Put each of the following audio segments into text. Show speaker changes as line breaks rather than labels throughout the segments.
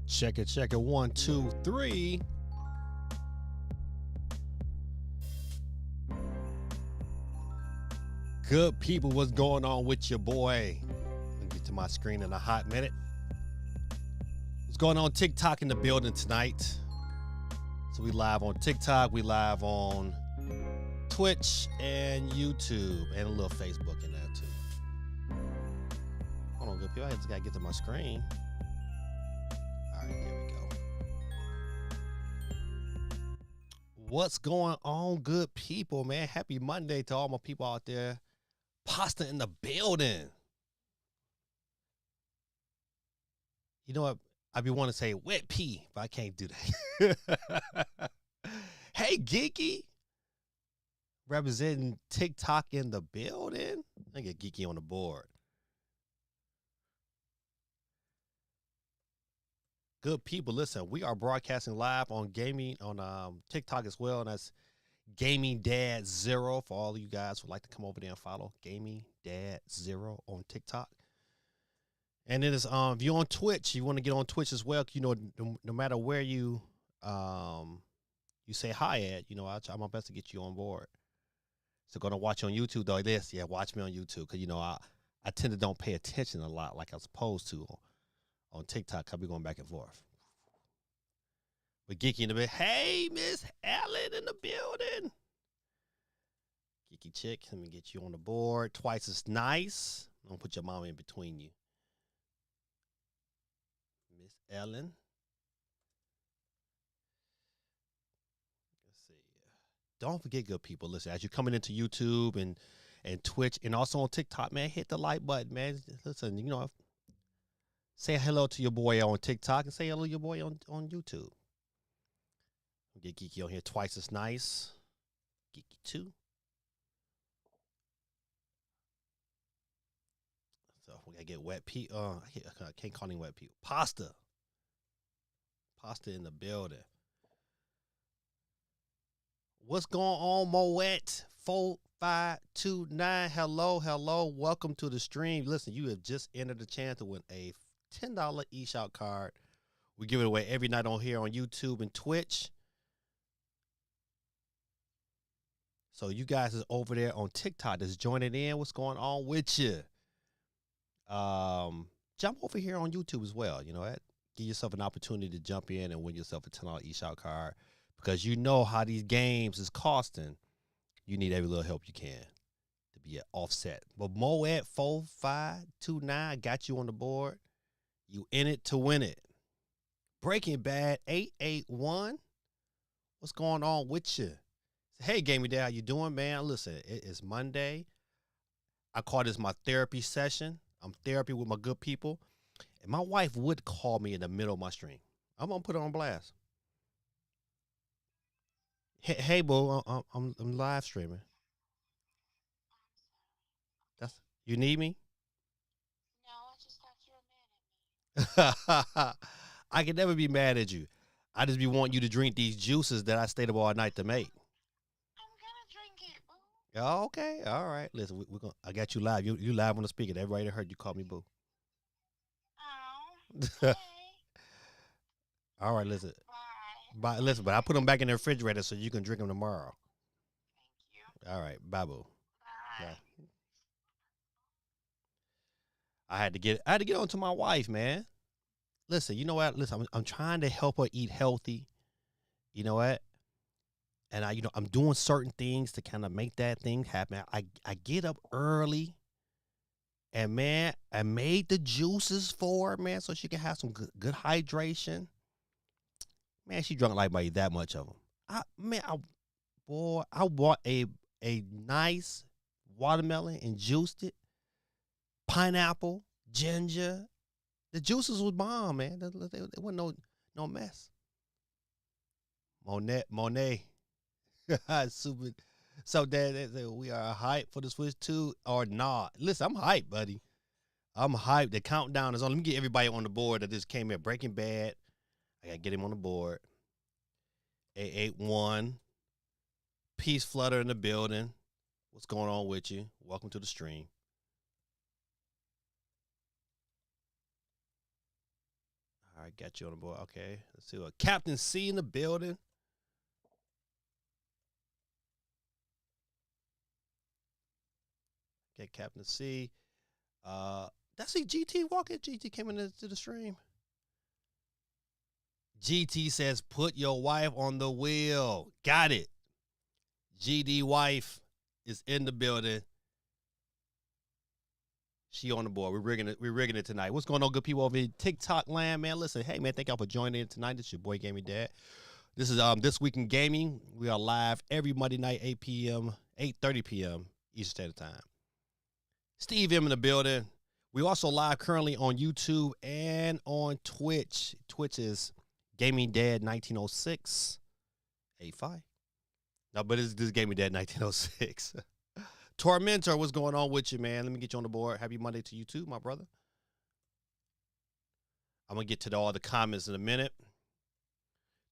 Check it, 1, 2, 3. Good people, what's going on with your boy? Let me get to my screen in a hot minute. What's going on? TikTok in the building tonight. So we live on TikTok, we live on Twitch and YouTube, and a little Facebook in there too. Hold on, good people, I just gotta get to my screen. All right, there we go. What's going on, good people, man? Happy Monday to all my people out there. Pasta in the building. You know what? I be wanting to say wet pea, but I can't do that. Hey, Geeky. representing TikTok in the building. I get geeky on the board. Good people, listen, we are broadcasting live on gaming on TikTok as well, and that's Gaming Dad Zero for all of you guys who would like to come over there and follow Gaming Dad Zero on TikTok. And it is if you're on Twitch, you want to get on Twitch as well. You know, no matter where you you say hi at, you know, I'll try my best to get you on board. So gonna watch on YouTube though. This, yeah, watch me on YouTube because you know I tend to don't pay attention a lot like I'm supposed to on TikTok. I'll be going back and forth. But Geeky in the bit. Hey, Miss Ellen in the building. Geeky chick, let me get you on the board. Twice as nice. I'm gonna put your mama in between you. Miss Ellen. Let's see. Don't forget, good people. Listen, as you're coming into YouTube and Twitch and also on TikTok, man, hit the like button, man. Listen, you know, say hello to your boy on TikTok and say hello to your boy on YouTube. Get Geeky on here twice as nice. Geeky 2. So we gotta get wet pea. I can't call him wet pea. Pasta. Pasta in the building. What's going on, Moet? 4529. Hello. Welcome to the stream. Listen, you have just entered the chance to win a $10 eShop card. We give it away every night on here on YouTube and Twitch. So you guys is over there on TikTok that's joining in. What's going on with you? Jump over here on YouTube as well. You know that. Give yourself an opportunity to jump in and win yourself a $10 eShop card because you know how these games is costing. You need every little help you can to be at offset. But Moet 4529 got you on the board. You in it to win it. Breaking Bad 881. What's going on with you? Hey, Gaming Dad, how you doing, man? Listen, it is Monday. I call this my therapy session. I'm therapy with my good people. And my wife would call me in the middle of my stream. I'm going to put her on blast. Hey, boo, I'm live streaming. You need me?
No, I just thought you were mad
at me. I can never be mad at you. I just be wanting you to drink these juices that I stayed up all night to make. Oh, okay, all right. Listen, we're gonna. I got you live. You live on the speaker. Everybody that heard you call me boo.
Oh. Okay.
All right, listen.
Bye.
Bye. Listen, but I put them back in the refrigerator so you can drink them tomorrow.
Thank you.
All right, bye, boo.
Bye.
Bye. I had to get on to my wife, man. Listen, you know what? Listen, I'm trying to help her eat healthy. You know what? And I'm doing certain things to kind of make that thing happen. I get up early, and man, I made the juices for her, man, so she can have some good hydration. Man, she drunk like by that much of them. I bought a nice watermelon and juiced it, pineapple, ginger. The juices was bomb, man. There wasn't no mess. Monet. Super. So Dad, we are hyped for the Switch 2 or not? Listen, I'm hyped, buddy. I'm hyped. The countdown is on. Let me get everybody on the board that just came in. Breaking Bad. I gotta get him on the board. 881. Peace Flutter in the building. What's going on with you? Welcome to the stream. All right, got you on the board. Okay, let's see what Captain C in the building. Okay, Captain C. That's GT walking. GT came into the stream. GT says, put your wife on the wheel. Got it. GD wife is in the building. She on the board. We're rigging it tonight. What's going on, good people over in TikTok land, man? Listen, hey, man, thank y'all for joining in tonight. This is your boy, Gaming Dad. This is This Week in Gaming. We are live every Monday night, 8:30 p.m. Eastern Standard Time. Steve M in the building. We also live currently on YouTube and on Twitch. Twitch is Gaming Dad 1906 85. No, but this gave me that 1906. Tormentor, what's going on with you, man? Let me get you on the board. Happy Monday to you too, my brother. I'm gonna get to all the comments in a minute.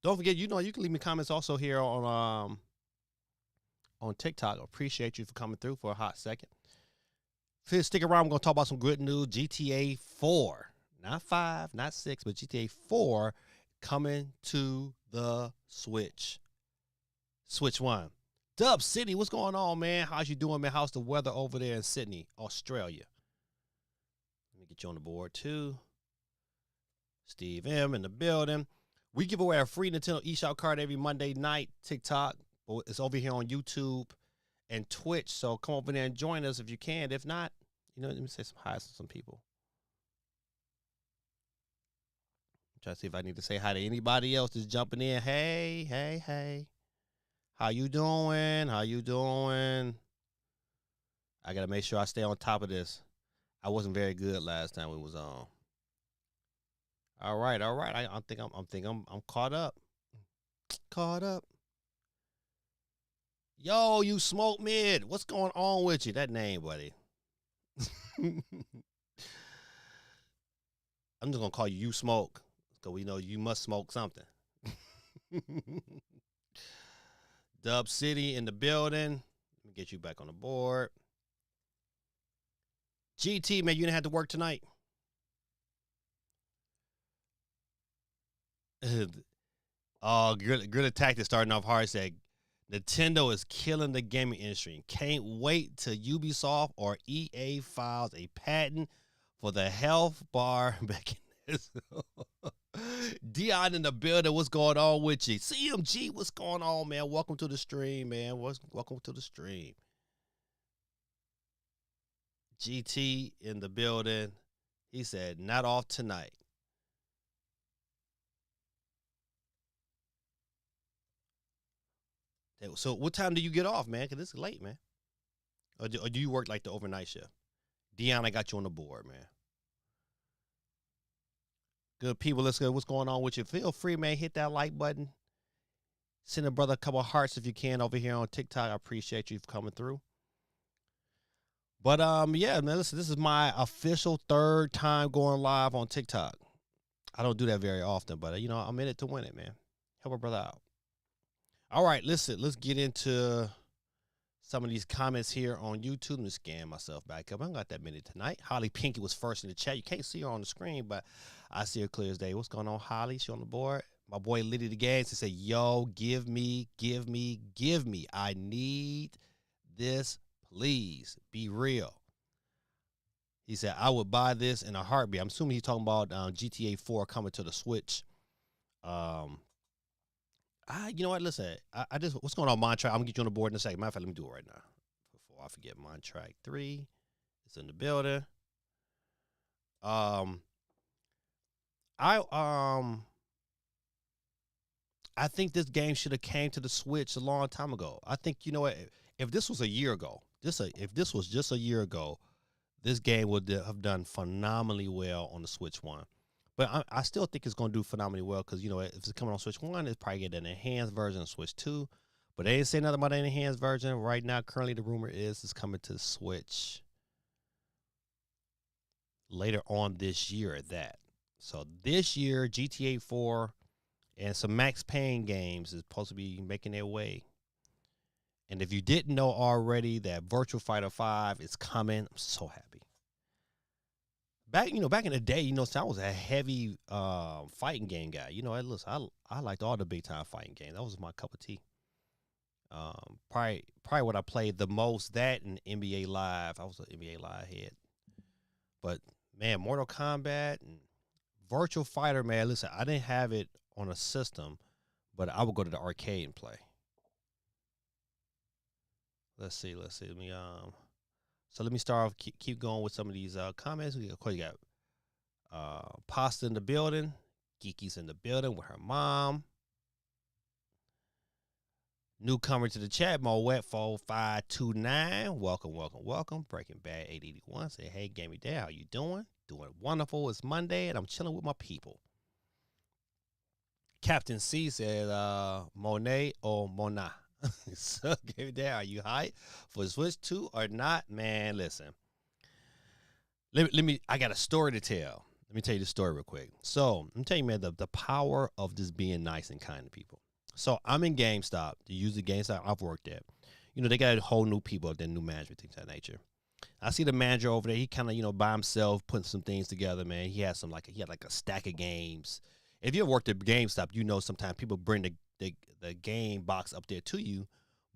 Don't forget, you can leave me comments also here on TikTok. I appreciate you for coming through for a hot second. Stick around. We're gonna talk about some good news. GTA 4, not 5, not 6, but GTA 4 coming to the Switch. Switch One. Dub City, what's going on, man? How's you doing, man? How's the weather over there in Sydney, Australia? Let me get you on the board too. Steve M in the building. We give away a free Nintendo eShop card every Monday night. TikTok. It's over here on YouTube and Twitch. So come over there and join us if you can. If not, let me say some hi to some people. I'm trying to see if I need to say hi to anybody else that's jumping in. Hey, hey, hey. How you doing? How you doing? I gotta make sure I stay on top of this. I wasn't very good last time we was on. All right. I think I'm caught up. Caught up. Yo, you smoke mid. What's going on with you? That name, buddy. I'm just gonna call you Smoke, because we know you must smoke something. Dub City in the building. Let me get you back on the board. GT, man, you didn't have to work tonight. Gorilla Tactics starting off hard. Said Nintendo is killing the gaming industry. Can't wait till Ubisoft or EA files a patent for the health bar mechanism. Dion in the building, what's going on with you? CMG, what's going on, man? Welcome to the stream, man. Welcome to the stream. GT in the building. He said, not off tonight. So what time do you get off, man? Because it's late, man. Or do you work like the overnight shift? Dion, I got you on the board, man. Good people, let's go. What's going on with you? Feel free, man. Hit that like button. Send a brother a couple of hearts if you can over here on TikTok. I appreciate you for coming through. But yeah, man, listen, this is my official third time going live on TikTok. I don't do that very often, but I'm in it to win it, man. Help a brother out. All right, listen, let's get into some of these comments here on YouTube. Let me scan myself back up. I don't got that many tonight. Holly Pinky was first in the chat. You can't see her on the screen, but I see her clear as day. What's going on, Holly? She on the board. My boy Liddy the Gas, he said, yo, give me. I need this, please. Be real. He said, I would buy this in a heartbeat. I'm assuming he's talking about GTA 4 coming to the Switch. You know what? Listen, I just, what's going on, Montrack? I'm gonna get you on the board in a second. Matter of fact, let me do it right now before I forget. Montrack 3 is in the building. I think this game should have came to the Switch a long time ago. I think, you know what? If this was a year ago, if this was just a year ago, this game would have done phenomenally well on the Switch One. But I still think it's going to do phenomenally well because, if it's coming on Switch 1, it's probably get an enhanced version of Switch 2. But they ain't saying nothing about an enhanced version. Right now, currently, the rumor is it's coming to the Switch later on this year at that. So this year, GTA 4 and some Max Payne games is supposed to be making their way. And if you didn't know already that Virtual Fighter 5 is coming, I'm so happy. Back in the day, I was a heavy fighting game guy. Listen, I liked all the big time fighting games. That was my cup of tea. Probably what I played the most, that and NBA Live. I was an NBA Live head. But man, Mortal Kombat and Virtual Fighter, man. Listen, I didn't have it on a system, but I would go to the arcade and play. Let's see. Let me start off, keep going with some of these comments. Of course, you got Pasta in the building. Kiki's in the building with her mom. Newcomer to the chat, Moet4529. Welcome. Breaking Bad 881. Say, hey, Gammy Day, how you doing? Doing wonderful. It's Monday, and I'm chilling with my people. Captain C said, Monet or Mona. So, Gaming Dad, are you hyped for Switch 2 or not? Man, listen. I got a story to tell. Let me tell you the story real quick. So, I'm telling you, man, the power of just being nice and kind to people. So, I'm in GameStop. Usually, GameStop I've worked at. They got a whole new people, then new management, things of that nature. I see the manager over there. He kind of, by himself, putting some things together, man. He had a stack of games. If you ever worked at GameStop, sometimes people bring the game box up there to you,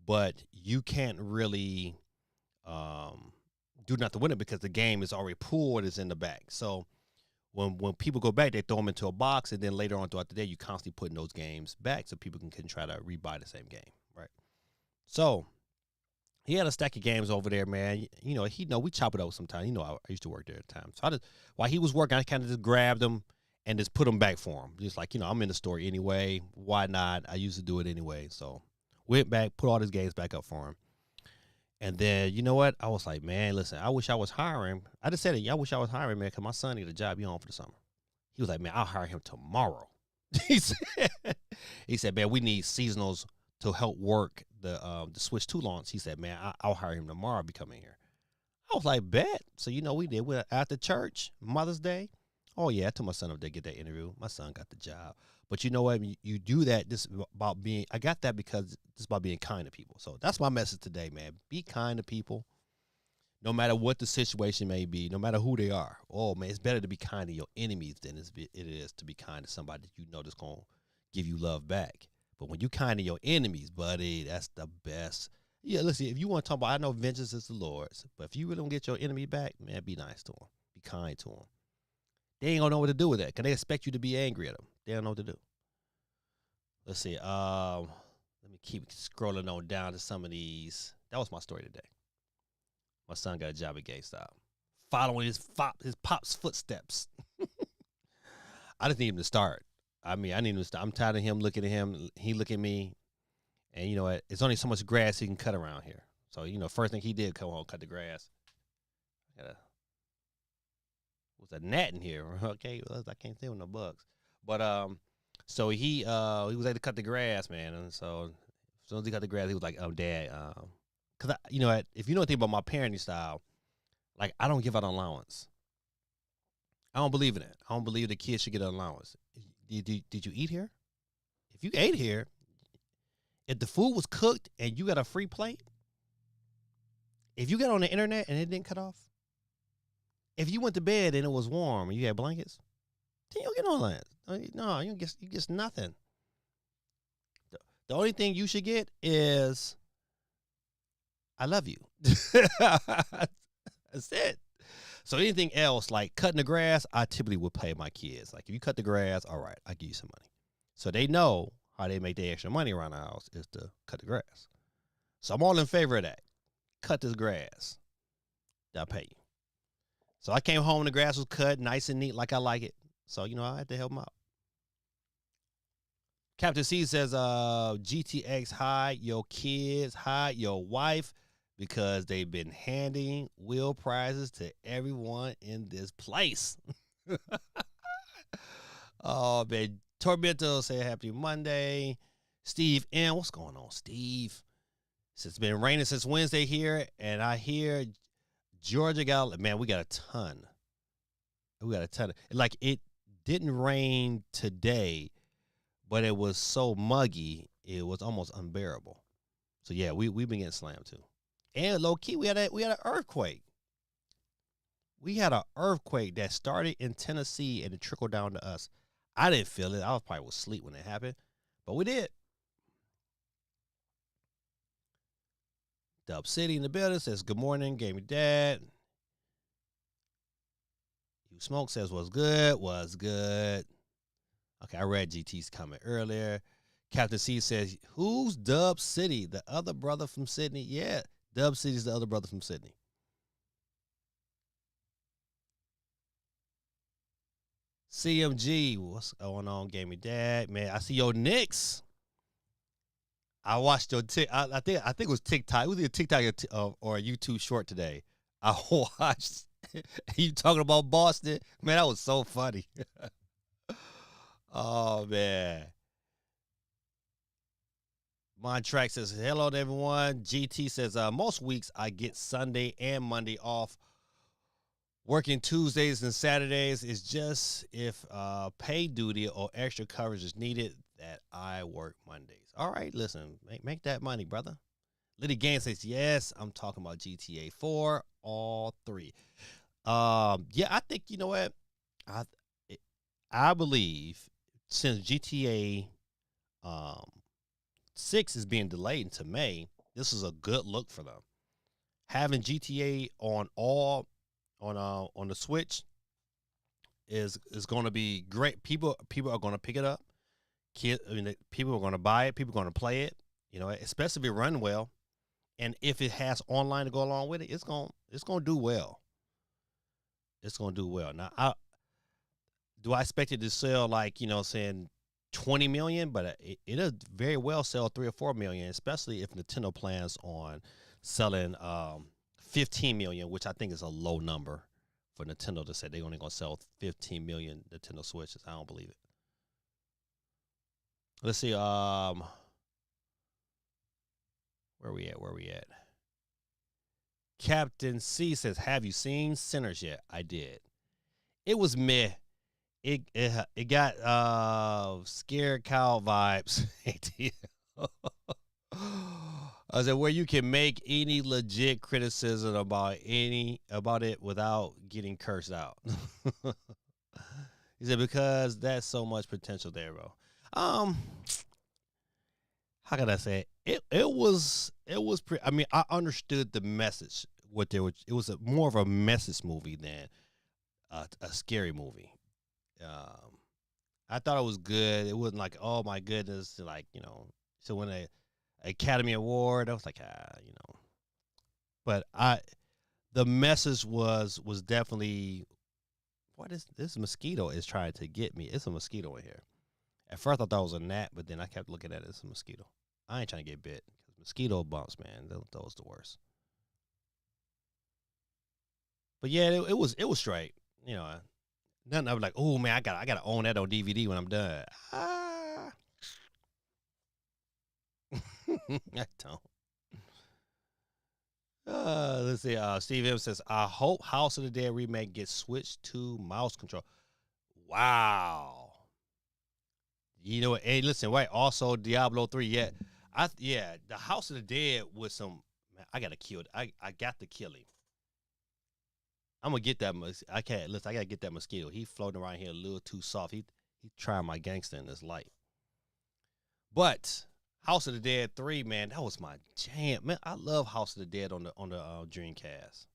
but you can't really do nothing with it because the game is already pulled, it's in the back. So when people go back, they throw them into a box, and then later on throughout the day, you constantly putting those games back so people can try to rebuy the same game, right? So he had a stack of games over there, man. We chop it up sometimes. I used to work there at the time. So while he was working, I kind of just grabbed them and just put them back for him. Just like, I'm in the store anyway. Why not? I used to do it anyway. So went back, put all his games back up for him. And then, you know what? I was like, man, listen, I wish I was hiring. I just said it. I wish I was hiring, man, because my son needs a job. He home for the summer. He was like, man, I'll hire him tomorrow. He said, man, we need seasonals to help work the Switch 2 launch. He said, man, I'll hire him tomorrow. I'll be coming here. I was like, bet. So, we did. We after church, Mother's Day. Oh, yeah, I told my son up there to get that interview. My son got the job. But you know what? You do that I got that because it's about being kind to people. So that's my message today, man. Be kind to people, no matter what the situation may be, no matter who they are. Oh, man, it's better to be kind to your enemies than it is to be kind to somebody that that's going to give you love back. But when you kind to your enemies, buddy, that's the best. Yeah, listen, if you want to talk about, I know vengeance is the Lord's, but if you really don't get your enemy back, man, be nice to them. Be kind to them. They ain't going to know what to do with that because they expect you to be angry at them. They don't know what to do. Let's see. Let me keep scrolling on down to some of these. That was my story today. My son got a job at GameStop. Following his pop's footsteps. I just need him to start. I need him to start. I'm tired of him looking at him. He look at me. And you know what? It's only so much grass he can cut around here. So, first thing he did, come home, cut the grass. Was a gnat in here. Okay, I can't stay with no bugs. But so he was able to cut the grass, man. And so as soon as he cut the grass, he was like, Dad, because if you know anything about my parenting style, like I don't give out an allowance. I don't believe in it. I don't believe the kids should get an allowance. Did you eat here? If you ate here, if the food was cooked and you got a free plate, if you got on the internet and it didn't cut off, if you went to bed and it was warm and you had blankets, then you don't get no that. No, you get nothing. The only thing you should get is I love you. That's it. So anything else, like cutting the grass, I typically would pay my kids. Like if you cut the grass, all right, I'll give you some money. So they know how they make their extra money around the house is to cut the grass. So I'm all in favor of that. Cut this grass. I'll pay you. So I came home and the grass was cut nice and neat like I like it. So, I had to help him out. Captain C says, GTX, hide your kids, hide your wife, because they've been handing wheel prizes to everyone in this place. Oh, man. Tormento say happy Monday. Steve M. What's going on, Steve? It's been raining since Wednesday here, and I hear Georgia got, man, we got a ton. Like, it didn't rain today, but it was so muggy, it was almost unbearable. So, yeah, we've been getting slammed, too. And low-key, we had an earthquake. We had an earthquake that started in Tennessee, and it trickled down to us. I didn't feel it. I was probably asleep when it happened, but we did. Dub City in the building says, good morning, Gaming Dad. You Smoke says, what's good? What's good? Okay, I read GT's comment earlier. Captain C says, who's Dub City? The other brother from Sydney? Yeah, Dub City's the other brother from Sydney. CMG, what's going on, Gaming Dad? Man, I see your Knicks. I watched your I think it was TikTok. It was either TikTok or a YouTube short today. I watched you talking about Boston. Man, that was so funny. Oh man. Montrack says, hello to everyone. GT says, most weeks I get Sunday and Monday off. Working Tuesdays and Saturdays is just if pay duty or extra coverage is needed that I work Mondays. All right, listen, make that money, brother. Liddy Gang says, yes, I'm talking about GTA 4, all three. Yeah, I think, you know what? I believe since GTA 6 is being delayed into May, this is a good look for them. Having GTA on the Switch is going to be great. People are going to pick it up. People are going to buy it. People are going to play it. You know, especially if it run well, and if it has online to go along with it, it's going to do well. It's going to do well. Now, do I expect it to sell like, saying 20 million? But it'll very well sell 3 or 4 million, especially if Nintendo plans on selling 15 million, which I think is a low number for Nintendo to say they're only going to sell 15 million Nintendo Switches. I don't believe it. Let's see. Where we at? Captain C says, have you seen Sinners yet? I did. It was meh. It got scared cow vibes. I said, where you can make any legit criticism about it without getting cursed out. He said, because that's so much potential there, bro. How can I say it? It was pretty. I mean, I understood the message. It was more of a message movie than a scary movie. I thought it was good. It wasn't like, oh my goodness, like, so when a Academy Award, I was like, But the message was definitely, what is this mosquito is trying to get me? It's a mosquito in here. At first I thought it was a gnat, but then I kept looking at it as a mosquito. I ain't trying to get bit. Mosquito bumps, man, those the worst. But yeah, it was straight. Nothing. I was like, oh man, I gotta own that on DVD when I'm done. I don't. Let's see. Steve M says, I hope House of the Dead remake gets switched to mouse control. Wow. You know what? Hey, listen, wait. Also, Diablo 3. Yeah. The House of the Dead with some. Man, I gotta kill it. I got to kill him. I'm gonna get that. I can't. Listen, I gotta get that mosquito. He floating around here a little too soft. He trying my gangster in this light. But House of the Dead 3, man, that was my jam. Man, I love House of the Dead on the Dreamcast.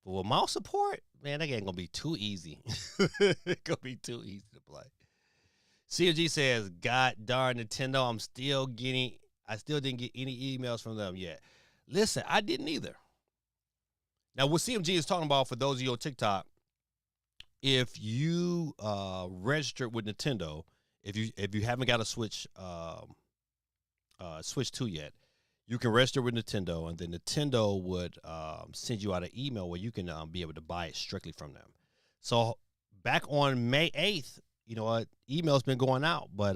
But with mouse support, man, that ain't gonna be too easy. It's gonna be too easy to play. CFG says, God darn Nintendo, I still didn't get any emails from them yet. Listen, I didn't either. Now, what CMG is talking about, for those of you on TikTok, if you registered with Nintendo, if you haven't got a Switch Switch 2 yet, you can register with Nintendo, and then Nintendo would send you out an email where you can be able to buy it strictly from them. So back on May 8th, email's been going out, but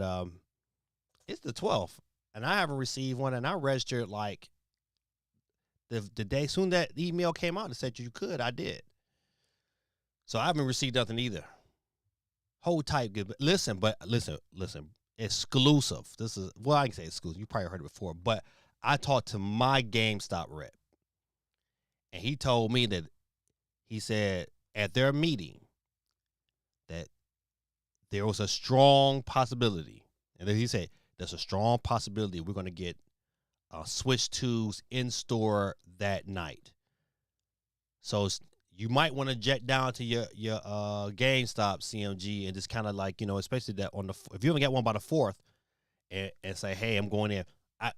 it's the 12th, and I haven't received one, and I registered like the day soon that the email came out and said you could. I did. So I haven't received nothing either. Hold tight, good. Listen, exclusive. This is, well, I can say exclusive. You probably heard it before, but I talked to my GameStop rep, and he told me that he said at their meeting that there was a strong possibility, and then he said there's a strong possibility we're going to get Switch 2s in store that night. So you might want to jet down to your GameStop CMG and just kind of like, especially that if you haven't got one by the 4th, and say, hey, I'm going in.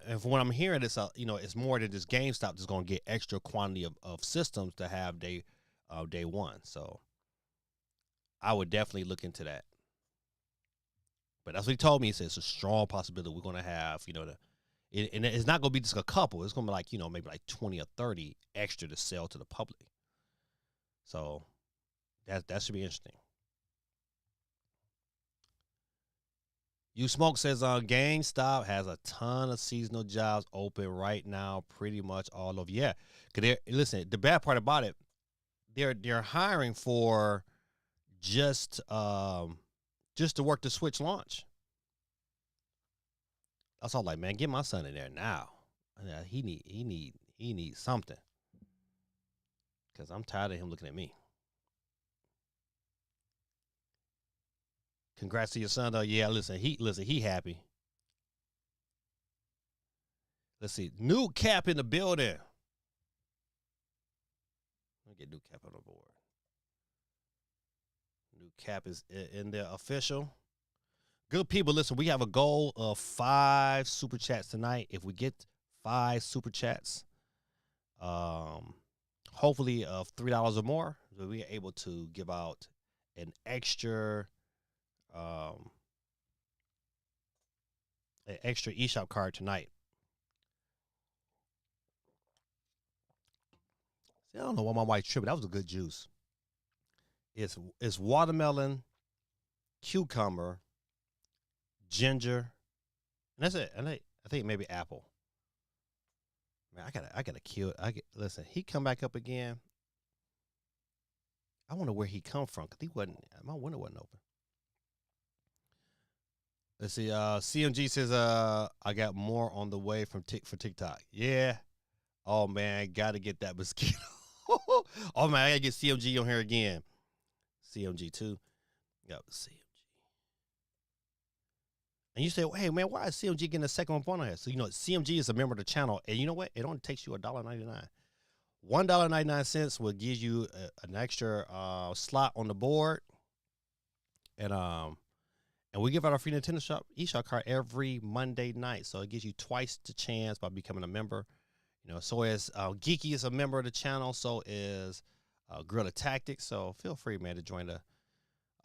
And from what I'm hearing, it's it's more than just GameStop just going to get extra quantity of systems to have day one. So I would definitely look into that. But that's what he told me. He said it's a strong possibility we're going to have, and it's not going to be just a couple. It's going to be like, maybe like 20 or 30 extra to sell to the public. So that should be interesting. You Smoke says GameStop has a ton of seasonal jobs open right now, pretty much all over. Yeah, cause listen. The bad part about it, they're hiring for just to work the Switch launch. That's all. Like, man, get my son in there now. He needs something. Cause I'm tired of him looking at me. Congrats to your son, though. Yeah, listen, he happy. Let's see. New Cap in the building. Let me get New Cap on the board. New Cap is in there official. Good people, listen, we have a goal of 5 super chats tonight. If we get 5 super chats, hopefully of $3 or more, we'll be able to give out an extra eShop card tonight. See, I don't know why my wife tripping. That was a good juice. It's watermelon, cucumber, ginger, and that's it. And I think maybe apple. Man, I gotta kill it. Listen. He come back up again. I wonder where he come from because my window wasn't open. Let's see. CMG says I got more on the way for TikTok. Yeah. Oh man, gotta get that mosquito. Oh man, I gotta get CMG on here again. CMG too. Yep, CMG. And you say, well, hey man, why is CMG getting a second one on here? So CMG is a member of the channel, and you know what? It only takes you $1.99. $1.99 will give you an extra slot on the board, and we give out our free Nintendo Shop eShop card every Monday night. So it gives you twice the chance by becoming a member. So is Geeky is a member of the channel. So is Guerrilla Tactics. So feel free, man, to join a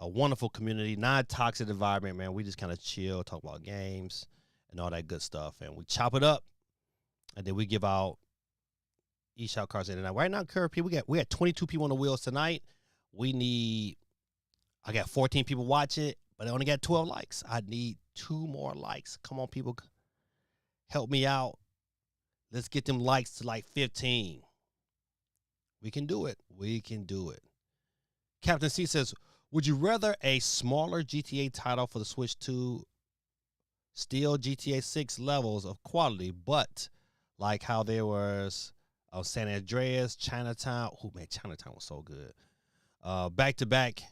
wonderful community, non-toxic environment, man. We just kind of chill, talk about games and all that good stuff, and we chop it up, and then we give out eShop cards in and out. Right now, current people, we got 22 people on the wheels tonight. I got 14 people watching, but I only got 12 likes. I need 2 more likes. Come on, people, help me out. Let's get them likes to like 15. We can do it. We can do it. Captain C says, would you rather a smaller GTA title for the Switch 2, still GTA 6 levels of quality, but like how there was San Andreas, Chinatown. Oh, man, Chinatown was so good. Back-to-back,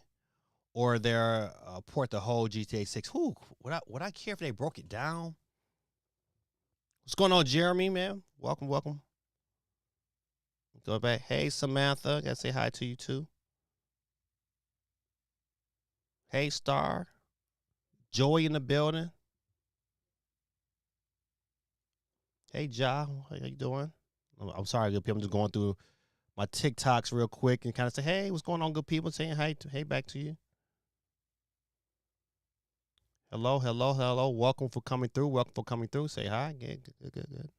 or their port the whole GTA 6. Would I care if they broke it down? What's going on, Jeremy, man? Welcome. Go back. Hey, Samantha. Gotta say hi to you, too. Hey, Star. Joey in the building. Hey, Ja. How you doing? I'm sorry, good people. I'm just going through my TikToks real quick and kind of say, hey, what's going on, good people? Saying hey back to you. Hello. Welcome for coming through. Say hi. Good.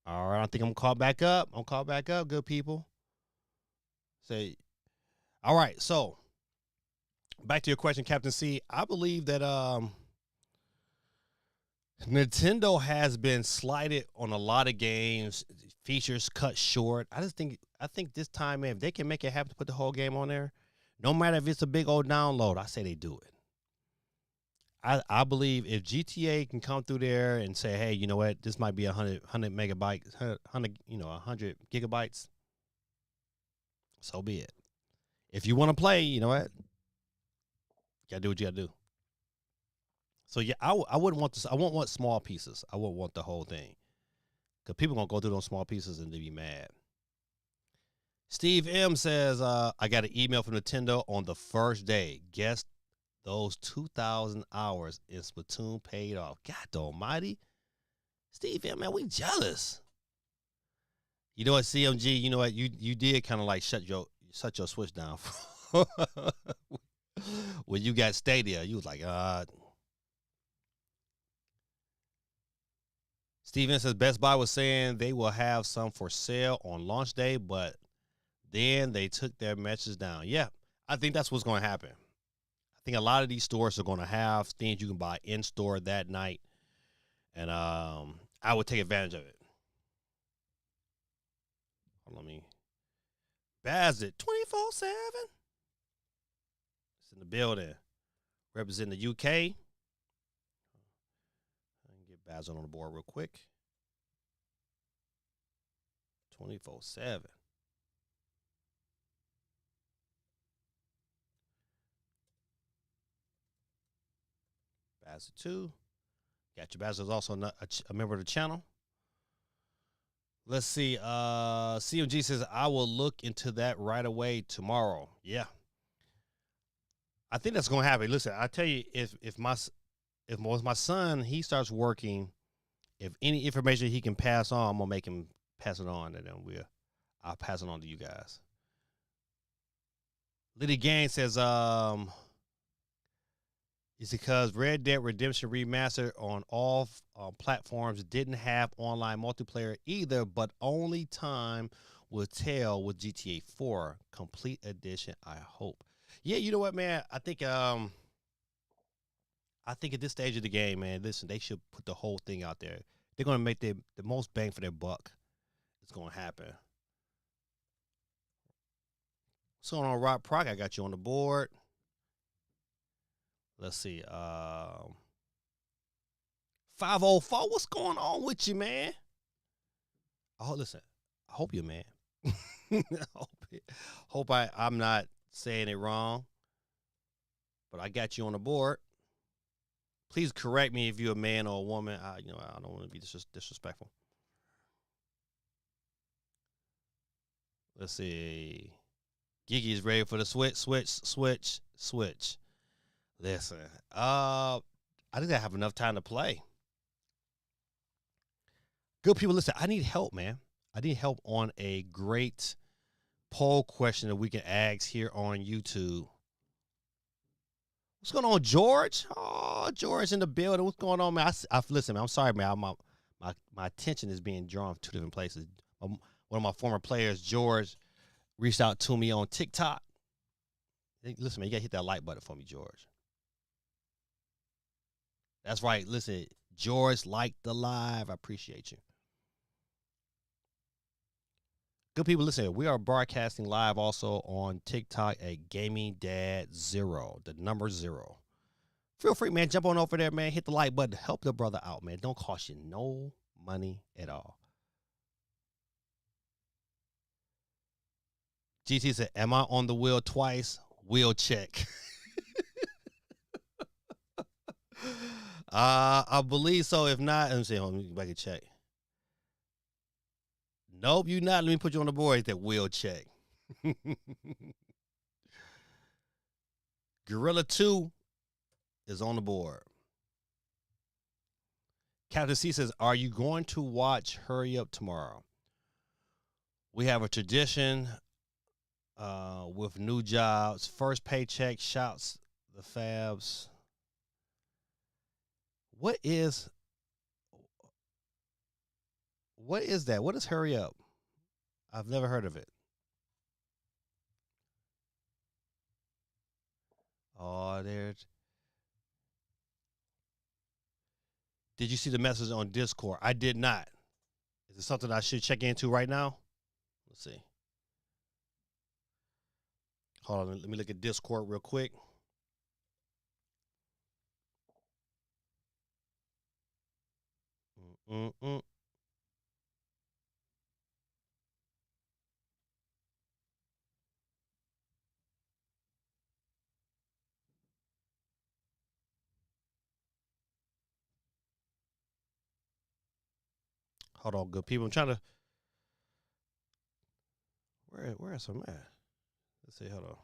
All right, I think I'm going to call back up. Good people. Say, all right, so back to your question, Captain C. I believe that Nintendo has been slighted on a lot of games, features cut short. I think this time, man, if they can make it happen to put the whole game on there, no matter if it's a big old download, I say they do it. I believe if GTA can come through there and say, hey, you know what, this might be 100 megabytes, 100 gigabytes, so be it. If you want to play, you know what, you gotta do what you gotta do. So yeah, I wouldn't want this. I won't want small pieces. I won't want the whole thing, because people gonna go through those small pieces and they be mad. Steve M says, I got an email from Nintendo on the first day. Guess those 2,000 hours in Splatoon paid off. God almighty. Steve M, man, we jealous. You know what, CMG, you know what, you did kind of like shut your Switch down when you got Stadia. You was like, Steven says Best Buy was saying they will have some for sale on launch day, but then they took their message down. Yeah, I think that's what's going to happen. think a lot of these stores are going to have things you can buy in store that night, and I would take advantage of it. Hold on, let me Bazit 24/7. It's in the building, representing the UK. I can get Bazit on the board real quick. 24/7. Bazit 2. Got your Bazit is also a member of the channel. Let's see. CMG says, I will look into that right away tomorrow. Yeah. I think that's going to happen. Listen, I tell you, if my son, he starts working, if any information he can pass on, I'm going to make him pass it on, and then I'll pass it on to you guys. Liddy Gang says, it's because Red Dead Redemption Remastered on all platforms didn't have online multiplayer either, but only time will tell with GTA 4 Complete Edition, I hope. Yeah, you know what, man? I think at this stage of the game, man, listen, they should put the whole thing out there. They're going to make the most bang for their buck. It's going to happen. What's going on, Rock Proc? I got you on the board. Let's see. 504. What's going on with you, man? Oh, listen. I hope you're man. hope I'm not saying it wrong. But I got you on the board. Please correct me if you're a man or a woman. I don't want to be disrespectful. Let's see. Gigi is ready for the switch. Listen, I think I have enough time to play. Good people, listen, I need help, man. I need help on a great poll question that we can ask here on YouTube. What's going on, George? Oh, George in the building. What's going on, man? Listen, man, I'm sorry, man. My attention is being drawn to 2 different places. One of my former players, George, reached out to me on TikTok. Listen, man, you got to hit that like button for me, George. That's right. Listen, George, like the live. I appreciate you. Good people, listen, we are broadcasting live also on TikTok at Gaming Dad 0, the number 0. Feel free, man. Jump on over there, man. Hit the like button. Help the brother out, man. Don't cost you no money at all. GT said, am I on the wheel twice? Wheel check. I believe so. If not, let me see. Let me go back and check. Nope, you not. Let me put you on the board. That wheel check. Gorilla 2 is on the board. Captain C says, are you going to watch Hurry Up tomorrow? We have a tradition with new jobs. First paycheck, shouts the Fabs. What is that? What is Hurry Up? I've never heard of it. Oh, there's. Did you see the message on Discord? I did not. Is it something I should check into right now? Let's see. Hold on. Let me look at Discord real quick. Hold on, good people. I'm trying to. Where is some at? Let's see. Hold on.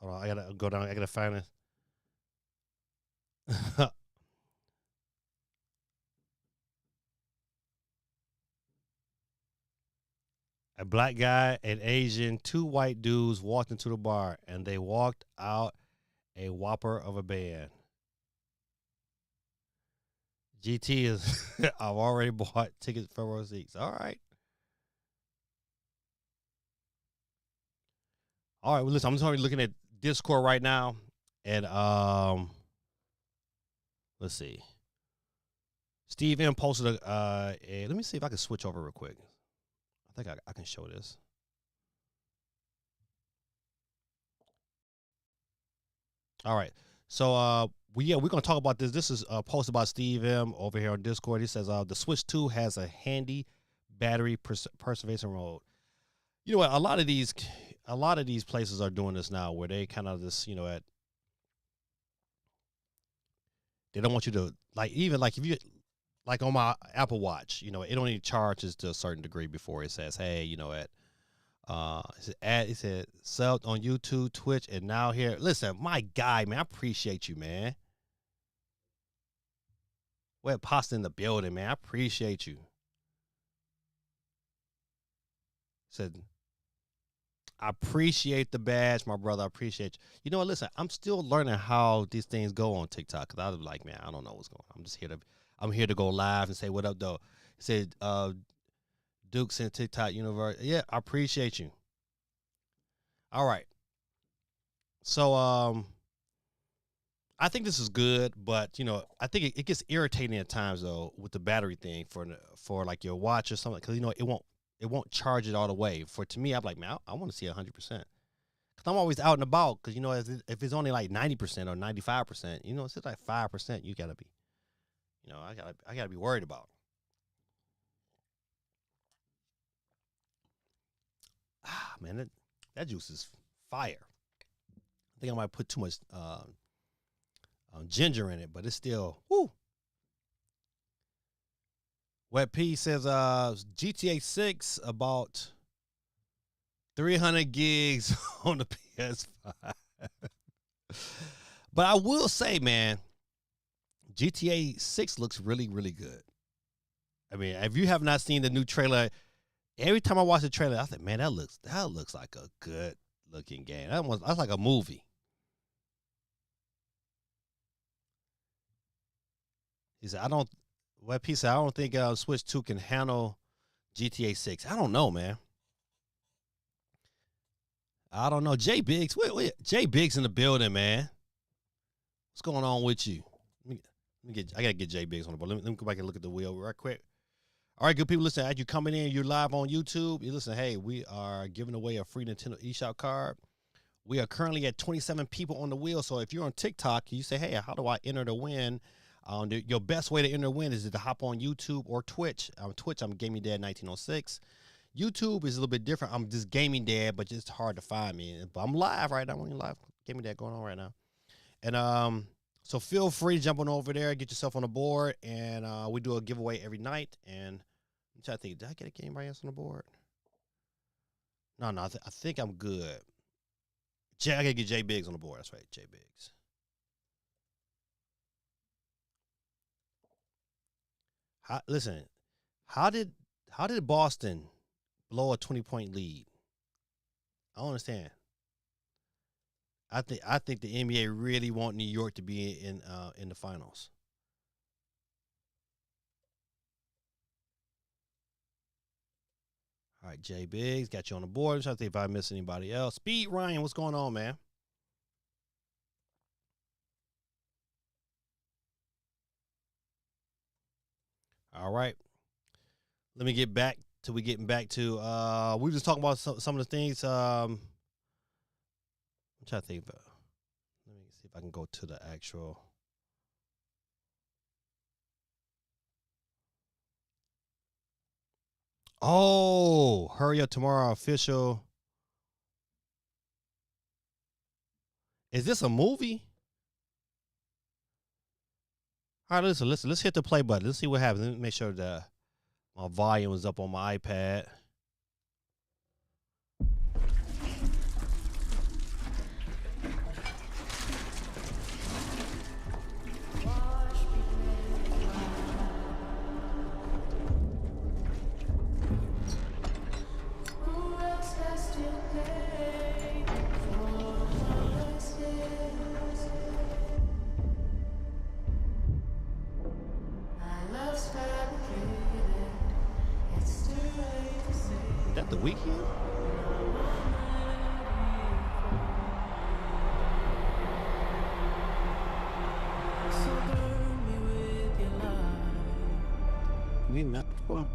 Hold on. I gotta go down. I gotta find it. A black guy, an Asian, 2 white dudes walked into the bar, and they walked out a whopper of a band. GT is, I've already bought tickets for row seats. All right. All right, well, listen, I'm just already looking at Discord right now, and let's see. Steve M posted let me see if I can switch over real quick. I think I can show this. All right, so we're gonna talk about this. This is posted by Steve M over here on Discord. He says the Switch 2 has a handy battery preservation mode. You know what? A lot of these places are doing this now, where they kind of just, you know, they don't want you to, like, even like if you, like on my Apple Watch, you know, it only charges to a certain degree before it says, hey, you know, it said subbed on YouTube, Twitch, and now here. Listen, my guy, man, I appreciate you, man. We're pasta in the building, man. I appreciate you. Said, I appreciate the badge, my brother. I appreciate you. You know what? Listen, I'm still learning how these things go on TikTok, because I was like, man, I don't know what's going on. I'm here to go live and say what up, though. He said, Duke's in TikTok universe. Yeah, I appreciate you. All right. So I think this is good, but, you know, I think it gets irritating at times, though, with the battery thing for like your watch or something, because, you know, it won't charge it all the way. To me, I'm like, man, I want to see 100%. Because I'm always out and about, because, you know, if it's only like 90% or 95%, you know, it's just like 5%, you got to be, you know, I gotta be worried about. Man, that juice is fire. I think I might put too much ginger in it, but it's still, woo. Wet P says GTA 6 about 300 gigs on the PS5. But I will say, man, GTA 6 looks really, really good. I mean, if you have not seen the new trailer, every time I watch the trailer, I think, man, that looks like a good looking game. That's like a movie. He said, I don't think Switch 2 can handle GTA 6. I don't know, man. I don't know. Jay Biggs, wait, Jay Biggs in the building, man. What's going on with you? I gotta get Jay Biggs on the board. Let me go back and look at the wheel right quick. All right, good people, listen, as you coming in, you're live on YouTube. You listen, hey, we are giving away a free Nintendo eShop card. We are currently at 27 people on the wheel. So if you're on TikTok, you say, hey, how do I enter the win? Your best way to enter the win is to hop on YouTube or Twitch. On Twitch, I'm Gaming Dad 1906. YouTube is a little bit different. I'm just Gaming Dad, but it's hard to find me. But I'm live right now. I'm live. Gaming Dad going on right now. And so feel free to jump on over there, get yourself on the board, and we do a giveaway every night. And I'm trying to think, did I get anybody else on the board? No, I think I'm good. I gotta get Jay Biggs on the board. That's right, Jay Biggs. Listen, how did Boston blow a 20-point lead? I don't understand. I think the NBA really want New York to be in the finals. All right, Jay Biggs, got you on the board. I'm trying to think if I missed anybody else. Speed Ryan, what's going on, man? All right. Let me get back to we were just talking about some of the things. I'm trying to think about. Let me see if I can go to the actual. Oh, Hurry Up Tomorrow official. Is this a movie? All right, listen. Let's hit the play button. Let's see what happens. Let me make sure that my volume is up on my iPad. The weekend?
we met before?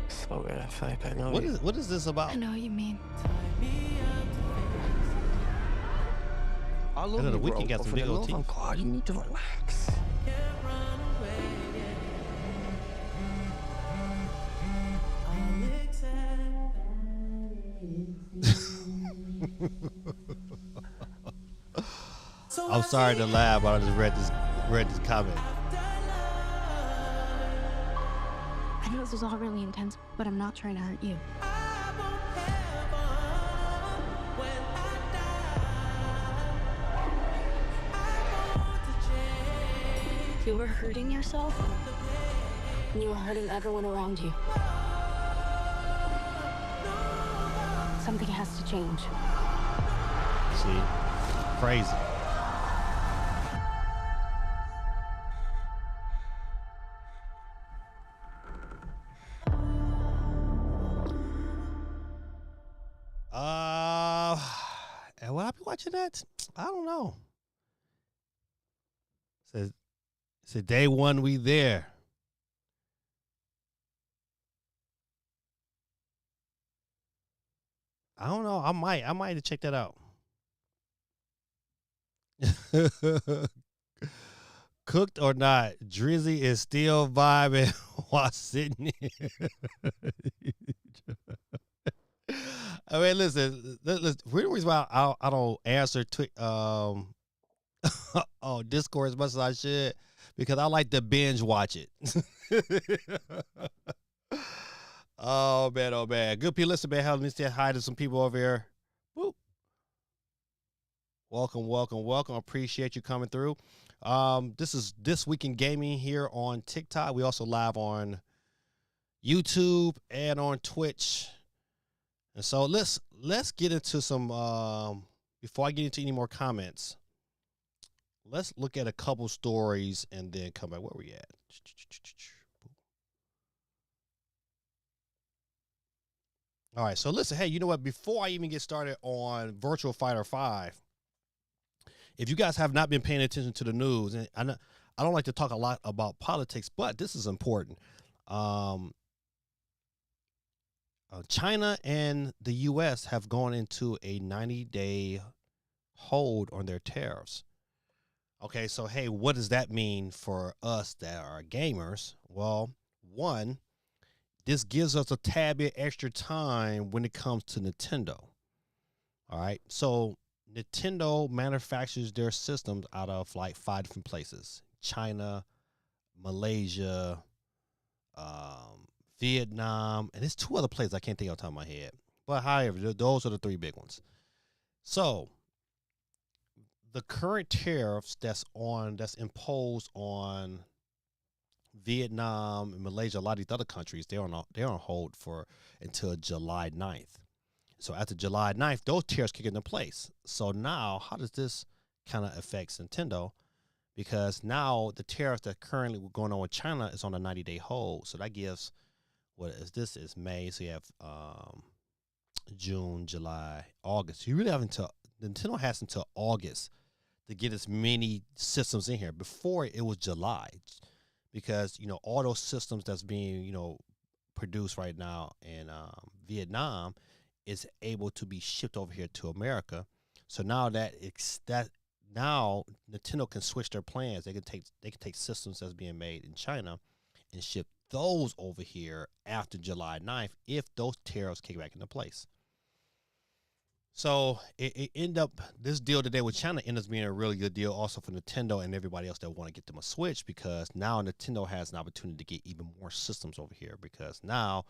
So good, I feel like I know you.
What is this about?
I know what you mean.
I
I
love
know the
you, bro,
Weeknd got
but
some
for
big
the
old
love
teeth.
of God, you need to relax.
I'm sorry to laugh, but I just read this comment.
I know this is all really intense, but I'm not trying to hurt you. You were hurting yourself, and you were hurting everyone around you. Something has to change.
See, crazy. And will I be watching that? I don't know. Said day one we there. I don't know. I might check that out. Cooked or not, Drizzy is still vibing while sitting here. I mean, listen. Reason why I don't answer on Discord as much as I should, because I like to binge watch it. Oh man. Good people, listen, man. Let me say hi to some people over here. Whoop. Welcome. Appreciate you coming through. This is This Week in Gaming here on TikTok. We also live on YouTube and on Twitch. And so let's get into some before I get into any more comments. Let's look at a couple stories and then come back. Where we at? All right, so listen, hey, you know what? Before I even get started on Virtual Fighter 5, if you guys have not been paying attention to the news, and I don't like to talk a lot about politics, but this is important. China and the U.S. have gone into a 90-day hold on their tariffs. Okay, so hey, what does that mean for us that are gamers? Well, one, this gives us a tad bit extra time when it comes to Nintendo. All right, so Nintendo manufactures their systems out of like 5 different places: China, Malaysia, Vietnam, and there's 2 other places I can't think off the top of my head. But however, those are the 3 big ones. So the current tariffs that's imposed on Vietnam and Malaysia, a lot of these other countries, they're on hold for until July 9th. So after July 9th, those tariffs kick into place. So now, how does this kind of affect Nintendo? Because now the tariffs that currently were going on with China is on a 90-day hold. So that gives, this is May. So you have June, July, August. You really have Nintendo has until August to get as many systems in here. Before it was July, because all those systems that's being produced right now in Vietnam is able to be shipped over here to America. So now now Nintendo can switch their plans. They can take systems that's being made in China and ship those over here after July 9th if those tariffs kick back into place. So this deal today with China ends up being a really good deal also for Nintendo and everybody else that want to get them a Switch, because now Nintendo has an opportunity to get even more systems over here, because now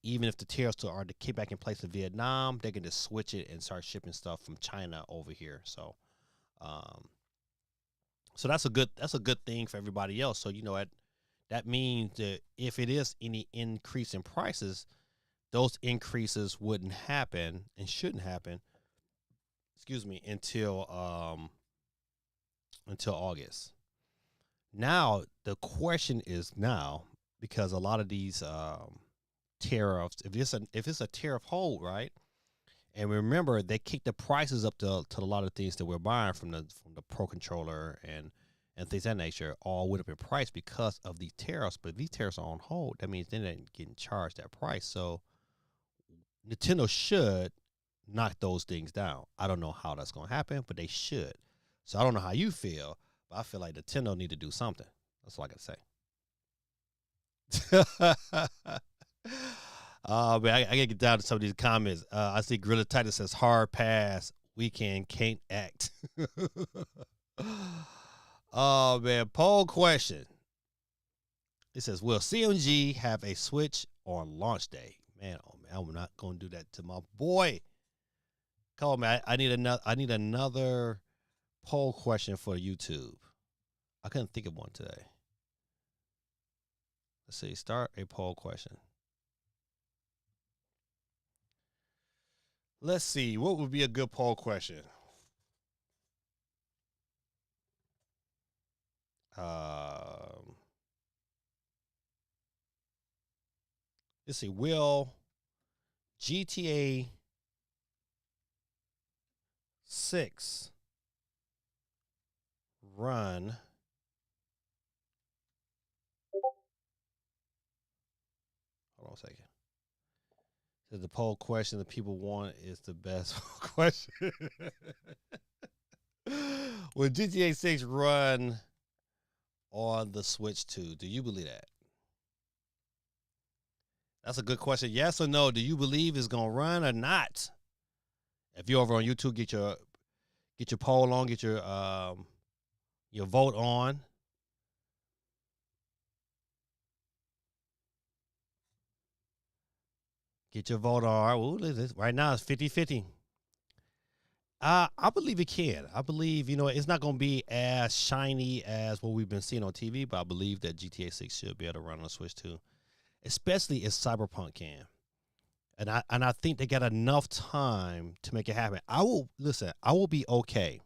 even if the tariffs are to kick back in place in Vietnam, they can just switch it and start shipping stuff from China over here. So so that's a good thing for everybody else. So that means that if it is any increase in prices, those increases wouldn't happen and shouldn't happen, until August. Now the question is because a lot of these tariffs, if it's a tariff hold, right, And remember, they kicked the prices up to a lot of things that we're buying from the Pro controller and things of that nature, all went up in price because of these tariffs. But if these tariffs are on hold, that means they're not getting charged that price. So Nintendo should knock those things down. I don't know how that's going to happen, but they should. So I don't know how you feel, but I feel like Nintendo need to do something. That's all I got to say. Man, I gotta get down to some of these comments. I see Gorilla Titan says hard pass. Weekend can't act. Oh man, poll question. It says, will CMG have a Switch on launch day? Man, oh man, I'm not gonna do that to my boy. Come on, man. I need another poll question for YouTube. I couldn't think of one today. Let's see. Start a poll question. Let's see. What would be a good poll question? Let's see. Will GTA 6 run? Hold on a second. So the poll question that people want is the best question. Will GTA 6 run on the Switch 2? Do you believe that? That's a good question. Yes or no? Do you believe it's gonna run or not? If you're over on YouTube, get your poll on, get your vote on. Get your vote on. Ooh, right now it's 50-50. I believe it can. I believe, it's not going to be as shiny as what we've been seeing on TV, but I believe that GTA 6 should be able to run on the Switch 2, especially if Cyberpunk can. And I think they got enough time to make it happen. I will be okay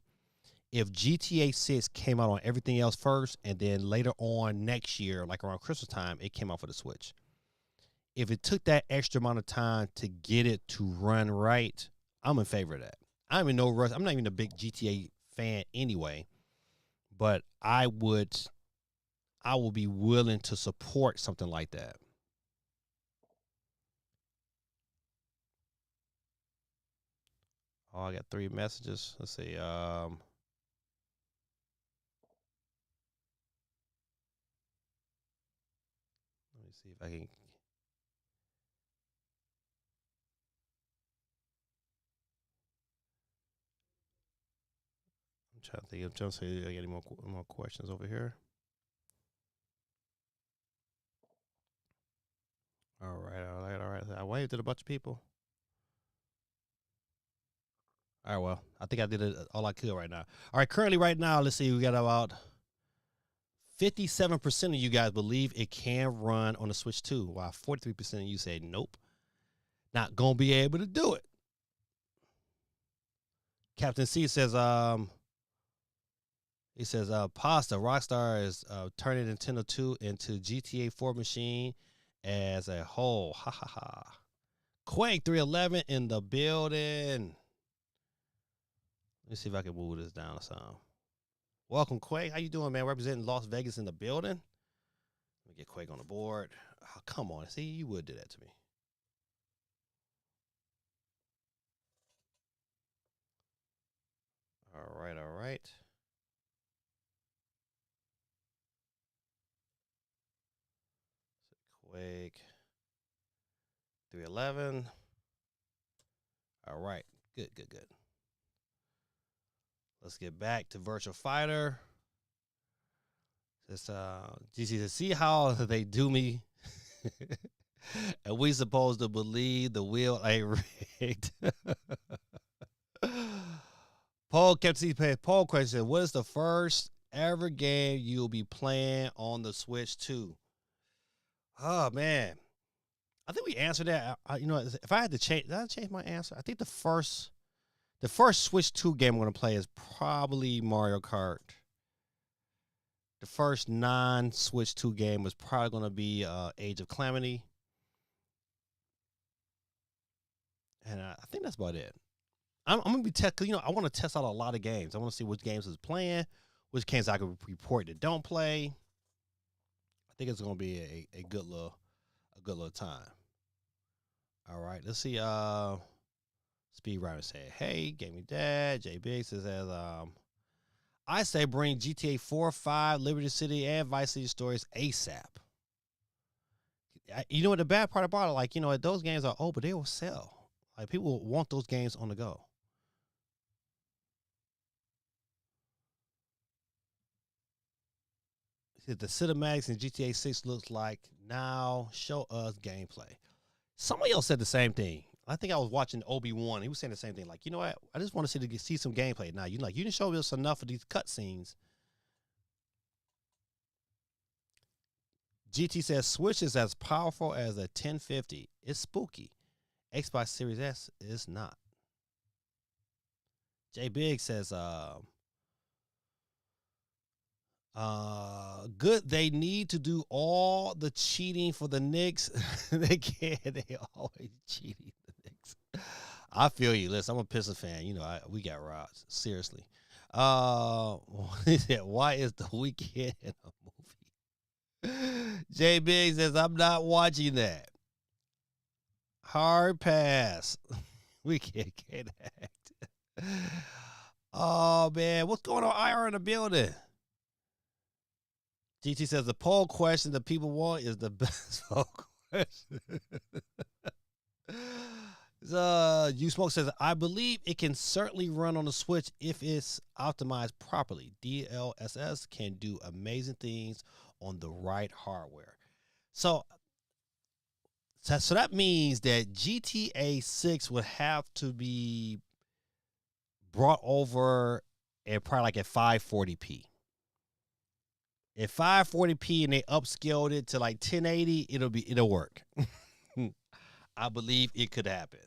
if GTA 6 came out on everything else first, and then later on next year, like around Christmas time, it came out for the Switch. If it took that extra amount of time to get it to run right, I'm in favor of that. I'm in no rush. I'm not even a big GTA fan anyway, but I will be willing to support something like that. Oh, I got 3 messages. Let's see. Let me see if I can. I'm trying to think. I'm trying to see if I get any more questions over here. All right. I waved at a bunch of people. All right, well, I think I did it all I could right now. All right, currently right now, let's see, we got about 57% of you guys believe it can run on the Switch 2, while 43% of you say nope, not going to be able to do it. Captain C says, he says, Pasta, Rockstar is turning Nintendo 2 into GTA 4 machine as a whole. Ha, ha, ha. Quake 311 in the building. Let me see if I can move this down or something. Welcome, Quake. How you doing, man? Representing Las Vegas in the building. Let me get Quake on the board. Oh, come on. See, you would do that to me. All right. So Quake 311. All right. Good. Let's get back to Virtual Fighter. Just GC, see how they do me. And we supposed to believe the wheel ain't rigged. Paul kept see Paul question, what is the first ever game you'll be playing on the Switch 2? Oh man. I think we answered that. If I had to change, did I change my answer? I think the first Switch 2 game I'm going to play is probably Mario Kart. The first non-Switch 2 game was probably going to be Age of Calamity. And I think that's about it. I'm gonna be cause, I want to test out a lot of games. I want to see which games is playing, which games I can report that don't play. I think it's gonna be a good little time. All right, let's see. Speedrunner said, "Hey, Gaming Dad." J Big says, "I say bring GTA 4, 5, Liberty City, and Vice City stories ASAP." You know what the bad part about it? Like, those games are old, but they will sell. Like, people want those games on the go. The cinematics in GTA 6 looks like now. Show us gameplay. Some of y'all said the same thing. I think I was watching Obi-Wan. He was saying the same thing. Like, you know what? I just want to see some gameplay. Now, you didn't show us enough of these cutscenes. GT says Switch is as powerful as a 1050. It's spooky. Xbox Series S is not. J Big says, good. They need to do all the cheating for the Knicks. They can't. They always cheating the Knicks. I feel you. Listen, I'm a Pistons fan. We got robbed. Seriously. He said, why is The Weeknd in a movie? J Big says, I'm not watching that. Hard pass. We can't act. Oh man, what's going on? IR in the building. GT says the poll question that people want is the best poll question. You Smoke says, I believe it can certainly run on the Switch if it's optimized properly. DLSS can do amazing things on the right hardware. So that means that GTA 6 would have to be brought over at probably like at 540p. At 540p and they upscaled it to like 1080, it'll work. I believe it could happen.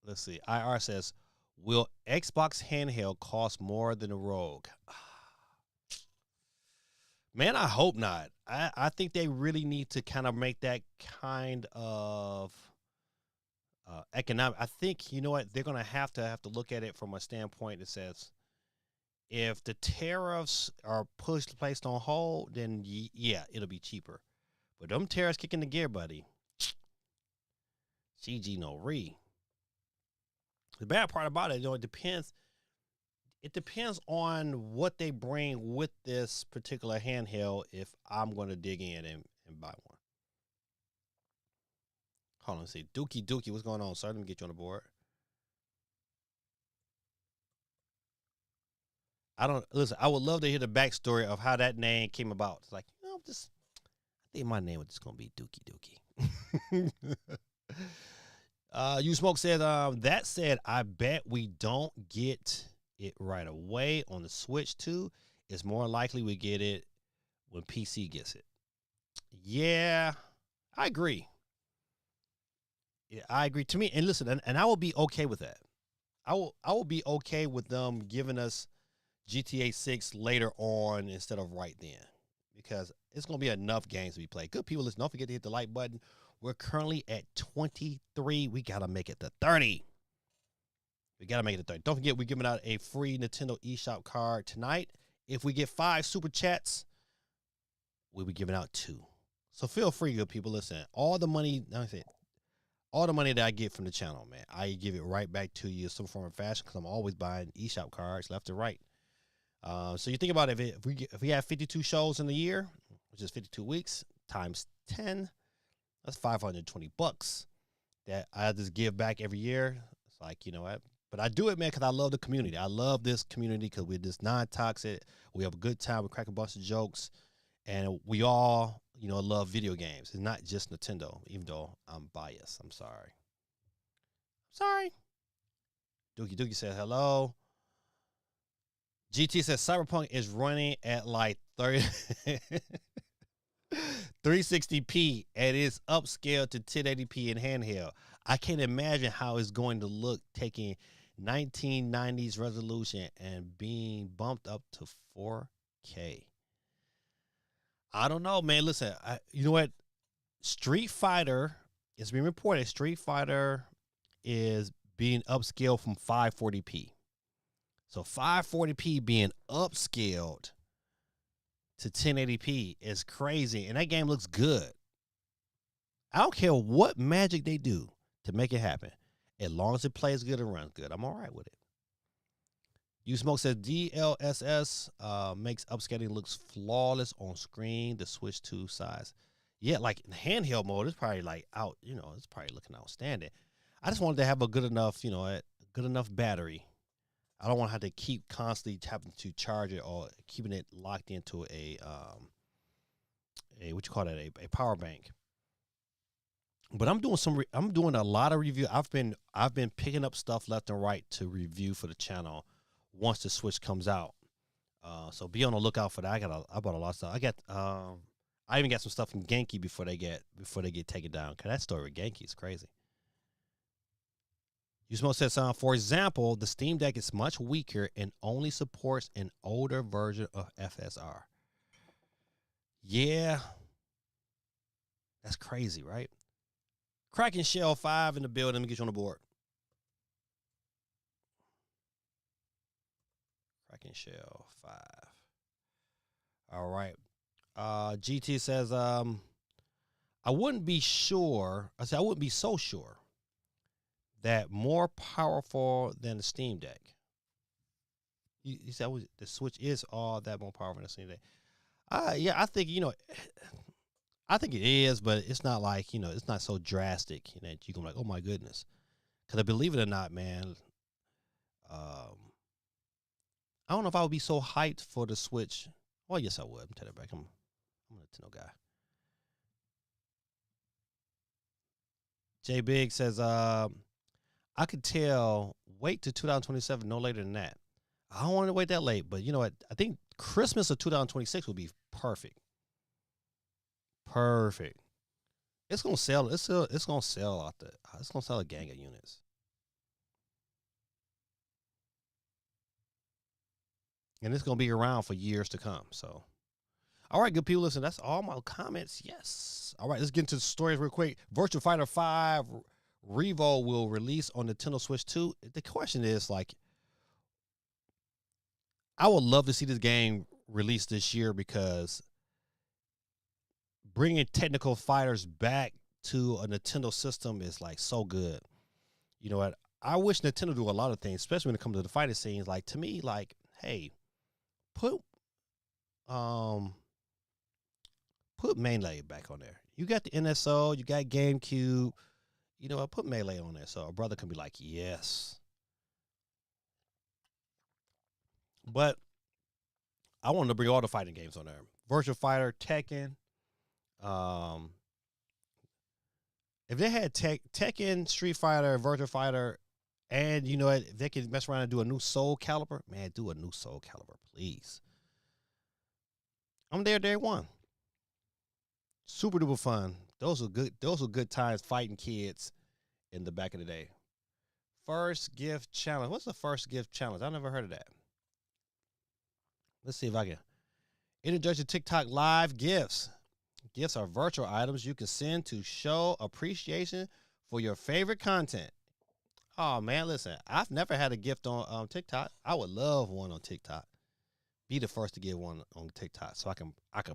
Let's see. IR says, will Xbox handheld cost more than a Rogue? Man, I hope not. I think they really need to kind of make that kind of economic. I think, you know what, they're going to have to look at it from a standpoint that says, if the tariffs are placed on hold, then yeah, it'll be cheaper. But them tariffs kicking the gear, buddy. CG no re. The bad part about it, it depends. It depends on what they bring with this particular handheld if I'm going to dig in and buy one. Hold on, see. Dookie, what's going on, sir? Let me get you on the board. I would love to hear the backstory of how that name came about. It's like, I think my name was just going to be Dookie. You Smoke said, that said, I bet we don't get it right away on the Switch too. It's more likely we get it when PC gets it. Yeah, I agree. Yeah, I agree. To me, and listen, and I will be okay with that. I will be okay with them giving us GTA 6 later on instead of right then, because it's going to be enough games to be played. Good people, listen, don't forget to hit the like button. We're currently at 23. We got to make it to 30. Don't forget, we're giving out a free Nintendo eShop card tonight. If we get 5 super chats, we'll be giving out 2. So feel free, good people. Listen, all the money that I get from the channel, man, I give it right back to you in some form of fashion, because I'm always buying eShop cards left and right. So you think about it, if we have 52 shows in the year, which is 52 weeks times 10, that's $520 that I just give back every year. It's like, you know what? But I do it, man, because I love the community. I love this community because we're just non-toxic. We have a good time. We crack a bunch of jokes. And we all, love video games. It's not just Nintendo, even though I'm biased. I'm sorry. Dookie said hello. GT says Cyberpunk is running at like 360p and it's upscaled to 1080p in handheld. I can't imagine how it's going to look taking 1990s resolution and being bumped up to 4K. I don't know, man. Listen, you know what? Street Fighter, it's been reported Street Fighter is being upscaled from 540p. So 540p being upscaled to 1080p is crazy. And that game looks good. I don't care what magic they do to make it happen. As long as it plays good and runs good, I'm all right with it. You Smoke says DLSS makes upscaling looks flawless on screen. The Switch 2 size. Yeah, like in handheld mode, it's probably like out, it's probably looking outstanding. I just wanted to have a good enough, a good enough battery. I don't want to have to keep constantly having to charge it or keeping it locked into a a power bank. But I'm doing a lot of review. I've been picking up stuff left and right to review for the channel once the Switch comes out. So be on the lookout for that. I bought a lot of stuff. I even got some stuff from Genki before they get taken down. Cause that story with Genki is crazy. You Smoke says, for example, the Steam Deck is much weaker and only supports an older version of FSR. Yeah. That's crazy, right? Kraken Shell 5 in the building. Let me get you on the board. Kraken Shell 5. All right. GT says, I wouldn't be so sure that more powerful than the Steam Deck. You said the Switch is all that more powerful than the Steam Deck. Yeah, I think, I think it is, but it's not like, it's not so drastic that you can be like, oh my goodness. Because believe it or not, man, I don't know if I would be so hyped for the Switch. Well, yes, I would. I'm telling you back. I'm a Nintendo guy. J Big says, I could tell, wait to 2027, no later than that. I don't want to wait that late, but you know what? I think Christmas of 2026 would be perfect. Perfect. It's gonna sell. It's gonna sell out there. It's gonna sell a gang of units. And it's gonna be around for years to come. So, all right, good people. Listen, that's all my comments. Yes. All right, let's get into the stories real quick. Virtua Fighter 5 Revo will release on Nintendo Switch 2. The question is, like, I would love to see this game released this year because bringing technical fighters back to a Nintendo system is like so good. You know what? I wish Nintendo do a lot of things, especially when it comes to the fighting scenes. Like, to me, like, hey, put Melee back on there. You got the NSO, you got GameCube. You know what? Put Melee on there so a brother can be like, yes. But I wanted to bring all the fighting games on there. Virtua Fighter, Tekken. If they had Tekken, Street Fighter, Virtua Fighter, and you know what, if they could mess around and do a new Soul Calibur, man, do a new Soul Calibur, please. I'm there day one. Super duper fun. Those were good times fighting kids in the back of the day. First gift challenge. What's the first gift challenge? I've never heard of that. Let's see if I can introduce to TikTok live gifts. Gifts are virtual items you can send to show appreciation for your favorite content. Oh man, listen, I've never had a gift on TikTok. I would love one on TikTok. Be the first to get one on TikTok so I can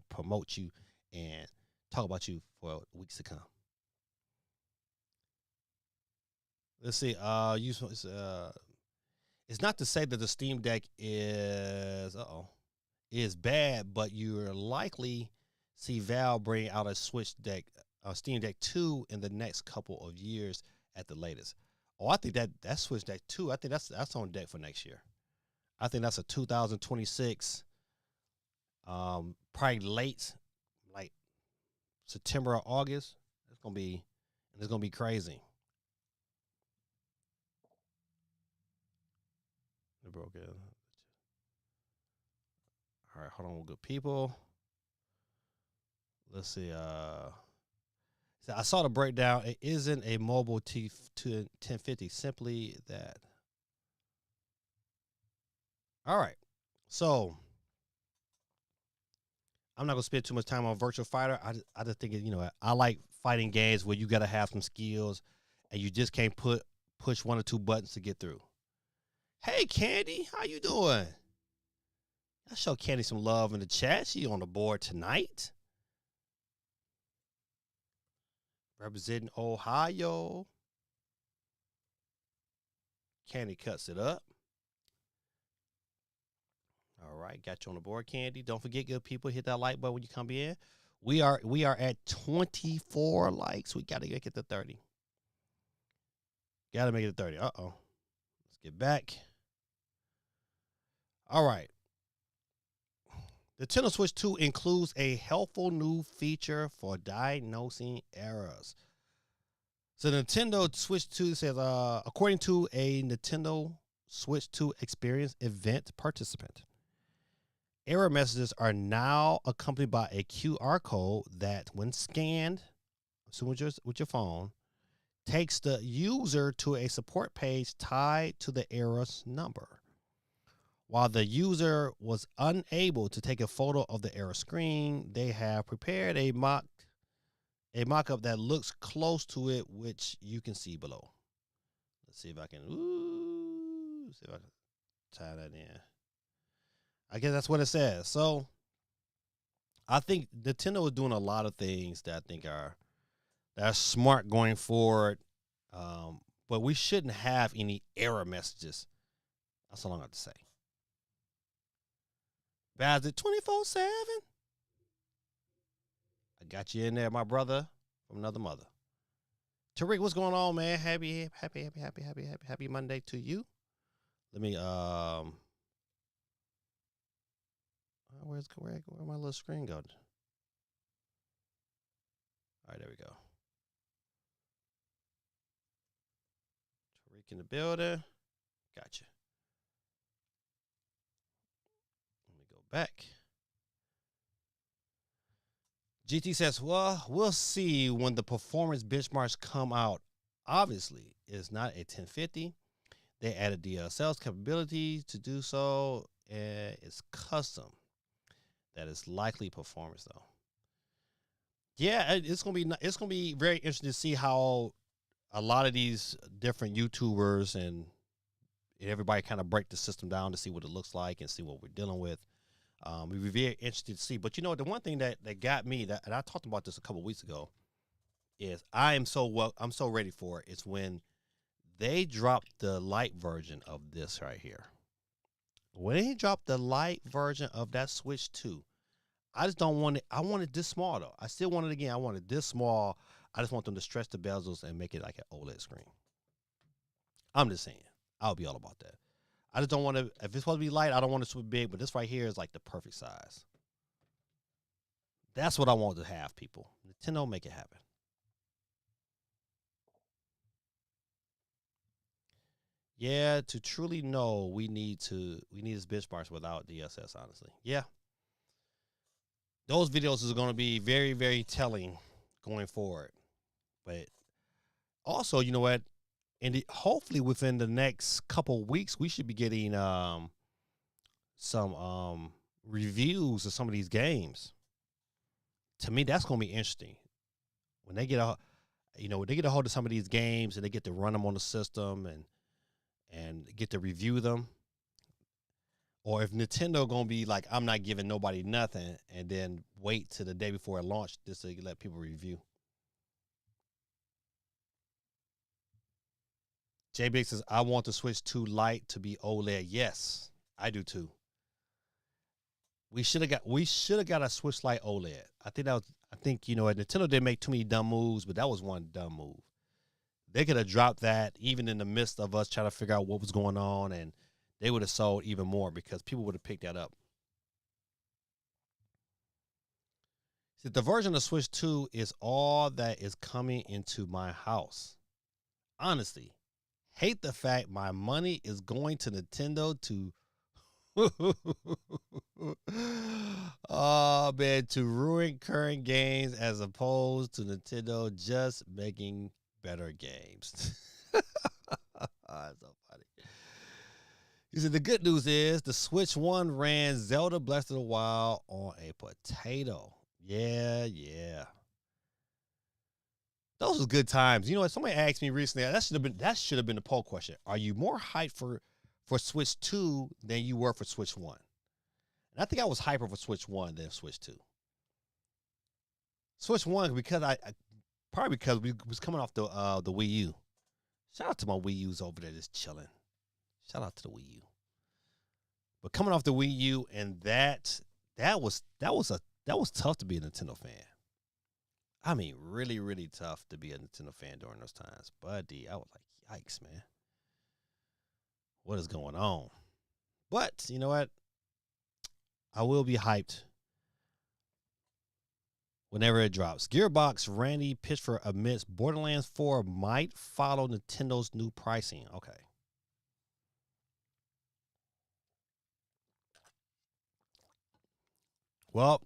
promote you and talk about you for weeks to come. Let's see. It's not to say that the Steam Deck is bad, but you're likely see Valve bring out a Steam Deck 2 in the next couple of years at the latest. Oh, I think that Switch Deck 2, I think that's on deck for next year. I think that's a 2026, probably late, like September or August. It's gonna be crazy. It broke it. All right, hold on, good people. Let's see. So I saw the breakdown. It isn't a mobile T1050. Simply that. All right. So I'm not gonna spend too much time on Virtual Fighter. I just think I like fighting games where you gotta have some skills, and you just can't push one or two buttons to get through. Hey, Candy, how you doing? I show Candy some love in the chat. She on the board tonight, representing Ohio. Candy cuts it up. All right, got you on the board, Candy. Don't forget, good people, hit that like button when you come in. We are at 24 likes. We got to make it to 30. Got to make it to 30. Uh-oh. Let's get back. All right. The Nintendo Switch 2 includes a helpful new feature for diagnosing errors. So the Nintendo Switch 2 says, according to a Nintendo Switch 2 experience event participant, error messages are now accompanied by a QR code that, when scanned, assuming with your phone, takes the user to a support page tied to the error's number. While the user was unable to take a photo of the error screen, they have prepared a mock-up that looks close to it, which you can see below. Let's see if I can tie that in. I guess that's what it says. So I think Nintendo is doing a lot of things that I think are smart going forward. But we shouldn't have any error messages. That's all I'm going to say. Bazit 24/7. I got you in there, my brother from another mother. Tariq, what's going on, man? Happy Monday to you. Let me where my little screen go? All right, there we go. Tariq in the building. Gotcha. Let me go back. GT says, well, we'll see when the performance benchmarks come out. Obviously, it's not a 1050. They added DLSL's capability to do so, and it's custom. That is likely performance, though. Yeah, it's gonna be very interesting to see how a lot of these different YouTubers and everybody kind of break the system down to see what it looks like and see what we're dealing with. We'd be very interested to see. But the one thing that got me, and I talked about this a couple weeks ago, is I'm so ready for it. It's when they dropped the light version of this right here. When they dropped the light version of that Switch 2, I just don't want it. I want it this small, though. I still want it again. I want it this small. I just want them to stretch the bezels and make it like an OLED screen. I'm just saying. I'll be all about that. I just don't want to, if it's supposed to be light, I don't want it to be big, but this right here is like the perfect size. That's what I want to have, people. Nintendo, make it happen. Yeah, to truly know, we need this benchmarks without DSS, honestly. Yeah. Those videos is going to be very, very telling going forward. But also, you know what? And hopefully within the next couple of weeks, we should be getting some reviews of some of these games. To me, that's going to be interesting. When they get a hold of some of these games and they get to run them on the system and get to review them. Or if Nintendo going to be like, I'm not giving nobody nothing, and then wait till the day before it launched just to let people review. J Big says, I want the Switch 2 Lite to be OLED. Yes, I do too. We should have got a Switch Lite OLED. I think Nintendo didn't make too many dumb moves, but that was one dumb move. They could have dropped that even in the midst of us trying to figure out what was going on, and they would have sold even more because people would have picked that up. See, the version of Switch 2 is all that is coming into my house. Honestly, hate the fact my money is going to Nintendo to oh man, to ruin current games as opposed to Nintendo just making better games. That's so funny. He said the good news is the Switch One ran Zelda Breath of the Wild on a potato. Yeah. Those was good times. You know what? Somebody asked me recently. That should have been the poll question. Are you more hyped for Switch 2 than you were for Switch 1? And I think I was hyper for Switch 1 than Switch 2. Switch 1 because probably because we was coming off the Wii U. Shout out to my Wii U's over there just chilling. Shout out to the Wii U. But coming off the Wii U, and that was tough to be a Nintendo fan. I mean, really, really tough to be a Nintendo fan during those times. Buddy, I was like, yikes, man. What is going on? But you know what? I will be hyped whenever it drops. Gearbox Randy Pitchford admits Borderlands 4 might follow Nintendo's new pricing. Okay. Well,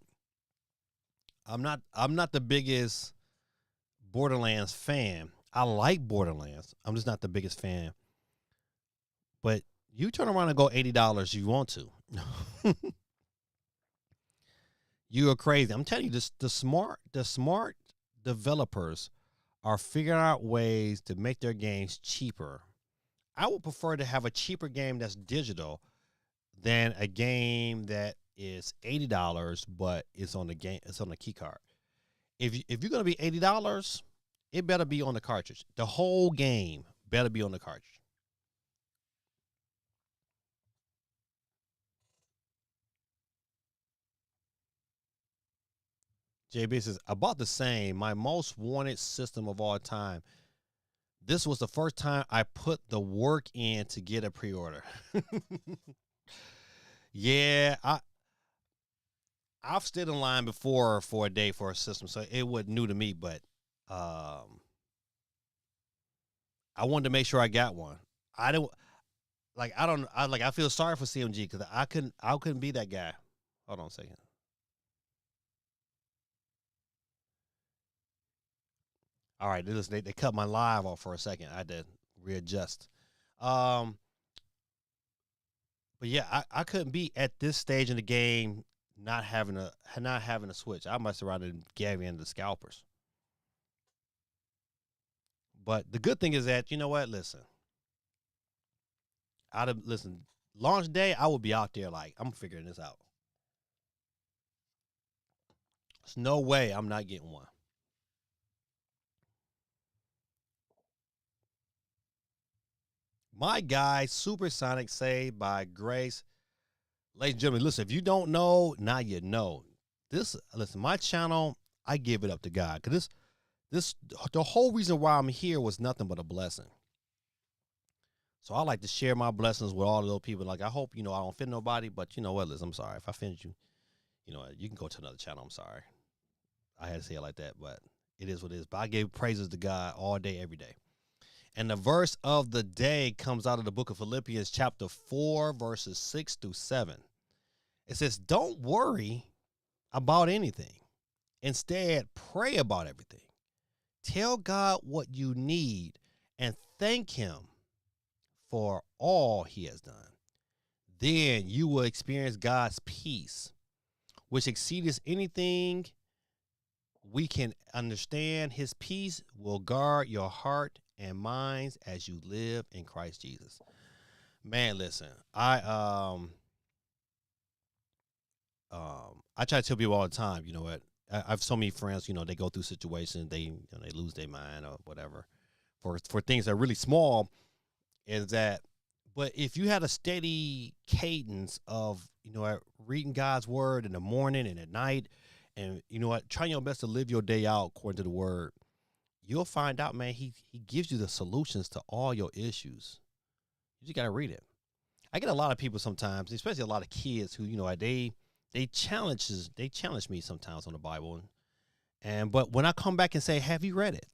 I'm not the biggest Borderlands fan. I like Borderlands. I'm just not the biggest fan. But you turn around and go $80 you want to. You are crazy. I'm telling you, the smart developers are figuring out ways to make their games cheaper. I would prefer to have a cheaper game that's digital than a game that is $80, but it's on the key card. If you're gonna be $80, it better be on the cartridge. The whole game better be on the cartridge. JB says, I bought the same, my most wanted system of all time. This was the first time I put the work in to get a pre-order. Yeah, I've stood in line before for a day for a system, so it wasn't new to me, but I wanted to make sure I got one. I feel sorry for CMG because I couldn't be that guy. Hold on a second. All right, they cut my live off for a second. I had to readjust. But yeah, I couldn't be at this stage in the game not having a Switch. I must have rather gave in the scalpers. But the good thing is that, you know what? Listen, launch day, I will be out there like, I'm figuring this out. There's no way I'm not getting one. My guy, Supersonic, saved by grace. Ladies and gentlemen, listen, if you don't know, now you know. Listen, my channel, I give it up to God. Because the whole reason why I'm here was nothing but a blessing. So I like to share my blessings with all of those people. Like, I hope, I don't offend nobody, but you know what, listen, I'm sorry. If I offended you, you can go to another channel. I'm sorry. I had to say it like that, but it is what it is. But I gave praises to God all day, every day. And the verse of the day comes out of the book of Philippians, chapter 4, verses 6 through 7. It says, don't worry about anything. Instead, pray about everything. Tell God what you need and thank him for all he has done. Then you will experience God's peace, which exceeds anything we can understand. His peace will guard your heart and minds as you live in Christ Jesus. Man, listen, I try to tell people all the time, you know what? I have so many friends, they go through situations, they lose their mind or whatever for things that are really small. Is that, but if you had a steady cadence of, reading God's word in the morning and at night, and trying your best to live your day out according to the word, you'll find out, man, he gives you the solutions to all your issues. You just got to read it. I get a lot of people sometimes, especially a lot of kids who, they challenge me sometimes on the Bible. But when I come back and say, have you read it?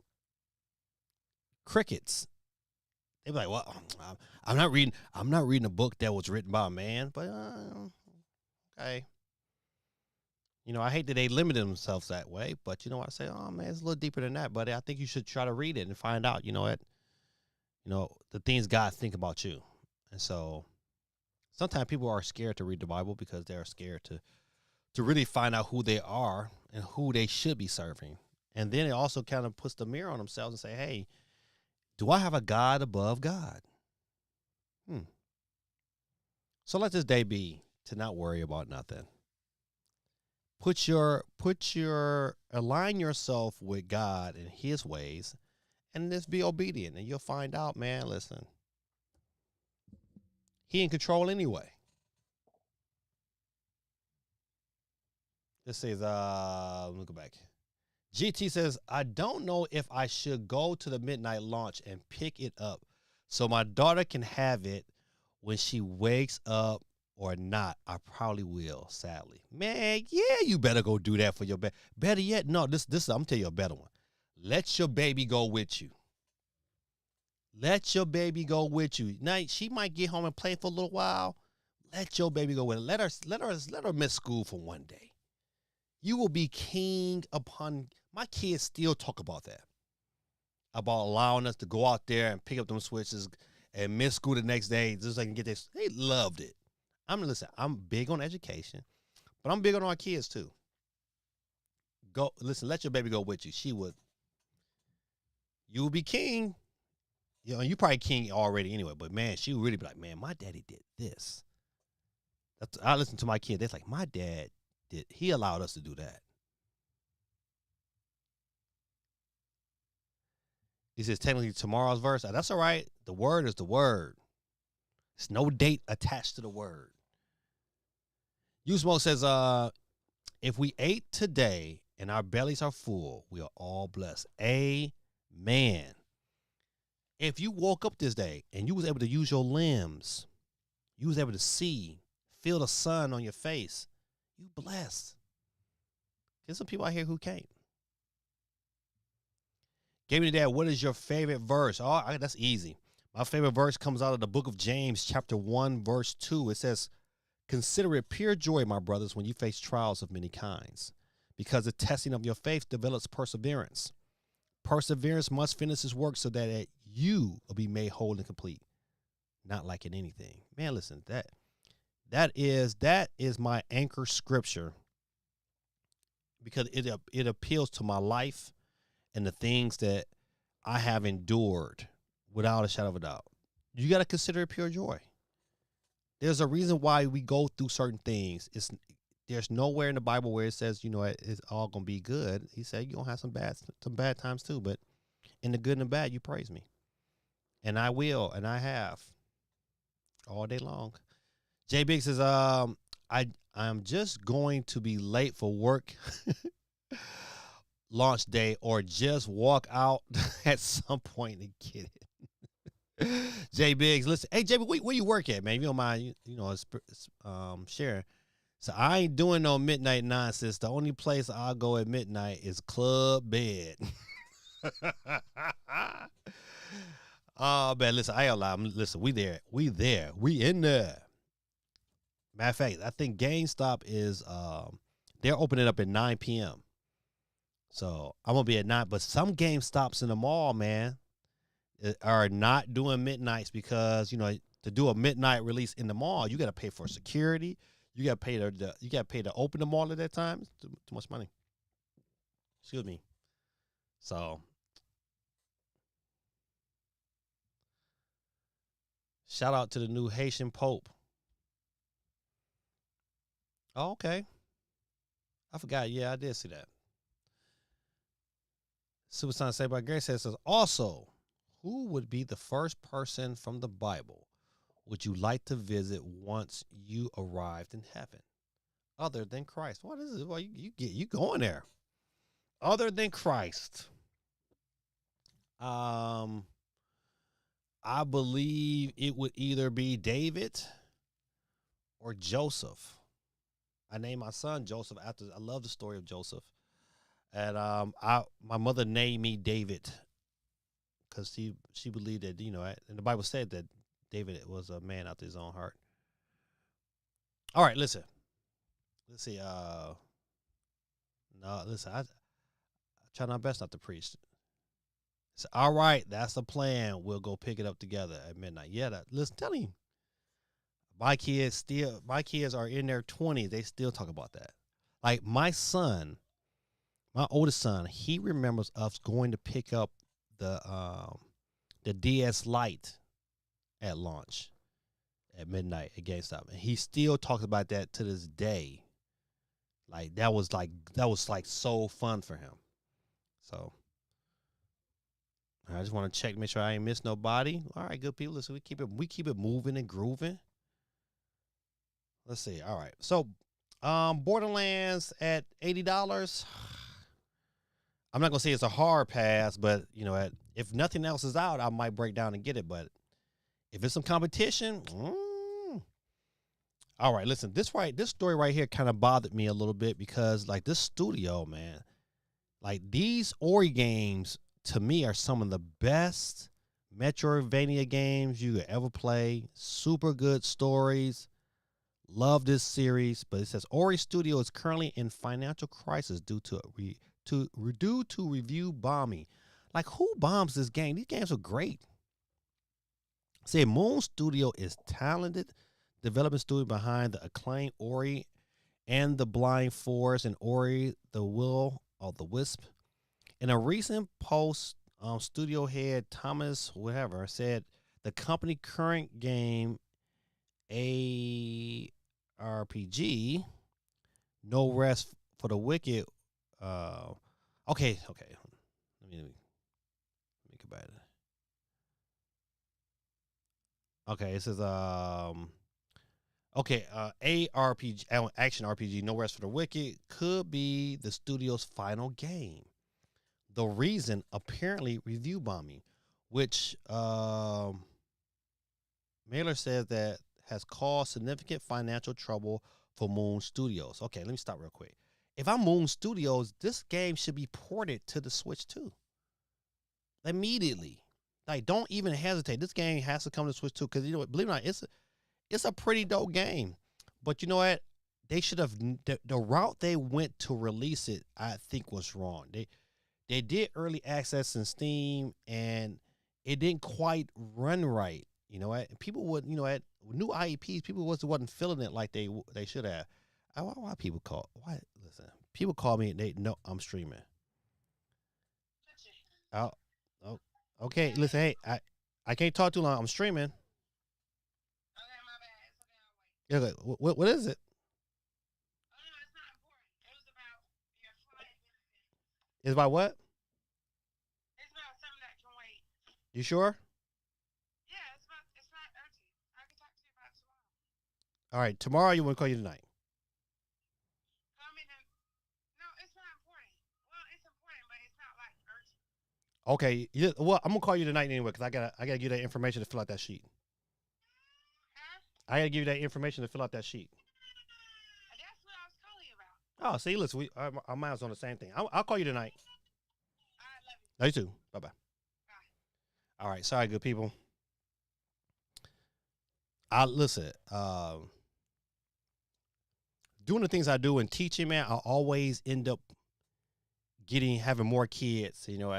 Crickets. They be like, well, I'm not reading a book that was written by a man, but okay. I hate that they limit themselves that way, but I say, oh man, it's a little deeper than that, buddy. I think you should try to read it and find out, the things God think about you. And so sometimes people are scared to read the Bible because they're scared to really find out who they are and who they should be serving. And then it also kind of puts the mirror on themselves and say, hey, do I have a God above God? So let this day be to not worry about nothing. Align yourself with God and his ways, and just be obedient, and you'll find out, man, listen, he in control anyway. This says, let me go back. GT says, I don't know if I should go to the midnight launch and pick it up so my daughter can have it when she wakes up or not. I probably will, sadly. Man, yeah, you better go do that for your baby. Better yet, no, this I'm going to tell you a better one. Let your baby go with you. Let your baby go with you. Now, she might get home and play for a little while. Let your baby go with her. Let her miss school for one day. You will be king upon. My kids still talk about that. About allowing us to go out there and pick up them switches and miss school the next day just so I can get this. They loved it. I'm big on education, but I'm big on our kids too. Go listen, let your baby go with you. She would. You will be king. You know, you probably king already anyway, but man, she would really be like, man, my daddy did this. I listen to my kids. They're like, my dad did. He allowed us to do that. He says technically tomorrow's verse. That's all right. The word is the word. There's no date attached to the word. Usmo says, if we ate today and our bellies are full, we are all blessed. Amen. If you woke up this day and you was able to use your limbs, you was able to see, feel the sun on your face, you blessed. There's some people out here who can't. Gave me that. What is your favorite verse? Oh, that's easy. My favorite verse comes out of the book of James, chapter 1, verse 2. It says, consider it pure joy, my brothers, when you face trials of many kinds, because the testing of your faith develops perseverance. Perseverance must finish its work so that you will be made whole and complete, not lacking anything. Man, listen, that is my anchor scripture because it appeals to my life and the things that I have endured without a shadow of a doubt. You got to consider it pure joy. There's a reason why we go through certain things. There's nowhere in the Bible where it says, you know, it's all going to be good. He said you're going to have some bad times too, but in the good and the bad, you praise me. And I will, and I have all day long. J Big says, I'm just going to be late for work launch day or just walk out at some point and get it. J Biggs, listen. Hey, J Biggs, where you work at, man? If you don't mind, sharing. So I ain't doing no midnight nonsense. The only place I'll go at midnight is club bed. Oh, man, listen, I ain't lie. Listen, we there. We in there. Matter of fact, I think GameStop is, they're opening up at 9 p.m. So I'm going to be at 9. But some GameStops in the mall, man, are not doing midnights because, you know, to do a midnight release in the mall, you got to pay for security. You got to pay to open the mall at that time. It's too much money. Excuse me. So shout out to the new Haitian Pope. Oh, okay. I forgot. Yeah, I did see that. Supersonic Saved by Grace says, also, who would be the first person from the Bible would you like to visit once you arrived in heaven? Other than Christ. What is it? Well, you going there. Other than Christ. I believe it would either be David or Joseph. I named my son Joseph after, I love the story of Joseph. And my mother named me David because she believed that, you know, and the Bible said that David was a man after his own heart. All right, listen. Let's see. No, listen, I try my best not to preach. So, all right, that's the plan. We'll go pick it up together at midnight. Yeah, listen, tell him. my kids are in their 20s. They still talk about that. Like my son, my oldest son, he remembers us going to pick up the DS Lite at launch at midnight at GameStop, and he still talks about that to this day. Like that was like so fun for him. So I just want to check, make sure I ain't miss nobody. All right, good people. Listen, we keep it moving and grooving. Let's see. All right, so Borderlands at $80. I'm not gonna say it's a hard pass, but you know, if nothing else is out, I might break down and get it. But if it's some competition, all right. Listen, this story right here kind of bothered me a little bit because like this studio, man, like these Ori games to me are some of the best Metroidvania games you could ever play. Super good stories. Love this series, but it says Ori Studio is currently in financial crisis due to review bombing. Like, who bombs this game? These games are great. Say Moon Studio is talented development studio behind the acclaimed Ori and the Blind Forest and Ori the Will of the Wisp. In a recent post, studio head Thomas whatever said the company current game ARPG No Rest for the Wicked. Okay. Let me go back. Okay, it says ARPG action RPG No Rest for the Wicked could be the studio's final game. The reason apparently review bombing, which Mailer says that has caused significant financial trouble for Moon Studios. Okay, let me stop real quick. If I'm Moon Studios, this game should be ported to the Switch too. Immediately. Like, don't even hesitate. This game has to come to Switch too, because you know what, believe it or not, it's a pretty dope game. But you know what? They should have the route they went to release it, I think, was wrong. They did early access in Steam, and it didn't quite run right. You know what? People would, you know, at new IEPs, people wasn't feeling it like they should have. Why people call? Why listen? People call me and they know I'm streaming. Oh, okay. Listen, hey, I can't talk too long. I'm streaming.
Okay, my bad. It's okay, I'll wait.
What is it?
Oh, no, it's not important. It was about your flight benefits.
It's about what?
It's about something that can wait.
You sure?
Yeah, it's not urgent. I can talk to you about it tomorrow.
All right, tomorrow you want to call you tonight?
Call me then. No, it's not important. Well, it's important, but it's not like urgent.
Okay, well, I'm gonna call you tonight anyway because I gotta give you that information to fill out that sheet.
Huh?
I gotta give you that information to fill out that sheet.
That's what I was calling you about.
Oh, see, listen, our minds on the same thing. I'll call you tonight.
I love you.
You too. Bye-bye. All right, sorry, good people. Listen, doing the things I do and teaching, man, I always end up having more kids, you know,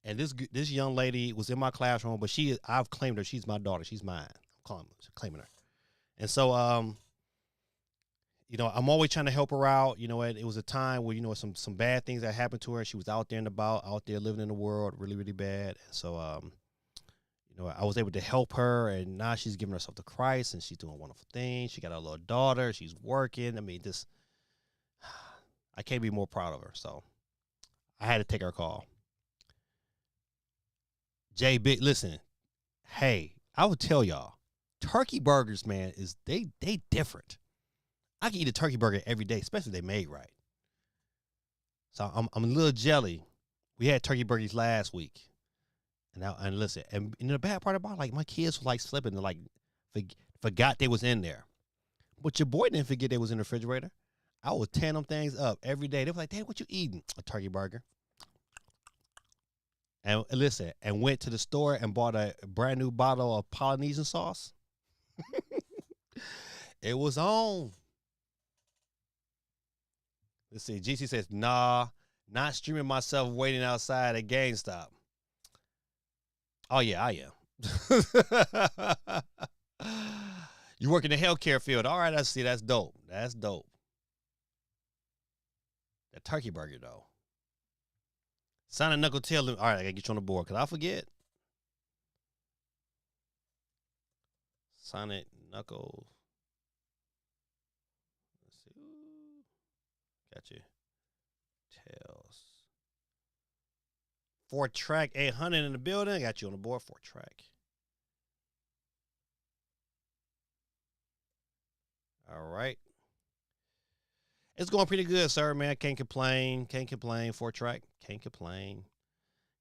and this young lady was in my classroom, but I've claimed her. She's my daughter. She's mine. I'm claiming her. And so, you know, I'm always trying to help her out. You know, it was a time where, you know, some bad things that happened to her. She was out there living in the world, really, really bad. And so, you know, I was able to help her, and now she's giving herself to Christ, and she's doing wonderful things. She got a little daughter. She's working. I mean, I can't be more proud of her. So I had to take her call. Jay Big, listen, hey, I would tell y'all, turkey burgers, man, they different. I can eat a turkey burger every day, especially if they made right. So I'm a little jelly. We had turkey burgers last week. And listen, and the bad part about it, like, my kids were like slipping and like forgot they was in there. But your boy didn't forget they was in the refrigerator. I was tearing them things up every day. They were like, "Dad, what you eating?" A turkey burger. And listen, and went to the store and bought a brand new bottle of Polynesian sauce. It was on. Let's see. GC says, "Nah, not streaming myself waiting outside at GameStop." Oh yeah, I am. You work in the healthcare field. All right, I see. That's dope. That's dope. That turkey burger, though. Sonic Knuckle Tail. All right, I got to get you on the board because I forget. Sonic Knuckles. Let's see. Ooh. Got you. Tails. 4-track 800 in the building. I got you on the board. 4-track. All right. It's going pretty good, sir, man. Can't complain. Can't complain. 4-track. Can't complain.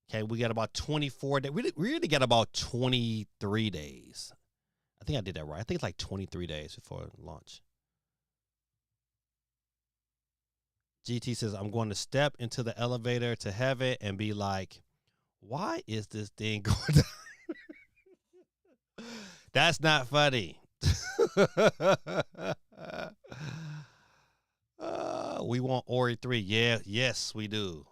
Okay, we got about 24 days. We really got about 23 days. I think I did that right. I think it's like 23 days before launch. GT says, I'm going to step into the elevator to heaven and be like, why is this thing going down? That's not funny. We want Ori 3. Yeah, yes, we do.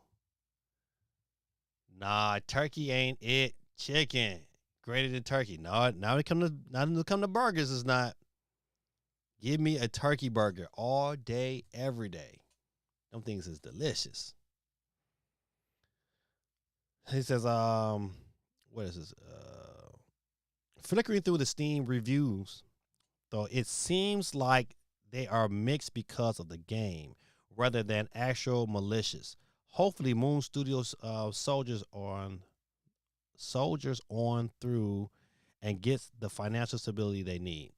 Nah, turkey ain't it. Chicken. Greater than turkey. No, now it come to burgers is not. Give me a turkey burger all day, every day. Them things is delicious. He says, what is this? Flickering through the Steam reviews, though, it seems like they are mixed because of the game rather than actual malicious. Hopefully, Moon Studios soldiers on through and gets the financial stability they need.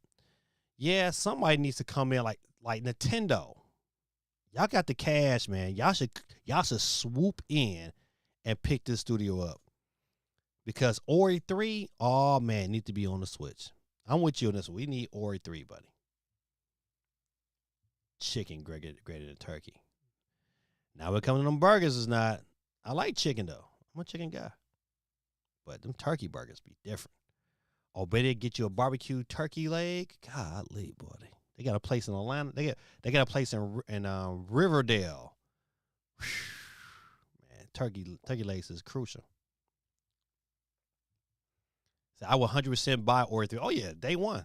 Yeah, somebody needs to come in like Nintendo. Y'all got the cash, man. Y'all should swoop in and pick this studio up. Because Ori 3, oh man, need to be on the Switch. I'm with you on this. We need Ori 3, buddy. Chicken greater than turkey. Now we're coming to them burgers is not. I like chicken though. I'm a chicken guy. But them turkey burgers be different. Oh, better get you a barbecue turkey leg. Golly, buddy. They got a place in Atlanta. They got a place in Riverdale. Man, turkey legs is crucial. So I will 100% buy Ori 3. Oh yeah, day one.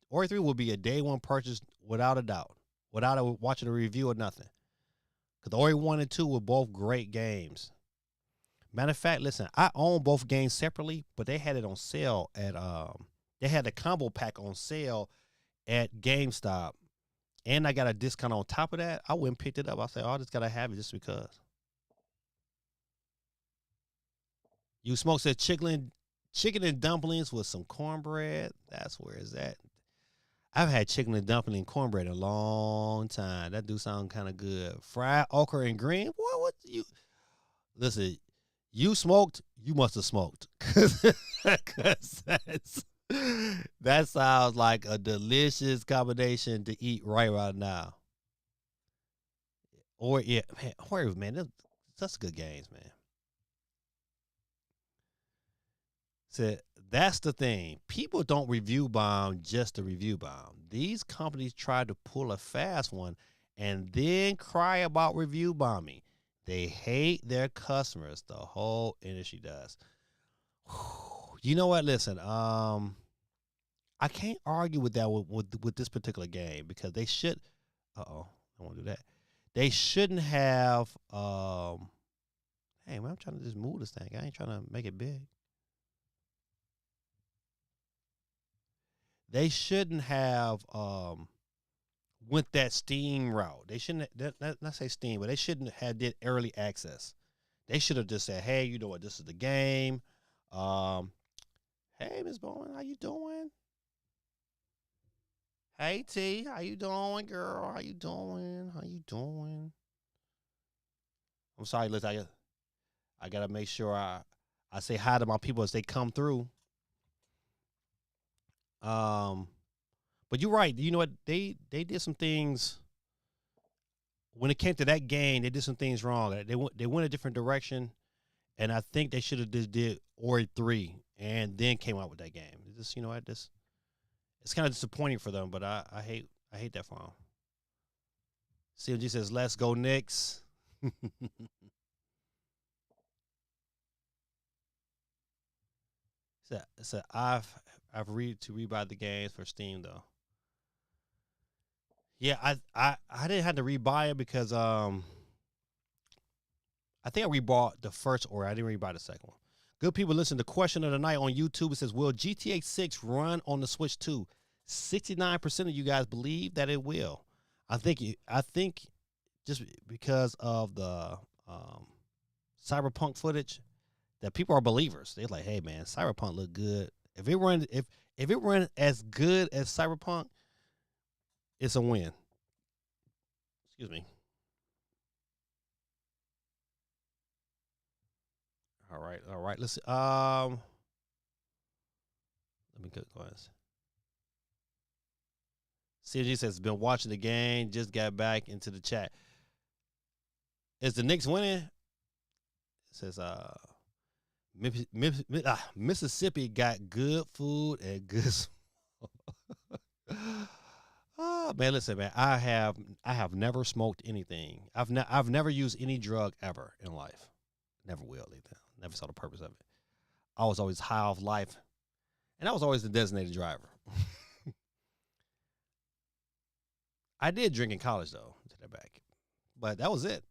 Ori 3 will be a day one purchase without a doubt, without watching a review or nothing. Because Ori 1 and 2 were both great games. Matter of fact, listen, I own both games separately, but they had it on sale at they had the combo pack on sale at GameStop, and I got a discount on top of that. I went and picked it up. I said, "Oh, I just gotta have it just because." You Smoke said chicken and dumplings with some cornbread. That's where it's at. I've had chicken and dumpling and cornbread in a long time. That do sound kind of good. Fried okra and green. Boy, what you? Listen, you smoked. You must have smoked, cause that sounds like a delicious combination to eat right now. Or yeah, man, that's good games, man. So that's the thing. People don't review bomb just to review bomb. These companies try to pull a fast one and then cry about review bombing. They hate their customers. The whole industry does. You know what? Listen, I can't argue with that with this particular game because they should. I won't do that. They shouldn't have. Hey, man, I'm trying to just move this thing. I ain't trying to make it big. They shouldn't have went that Steam route. They shouldn't not say Steam, but they shouldn't have did early access. They should have just said, "Hey, you know what? This is the game. Hey, Miss Bowen, how you doing? Hey, T, how you doing, girl? How you doing? How you doing?" I'm sorry, listen. I gotta make sure I say hi to my people as they come through. But you're right. You know what? They did some things when it came to that game. They did some things wrong. They went a different direction, and I think they should have just did Ori 3 and then came out with that game. It's just, you know what? It's kind of disappointing for them, but I hate that for them. CMG says, "Let's go Knicks." So I've read to rebuy the games for Steam though. Yeah, I didn't have to rebuy it because I think I rebought the first order. I didn't rebuy the second one. Good people, listen. The question of the night on YouTube, it says, "Will GTA 6 run on the Switch 2?" 69% of you guys believe that it will. I think just because of the Cyberpunk footage, that people are believers. They're like, "Hey man, Cyberpunk look good. If it run as good as Cyberpunk, it's a win." Excuse me. All right. Let's see. Let me go ahead. CG says been watching the game, just got back into the chat. Is the Knicks winning? It says Mississippi got good food and good. Oh man, listen, man. I have never smoked anything. I've never used any drug ever in life. Never will either. Never saw the purpose of it. I was always high off life, and I was always the designated driver. I did drink in college though, to that back, but that was it.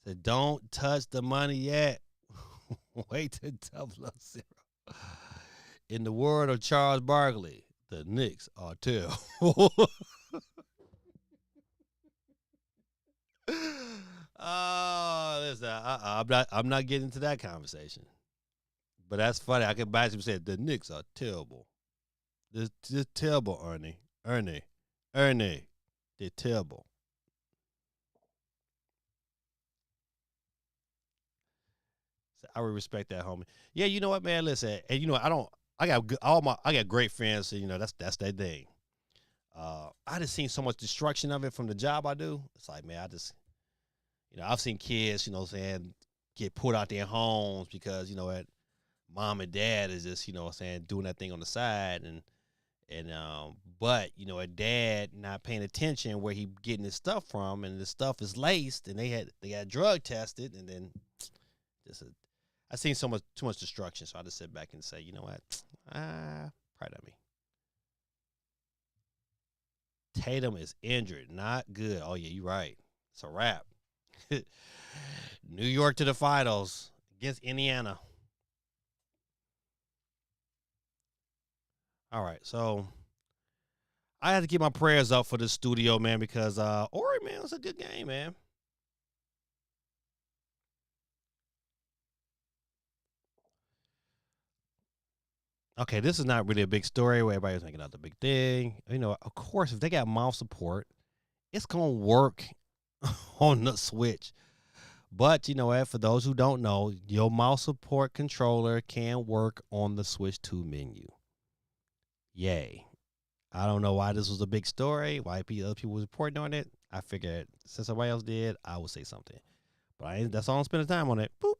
Said, don't touch the money yet. Wait till 000. In the word of Charles Barkley, the Knicks are terrible. Oh, listen, I'm not getting into that conversation. But that's funny. I can buy some say the Knicks are terrible. They're terrible, Ernie. They're terrible. So I would respect that, homie. Yeah, you know what, man? Listen, and you know I got great friends. So, you know that's their thing. I just seen so much destruction of it from the job I do. It's like, man, I've seen kids, get put out their homes because, mom and dad is just, doing that thing on the side but, a dad not paying attention where he getting his stuff from, and the stuff is laced, and they got drug tested, and then I seen too much destruction, so I just sit back and say, you know what, pride of me. Tatum is injured, not good. Oh yeah, you're right. It's a wrap. New York to the finals against Indiana. All right, so I had to keep my prayers up for the studio, man, because Ori, man, it was a good game, man. Okay, this is not really a big story where everybody's making out the big thing. Of course, if they got mouse support, it's gonna work on the Switch. But you know what? For those who don't know, your mouse support controller can work on the Switch 2 menu. Yay. I don't know why this was a big story, why other people was reporting on it. I figured since somebody else did, I would say something. But that's all I'm spending time on it. Boop.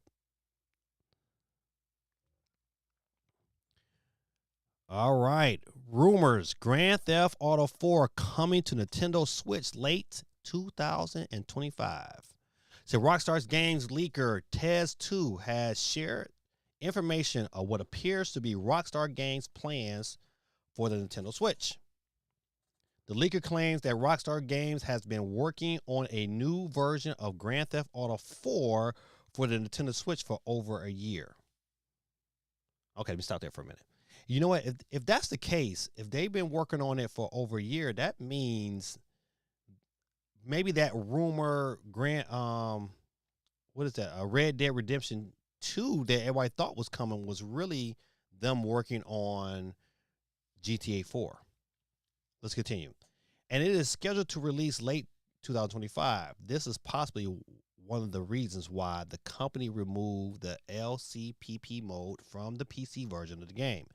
All right. Rumors. Grand Theft Auto 4 coming to Nintendo Switch late 2025. So Rockstar's games leaker Tez2 has shared information of what appears to be Rockstar Games' plans for the Nintendo Switch. The leaker claims that Rockstar Games has been working on a new version of Grand Theft Auto 4 for the Nintendo Switch for over a year. Okay, let me stop there for a minute. You know what? If that's the case, if they've been working on it for over a year, that means maybe that rumor what is that? Red Dead Redemption 2 that everybody thought was coming was really them working on GTA 4. Let's continue. And it is scheduled to release late 2025. This is possibly one of the reasons why the company removed the LCPP mode from the PC version of the game.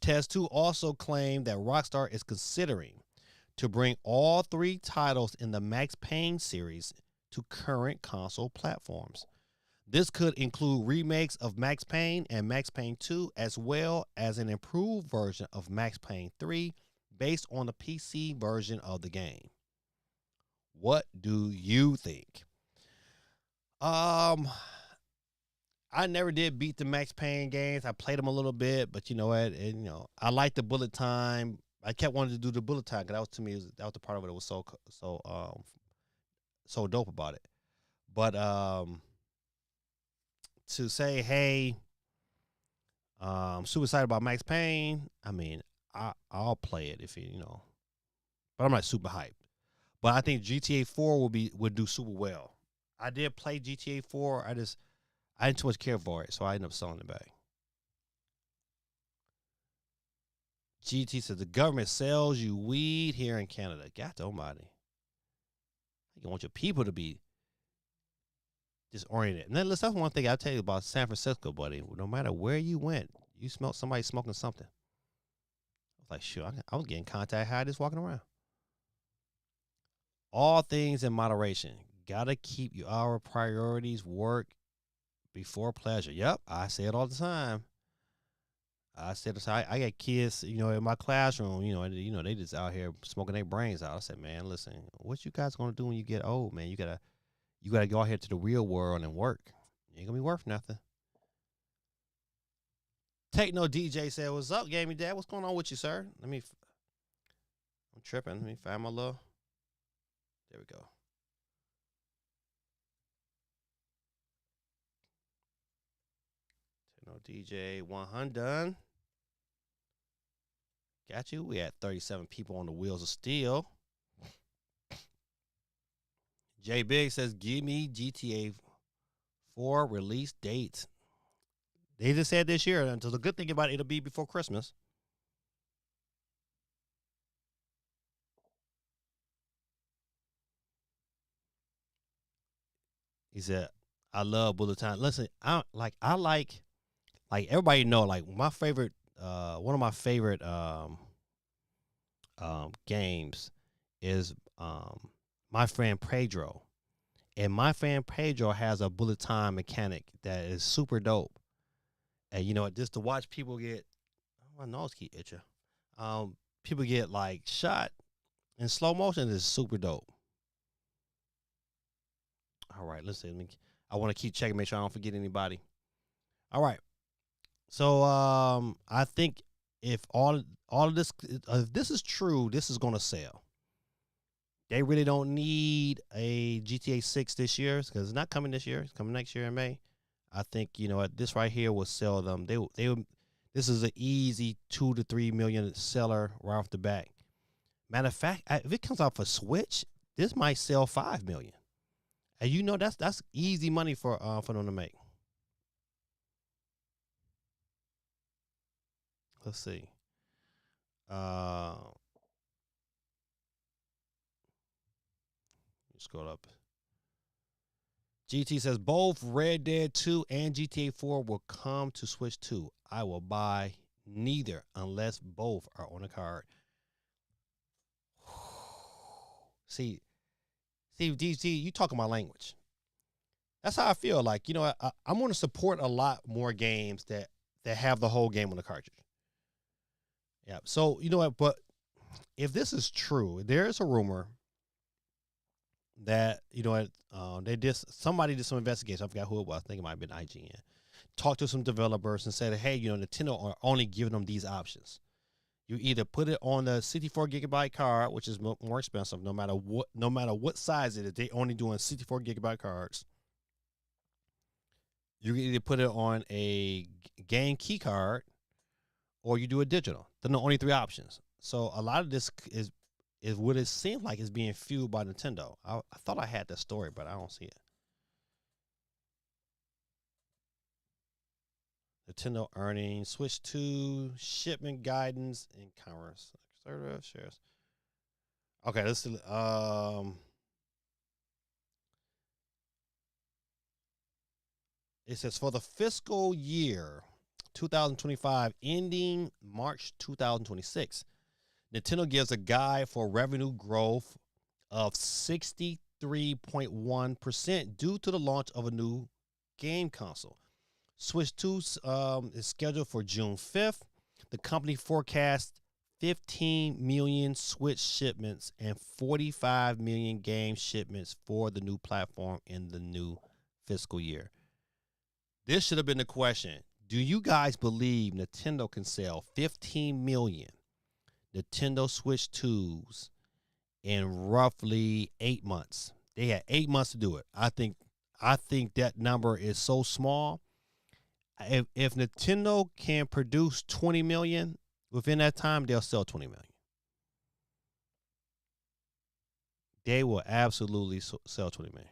Tez2 also claimed that Rockstar is considering to bring all 3 titles in the Max Payne series to current console platforms. This could include remakes of Max Payne and Max Payne 2, as well as an improved version of Max Payne 3 based on the PC version of the game. What do you think? I I never did beat the Max Payne games. I played them a little bit, but you know what? And, you know, I like the bullet time. I kept wanting to do the bullet time because that was, to me, that was the part of it that was so dope about it. But to say, hey, I'm super excited about Max Payne. I mean, I'll play it if you know, but I'm not super hyped. But I think GTA 4 would do super well. I did play GTA 4. I didn't too much care for it, so I ended up selling it back. GT says the government sells you weed here in Canada. God almighty. You want your people to be disoriented. And then that's one thing I'll tell you about San Francisco, buddy. No matter where you went, you smelled somebody smoking something. I was like, sure, I was getting contact high just walking around. All things in moderation. Gotta keep our priorities work before pleasure. Yep, I say it all the time. I said, I got kids, you know, in my classroom, you know, they just out here smoking their brains out. I said, man, listen, what you guys gonna do when you get old, man? You gotta go out here to the real world and work. You ain't gonna be worth nothing. Techno DJ said, "What's up, Gaming Dad? What's going on with you, sir?" I'm tripping. Let me find my little. There we go. Techno DJ 100. Got you. We had 37 people on the wheels of steel. J Big says, give me GTA 4 release date. They just said this year, and so the good thing about it, it'll be before Christmas. He said, I love bullet time. Listen, I like everybody know, like my favorite, one of my favorite games is my friend Pedro. And my friend Pedro has a bullet time mechanic that is super dope. And you know, just to watch people get, my nose keep itching. People get like shot in slow motion is super dope. All right, let's see. I want to keep checking, make sure I don't forget anybody. All right. So I think if all of this, if this is true, this is going to sell. They really don't need a GTA 6 this year because it's not coming this year. It's coming next year in May. I think, you know, this right here will sell them. This is an easy 2 to 3 million seller right off the bat. Matter of fact, if it comes out for Switch, this might sell 5 million. And you know that's easy money for them to make. Let's see. Scroll up. GT says both Red Dead 2 and GTA 4 will come to Switch 2. I will buy neither unless both are on the card. See, DG, you talking my language. That's how I feel. Like, you know, I'm going to support a lot more games that have the whole game on the cartridge. Yeah. So, you know what? But if this is true, there is a rumor that, you know, somebody did some investigation. I forgot who it was. I think it might have been IGN. Talked to some developers and said, hey, you know, Nintendo are only giving them these options. You either put it on the 64 gigabyte card, which is more expensive, no matter what size it is. They only doing 64 gigabyte cards. You can either put it on a game key card, or you do a digital. They're the only three options. So a lot of this is what it seems like is being fueled by Nintendo. I thought I had that story, but I don't see it. Nintendo earnings, Switch 2, shipment guidance, and commerce. Shares. Okay, let's see. It says for the fiscal year 2025 ending March 2026, Nintendo gives a guide for revenue growth of 63.1% due to the launch of a new game console. Switch 2 is scheduled for June 5th. The company forecasts 15 million Switch shipments and 45 million game shipments for the new platform in the new fiscal year. This should have been the question. Do you guys believe Nintendo can sell 15 million Nintendo Switch 2s in roughly 8 months? They had 8 months to do it. I think that number is so small. If Nintendo can produce 20 million within that time, they'll sell 20 million. They will absolutely sell 20 million.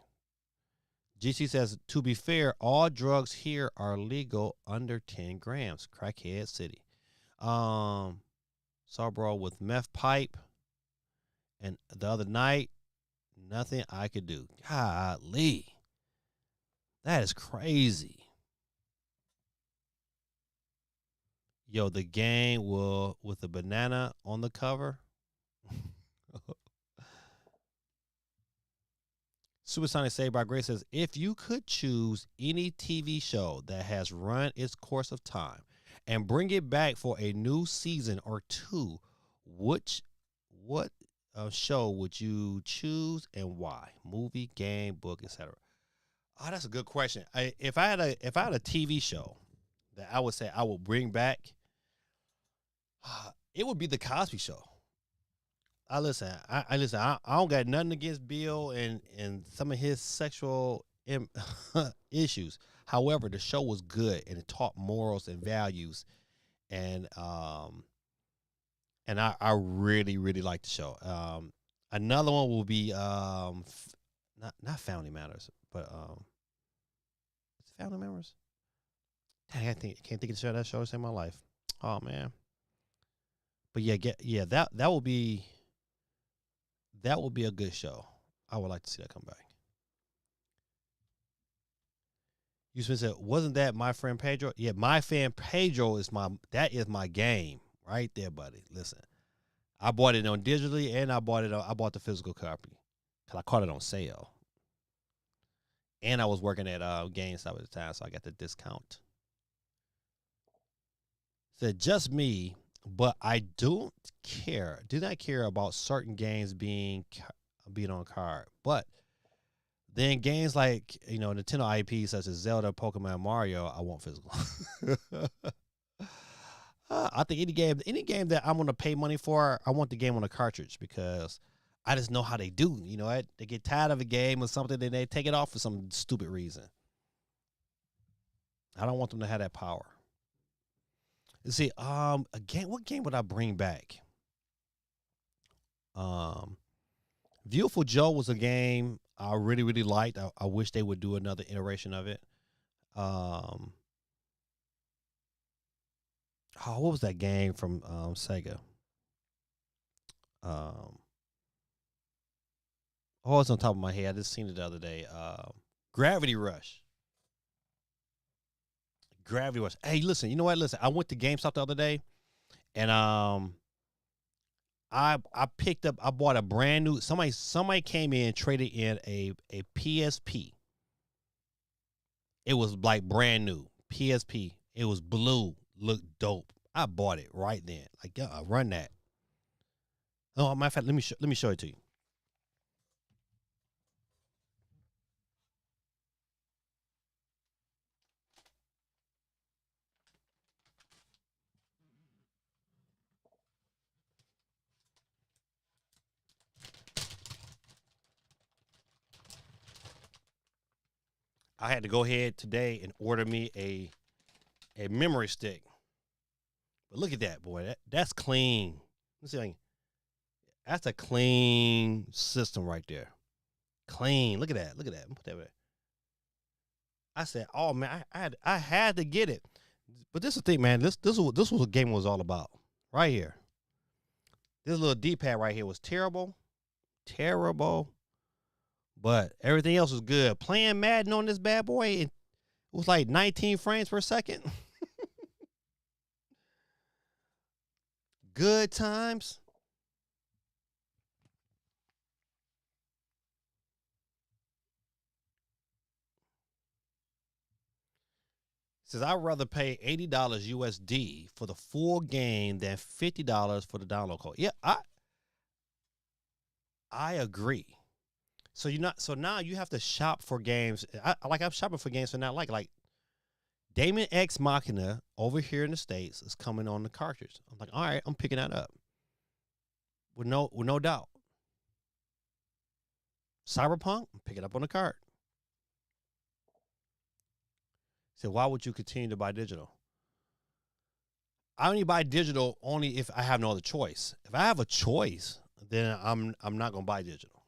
GC says, to be fair, all drugs here are legal under 10 grams. Crackhead City. Saw bro with meth pipe. And the other night, nothing I could do. Golly. That is crazy. Yo, the game will with a banana on the cover. Supersonic Saved by Grace says, if you could choose any TV show that has run its course of time and bring it back for a new season or two, what show would you choose and why? Movie, game, book, etc. Oh, that's a good question. If I had a TV show that I would say I would bring back, it would be the Cosby Show. I listen. I don't got nothing against Bill and some of his sexual issues. However, the show was good and it taught morals and values, and I really like the show. Another one will be not Family Matters, but Family Members. Dang, I can't think of the show. That show saved my life. Oh man. But that will be a good show. I would like to see that come back. You said, wasn't that My Friend Pedro? Yeah, My Friend Pedro is my game right there, buddy. Listen, I bought it on digitally and I bought the physical copy because I caught it on sale. And I was working at GameStop at the time, so I got the discount. Said just me, but I do not care about certain games being on card. But then games like, Nintendo IP such as Zelda, Pokemon, Mario, I want physical. I think any game that I'm gonna pay money for, I want the game on a cartridge because I just know how they do. They get tired of a game or something, then they take it off for some stupid reason. I don't want them to have that power. Let's see, what game would I bring back? Beautiful Joe was a game I really liked. I wish they would do another iteration of it. What was that game from Sega? It's on top of my head. I just seen it the other day. Gravity Rush. Gravity Rush. Hey, listen, you know what? Listen, I went to GameStop the other day, and I bought a brand new. Somebody came in and traded in a PSP. It was like brand new PSP. It was blue, looked dope. I bought it right then. Like, run that. Oh, matter of fact, let me show it to you. I had to go ahead today and order me a memory stick. But look at that, boy. That's clean. Let's see. That's a clean system right there. Clean. Look at that. Put that there. I said, oh man, I had to get it. But this is the thing, man. This was what the game was all about. Right here. This little D-pad right here was terrible. But everything else was good. Playing Madden on this bad boy, it was like 19 frames per second. Good times. Says I'd rather pay $80 USD for the full game than $50 for the download code. Yeah, I agree. So now you have to shop for games. I'm shopping for games for not like Damon X Machina over here in the States is coming on the cartridge. I'm like, all right, I'm picking that up. With no doubt. Cyberpunk, I'm picking it up on the cart. So why would you continue to buy digital? I only buy digital only if I have no other choice. If I have a choice, then I'm not gonna buy digital.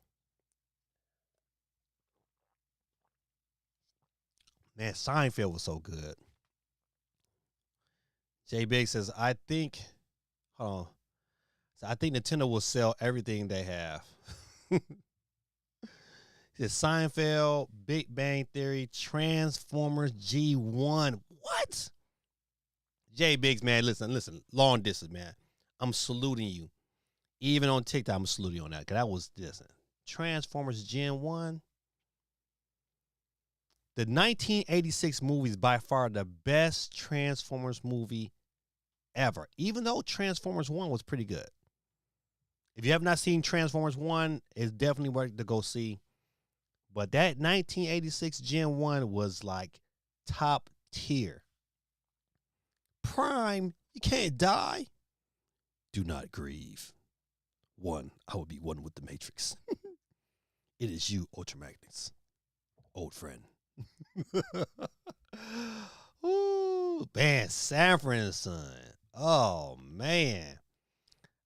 Man, Seinfeld was so good. Jay Big says, I think Nintendo will sell everything they have. It's Seinfeld, Big Bang Theory, Transformers, G1. What? Jay Biggs, man, listen. Long distance, man. I'm saluting you. Even on TikTok, I'm saluting you on that. Because that was, listen, Transformers Gen 1. The 1986 movie is by far the best Transformers movie ever. Even though Transformers 1 was pretty good. If you have not seen Transformers 1, it's definitely worth to go see. But that 1986 Gen 1 was like top tier. Prime, you can't die. Do not grieve. One, I will be one with the Matrix. It is you, Ultramagnus. Old friend. Ooh, man, Sanford and Son. Oh, man.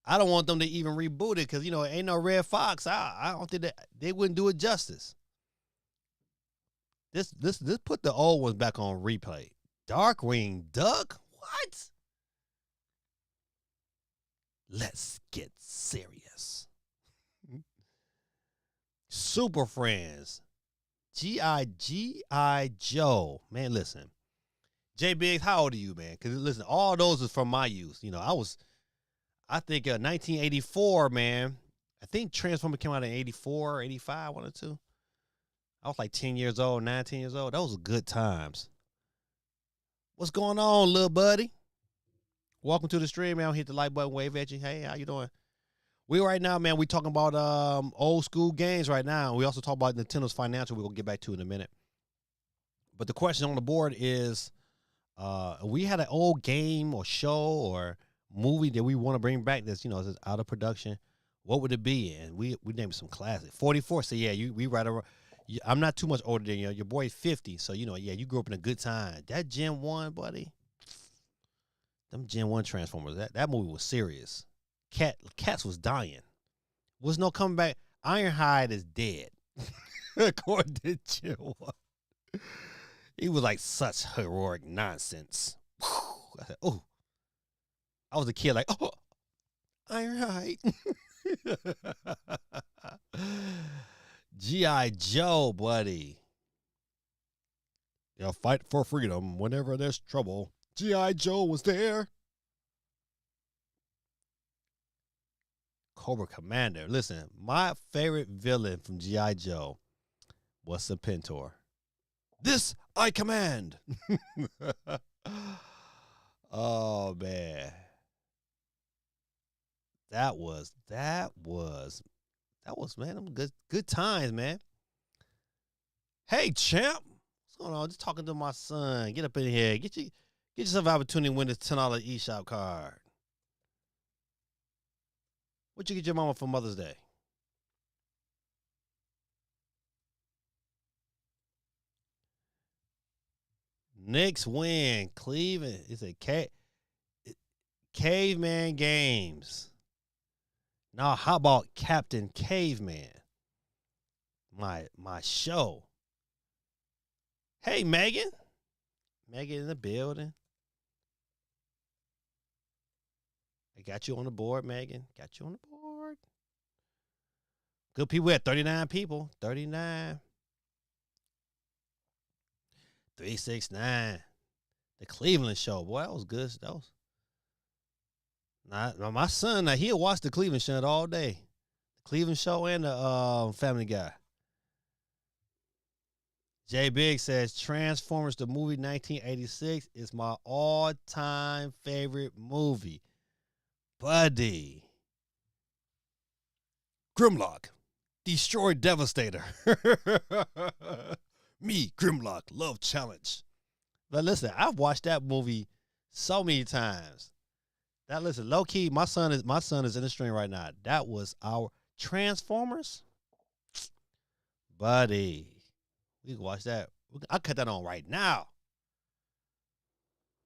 I don't want them to even reboot it because, ain't no Red Fox. I don't think that they wouldn't do it justice. This put the old ones back on replay. Darkwing Duck? What? Let's get serious. Super Friends. G.I. Joe. Man, listen. J Biggs, how old are you, man? Because listen, all those is from my youth. I think 1984, man. I think Transformers came out in 84, 85, one or two. I was like 10 years old, 19 years old. Those were good times. What's going on, little buddy? Welcome to the stream, man. Hit the like button, wave at you. Hey, how you doing? We right now, man, we talking about old school games right now. We also talk about Nintendo's financial. We're going to get back to in a minute. But the question on the board is, we had an old game or show or movie that we want to bring back that's, is out of production. What would it be? And we named some classic. 44. So, yeah, we right around. I'm not too much older than you. Your boy's 50. So, you grew up in a good time. That Gen 1, buddy. Them Gen 1 Transformers. That movie was serious. Cats was dying. Was no coming back. Ironhide is dead. According to Gen 1. He was like such heroic nonsense. I said, oh. I was a kid like, oh, Ironhide. G.I. Joe, buddy. Fight for freedom whenever there's trouble. G.I. Joe was there. Cobra Commander. Listen, my favorite villain from G.I. Joe was the Serpentor. This I command. Oh, man. That was, man, them good times, man. Hey, champ. What's going on? Just talking to my son. Get up in here. Get yourself an opportunity to win this $10 eShop card. What'd you get your mama for Mother's Day? Knicks win. Cleveland. It's a Caveman Games. Now, how about Captain Caveman? My show. Hey, Megan. Megan in the building. I got you on the board, Megan. Got you on the board. Good people. We had 39 people. 39. 369. The Cleveland show. Boy, that was good. That was. Now, my son, he'll watch the Cleveland show all day. The Cleveland show and the Family Guy. Jay Big says, Transformers, the movie 1986, is my all-time favorite movie. Buddy. Grimlock. Destroy Devastator. Me, Grimlock, love challenge. But listen, I've watched that movie so many times. That listen, low key, my son is in the stream right now. That was our Transformers, buddy. We can watch that. I'll cut that on right now.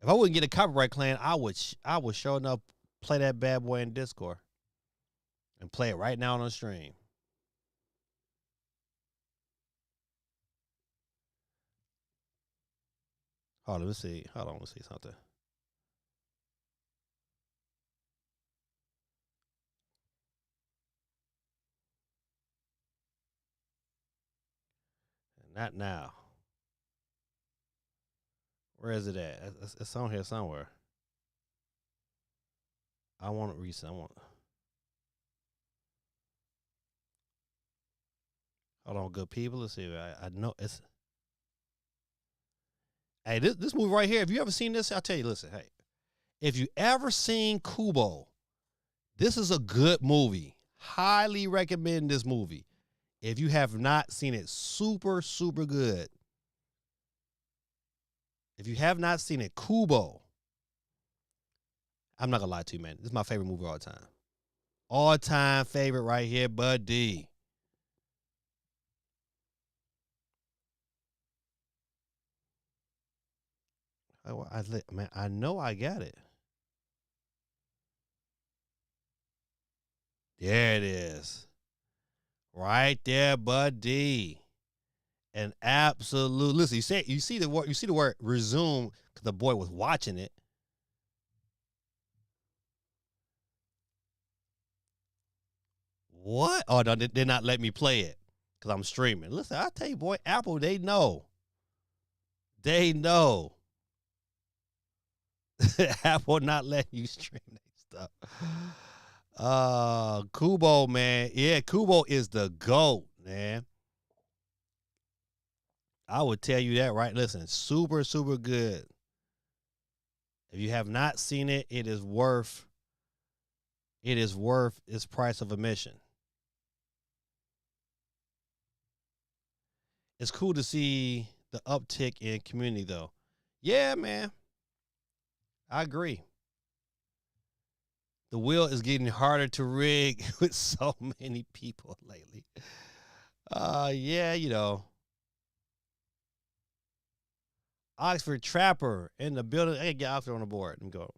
If I wouldn't get a copyright claim, I would show enough play that bad boy in Discord and play it right now on the stream. Hold on, let's see. Hold on, let's see something. Not now. Where is it at? It's on here somewhere. I want it recent. Hold on, good people. Let's see. I know it's. Hey, this movie right here. If you ever seen this, I'll tell you. Listen, hey, if you ever seen Kubo, this is a good movie. Highly recommend this movie. If you have not seen it, super, super good. If you have not seen it, Kubo. I'm not gonna lie to you, man. This is my favorite movie of all time. All time favorite right here, buddy. Man, I know I got it. There it is. Right there, buddy. An absolute listen. You see the word resume because the boy was watching it. What? Oh no, they did not let me play it because I'm streaming. Listen, I tell you, boy, Apple, they know. They know. Apple not letting you stream that stuff. Kubo, man. Yeah, Kubo is the GOAT, man. I would tell you that, right? Listen, super, super good. If you have not seen it, it is worth its price of admission. It's cool to see the uptick in community, though. Yeah, man. I agree. The wheel is getting harder to rig with so many people lately. Yeah, you know. Oxford Trapper in the building. Hey, get Oxford on the board and go.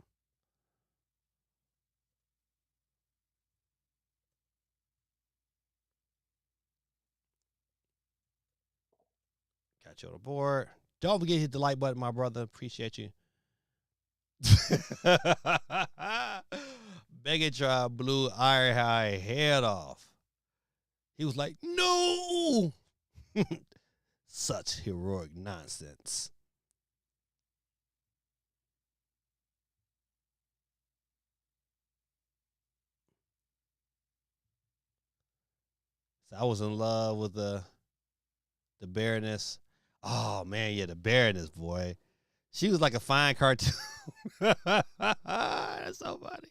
Got you on the board. Don't forget to hit the like button, my brother. Appreciate you. Megatron blew Iron High head off. He was like, no! Such heroic nonsense. So I was in love with the Baroness. Oh, man, yeah, the Baroness, boy. She was like a fine cartoon. That's so funny.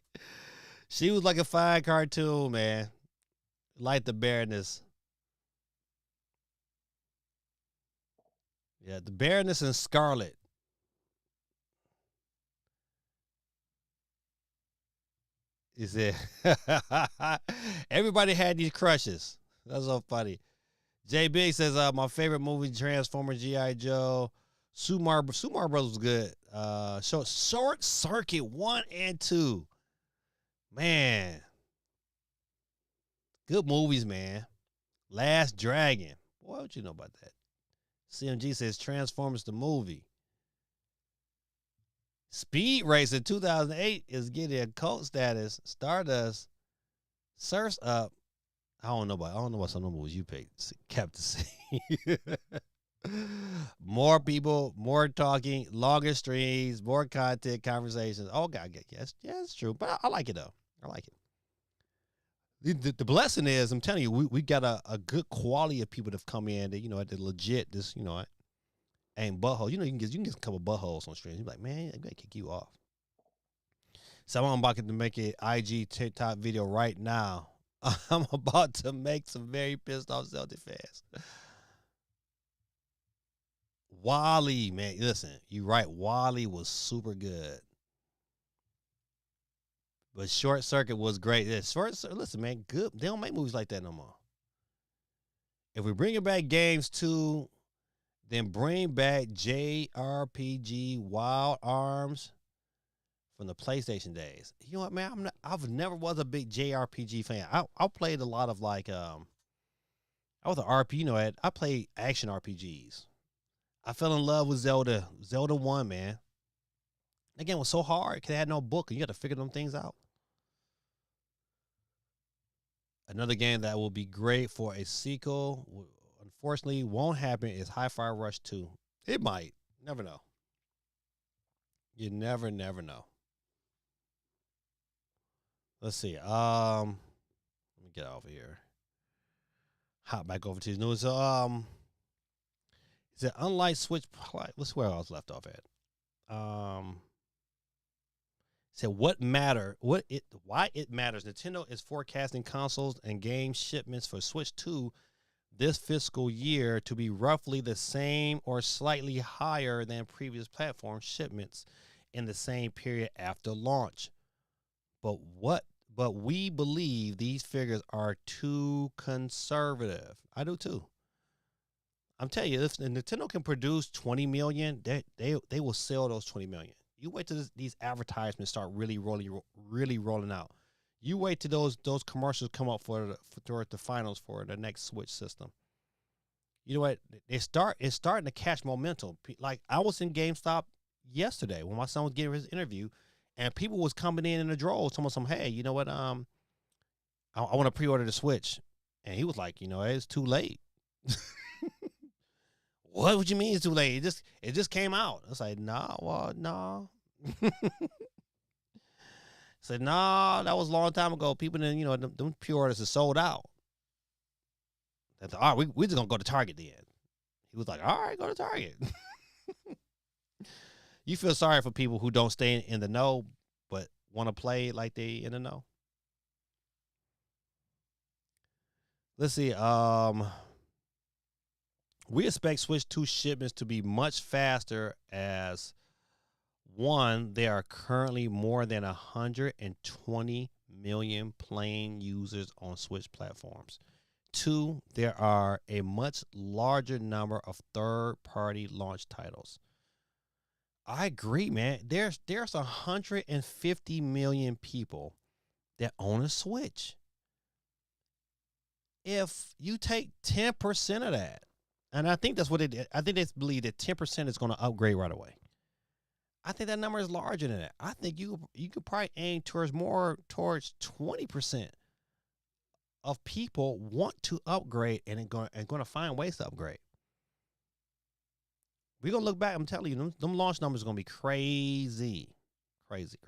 She was like a fine cartoon, man. Like the Baroness. Yeah, the Baroness and Scarlet. Is it? Everybody had these crushes. That's so funny. J Big says, my favorite movie, Transformers, G.I. Joe. Sumar Brothers was good. Short Circuit 1 and 2. Man. Good movies, man. Last Dragon. Boy, what you know about that? CMG says Transformers the movie. Speed Racer 2008 is getting a cult status. Stardust. Surf's Up. I don't know what some of the movies you picked. Captain C. More people, more talking, longer streams, more content, conversations. Oh, God, yes, it's true. But I like it, though. I like it. The blessing is, I'm telling you, we got a good quality of people that have come in that, you know, at the legit, this, you know, ain't butthole. You know, you can get a couple buttholes on streams. You're like, man, I'm going to kick you off. So I'm about to make an IG TikTok video right now. I'm about to make some very pissed off Celtic fans. Wally, man, listen, you right. Wally was super good. But Short Circuit was great. Yeah, listen, man, good. They don't make movies like that no more. If we bring back games too, then bring back JRPG Wild Arms from the PlayStation days. You know what, man? I've never was a big JRPG fan. I played a lot of like I was an RP. You know, I played action RPGs. I fell in love with Zelda 1, man. That game was so hard because it had no book and you had to figure them things out. Another game that will be great for a sequel, unfortunately, won't happen is Hi-Fi Rush 2. It might. Never know. You never know. Let's see. Let me get over here. Hop back over to his news. Is it unlike Switch? Let's see where I was left off at. Said why it matters. Nintendo is forecasting consoles and game shipments for Switch 2 this fiscal year to be roughly the same or slightly higher than previous platform shipments in the same period after launch. But we believe these figures are too conservative. I do too. I'm telling you, if Nintendo can produce 20 million, they will sell those 20 million. You wait till these advertisements start really rolling out. You wait till those commercials come up for the finals for the next Switch system. You know what? It's starting to catch momentum. Like I was in GameStop yesterday when my son was getting his interview, and people was coming in the droves, telling some, hey, you know what? I want to pre-order the Switch, and he was like, you know, it's too late. What would you mean it's too late? It just came out. I was like, no. Said, no, that was a long time ago. People didn't, you know, them pre-orders are sold out. I thought, all right, we just gonna go to Target then. He was like, all right, go to Target. You feel sorry for people who don't stay in the know, but want to play like they in the know. Let's see. We expect Switch 2 shipments to be much faster as, one, there are currently more than 120 million playing users on Switch platforms. Two, there are a much larger number of third-party launch titles. I agree, man. There's 150 million people that own a Switch. If you take 10% of that, and I think that's what it is. I think they believe that 10% is going to upgrade right away. I think that number is larger than that. I think you could probably aim towards 20% of people want to upgrade and going to find ways to upgrade. We're going to look back. I'm telling you, them launch numbers are going to be crazy. Crazy.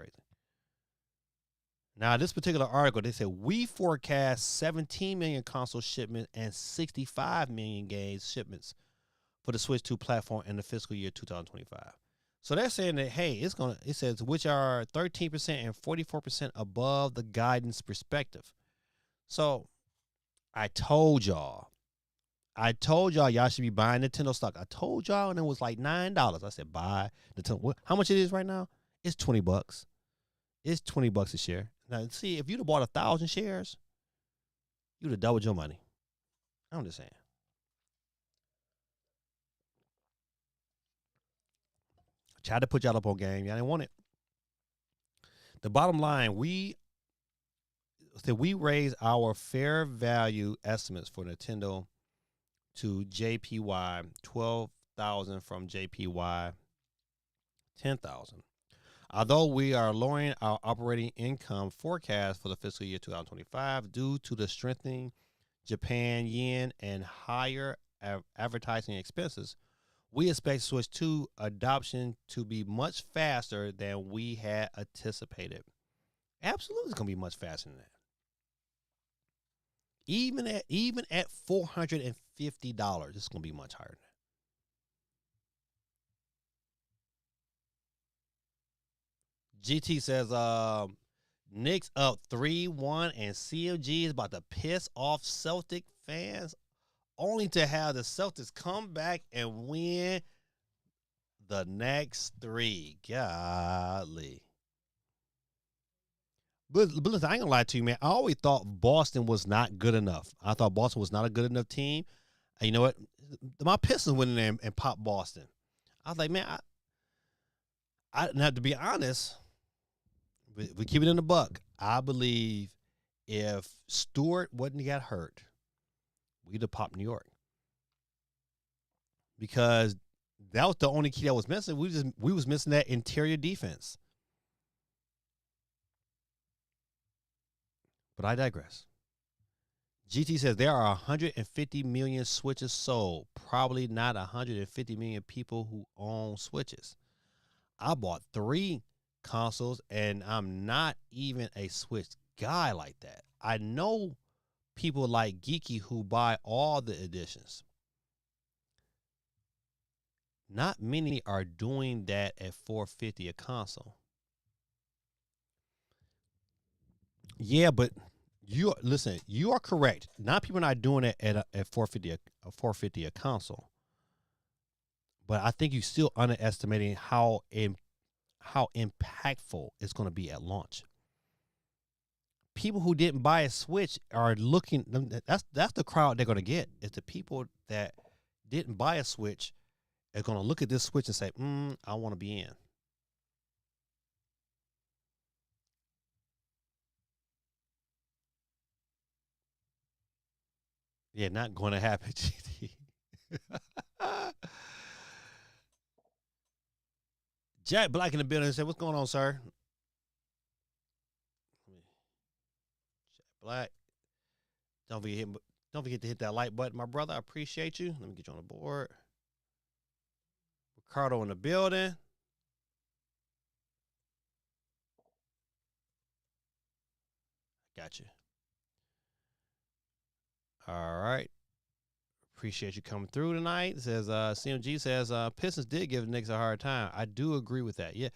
Now, this particular article, they said, we forecast 17 million console shipments and 65 million games shipments for the Switch 2 platform in the fiscal year 2025. So they're saying that, hey, it says, which are 13% and 44% above the guidance perspective. So I told y'all y'all should be buying Nintendo stock. I told y'all, and it was like $9. I said, buy Nintendo. How much it is right now? It's $20. It's $20 a share. Now, see, if you'd have bought 1,000 shares, you'd have doubled your money. I'm just saying. I tried to put y'all up on game. Y'all didn't want it. The bottom line, we raised our fair value estimates for Nintendo to JPY 12,000 from JPY 10,000. Although we are lowering our operating income forecast for the fiscal year 2025 due to the strengthening Japan yen and higher advertising expenses, we expect Switch 2 adoption to be much faster than we had anticipated. Absolutely, it's going to be much faster than that. Even at $450, it's going to be much higher than that. GT says, Knicks up 3-1 and CMG is about to piss off Celtic fans only to have the Celtics come back and win the next 3. Golly. But listen, I ain't gonna lie to you, man. I always thought Boston was not good enough. I thought Boston was not a good enough team. And you know what? My Pistons went in there and popped Boston. I was like, man, now to be honest, we keep it in the buck. I believe if Stewart wouldn't got hurt, we'd have popped New York. Because that was the only key that was missing. We was missing that interior defense. But I digress. GT says there are 150 million Switches sold. Probably not 150 million people who own Switches. I bought 3 consoles, and I'm not even a Switch guy like that. I know people like Geeky who buy all the editions. Not many are doing that at $450 a console. Yeah, but you are correct. Not people not doing it at $450 a console. But I think you still underestimating how impactful it's going to be at launch. People who didn't buy a Switch are looking. That's the crowd they're going to get. It's the people that didn't buy a Switch are going to look at this Switch and say, I want to be in. Yeah, not going to happen, GT. Jack Black in the building said, "What's going on, sir?" Jack Black, don't forget to hit that like button, my brother. I appreciate you. Let me get you on the board. Ricardo in the building. Got you. All right. Appreciate you coming through tonight. It says CMG says Pistons did give Knicks a hard time. I do agree with that. Yeah.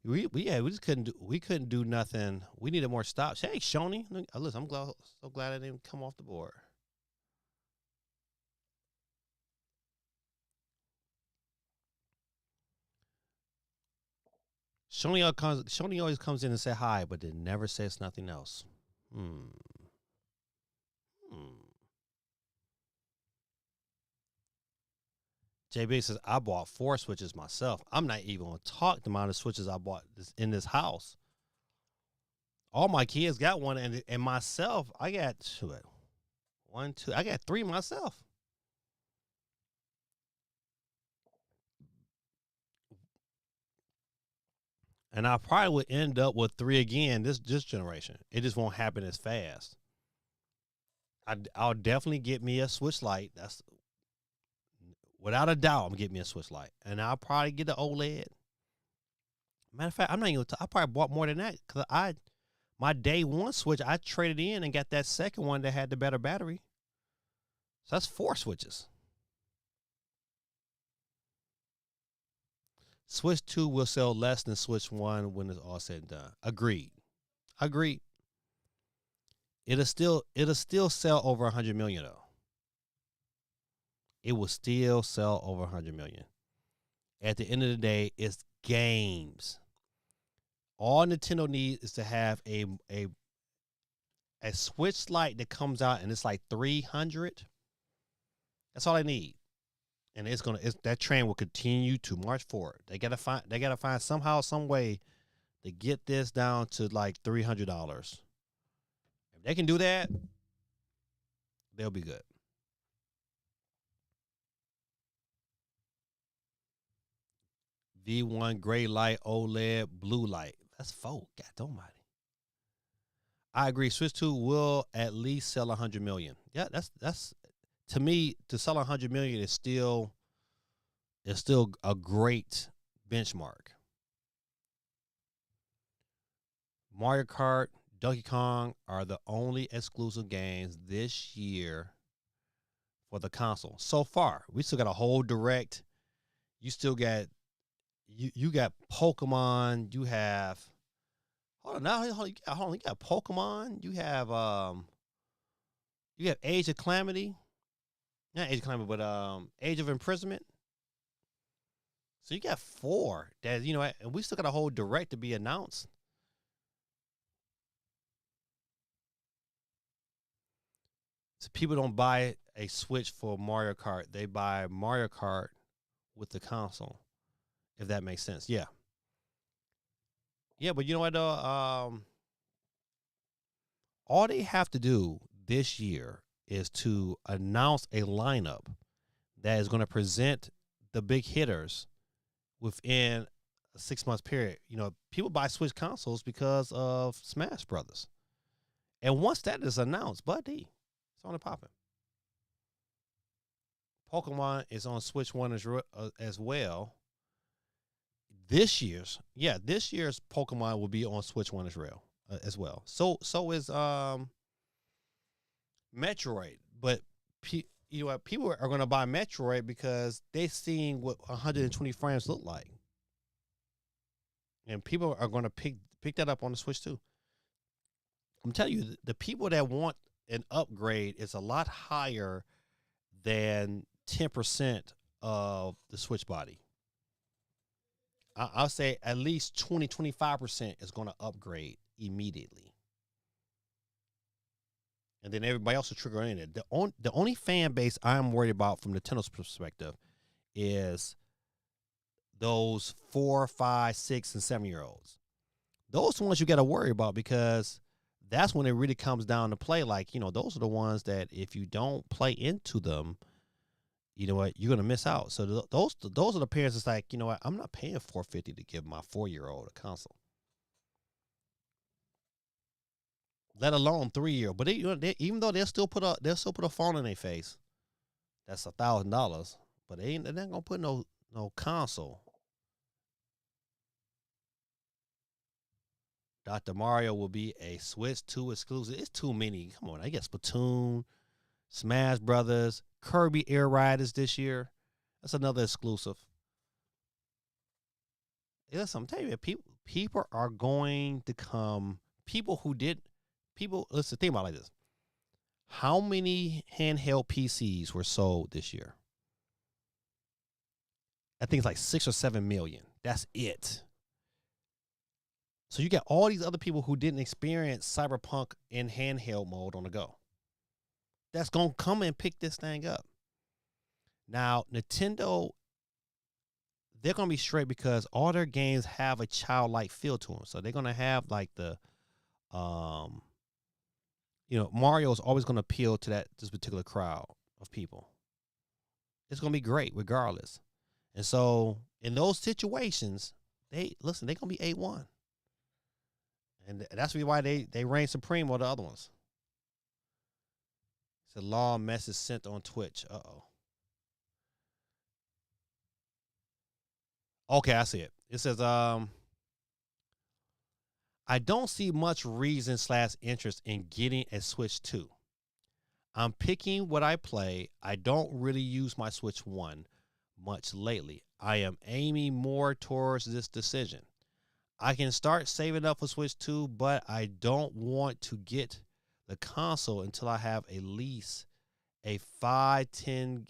We just couldn't do nothing. We needed more stops. Hey, Shoney. Listen, I'm so glad I didn't come off the board. Shoney always comes in and say hi, but then never says nothing else. JB says, I bought 4 Switches myself. I'm not even going to talk the amount of Switches I bought in this house. All my kids got one, and myself, I got 1, 2. I got 3 myself. And I probably would end up with 3 again this generation. It just won't happen as fast. I'll definitely get me a Switch Lite. That's without a doubt. I'm gonna get me a Switch Lite, and I'll probably get the OLED. Matter of fact, I'm not even. I probably bought more than that because my day 1 Switch I traded in and got that second one that had the better battery. So that's 4 Switches. Switch 2 will sell less than Switch 1 when it's all said and done. Agreed. It'll still sell over 100 million though. It will still sell over 100 million. At the end of the day, it's games. All Nintendo needs is to have a Switch Lite that comes out and it's like 300. That's all I need. And that trend will continue to march forward. They gotta find somehow, some way to get this down to like $300. If they can do that, they'll be good. V1 gray light, OLED, blue light. That's 4. God almighty. I agree. Switch 2 will at least sell 100 million. Yeah, that's to me, to sell 100 million is still a great benchmark. Mario Kart, Donkey Kong are the only exclusive games this year for the console. So far, we still got a whole direct. You still got you got Pokemon. You have you got Pokemon. You have Age of Calamity. Not Age of Calamity, but Age of Imprisonment. So you got 4 that, and we still got a whole direct to be announced. So people don't buy a Switch for Mario Kart. They buy Mario Kart with the console, if that makes sense. Yeah. Yeah, but you know what, though? All they have to do this year is to announce a lineup that is going to present the big hitters within a 6-month period. People buy Switch consoles because of Smash Brothers. And once that is announced, buddy, it's on and popping. Pokemon is on Switch 1 as well. This year's Pokemon will be on Switch 1 as well. So is Metroid. But people are going to buy Metroid because they're seeing what 120 frames look like. And people are going to pick that up on the Switch too. I'm telling you, the people that want an upgrade is a lot higher than 10% of the Switch body. I'll say at least 20-25% is going to upgrade immediately. And then everybody else will trigger in it. The only fan base I'm worried about from Nintendo's perspective is those 4, 5, 6, and 7-year-olds. Those are the ones you got to worry about because that's when it really comes down to play. Like, those are the ones that if you don't play into them, you know what, you're going to miss out. So those are the parents that's like, you know what, I'm not paying $450 to give my 4-year-old a console. Let alone 3-year-old. But they, even though they'll still put a phone in their face, that's $1,000. But they're not going to put no console. Dr. Mario will be a Switch 2 exclusive. It's too many. Come on, I guess Splatoon, Smash Brothers, Kirby Air Riders this year. That's another exclusive. Listen, I'm telling you, people are going to come. Listen, think about it like this. How many handheld PCs were sold this year? I think it's like 6 or 7 million. That's it. So you got all these other people who didn't experience Cyberpunk in handheld mode on the go. That's going to come and pick this thing up. Now, Nintendo, they're going to be straight because all their games have a childlike feel to them. So they're going to have like the, Mario is always going to appeal to this particular crowd of people. It's going to be great regardless. And so in those situations, they're going to be 8-1. And that's why they reign supreme over the other ones. It's a long message sent on Twitch. Uh-oh. Okay, I see it. It says, I don't see much reason / interest in getting a Switch 2. I'm picking what I play. I don't really use my Switch 1 much lately. I am aiming more towards this decision. I can start saving up for Switch 2, but I don't want to get the console until I have at least a 5 to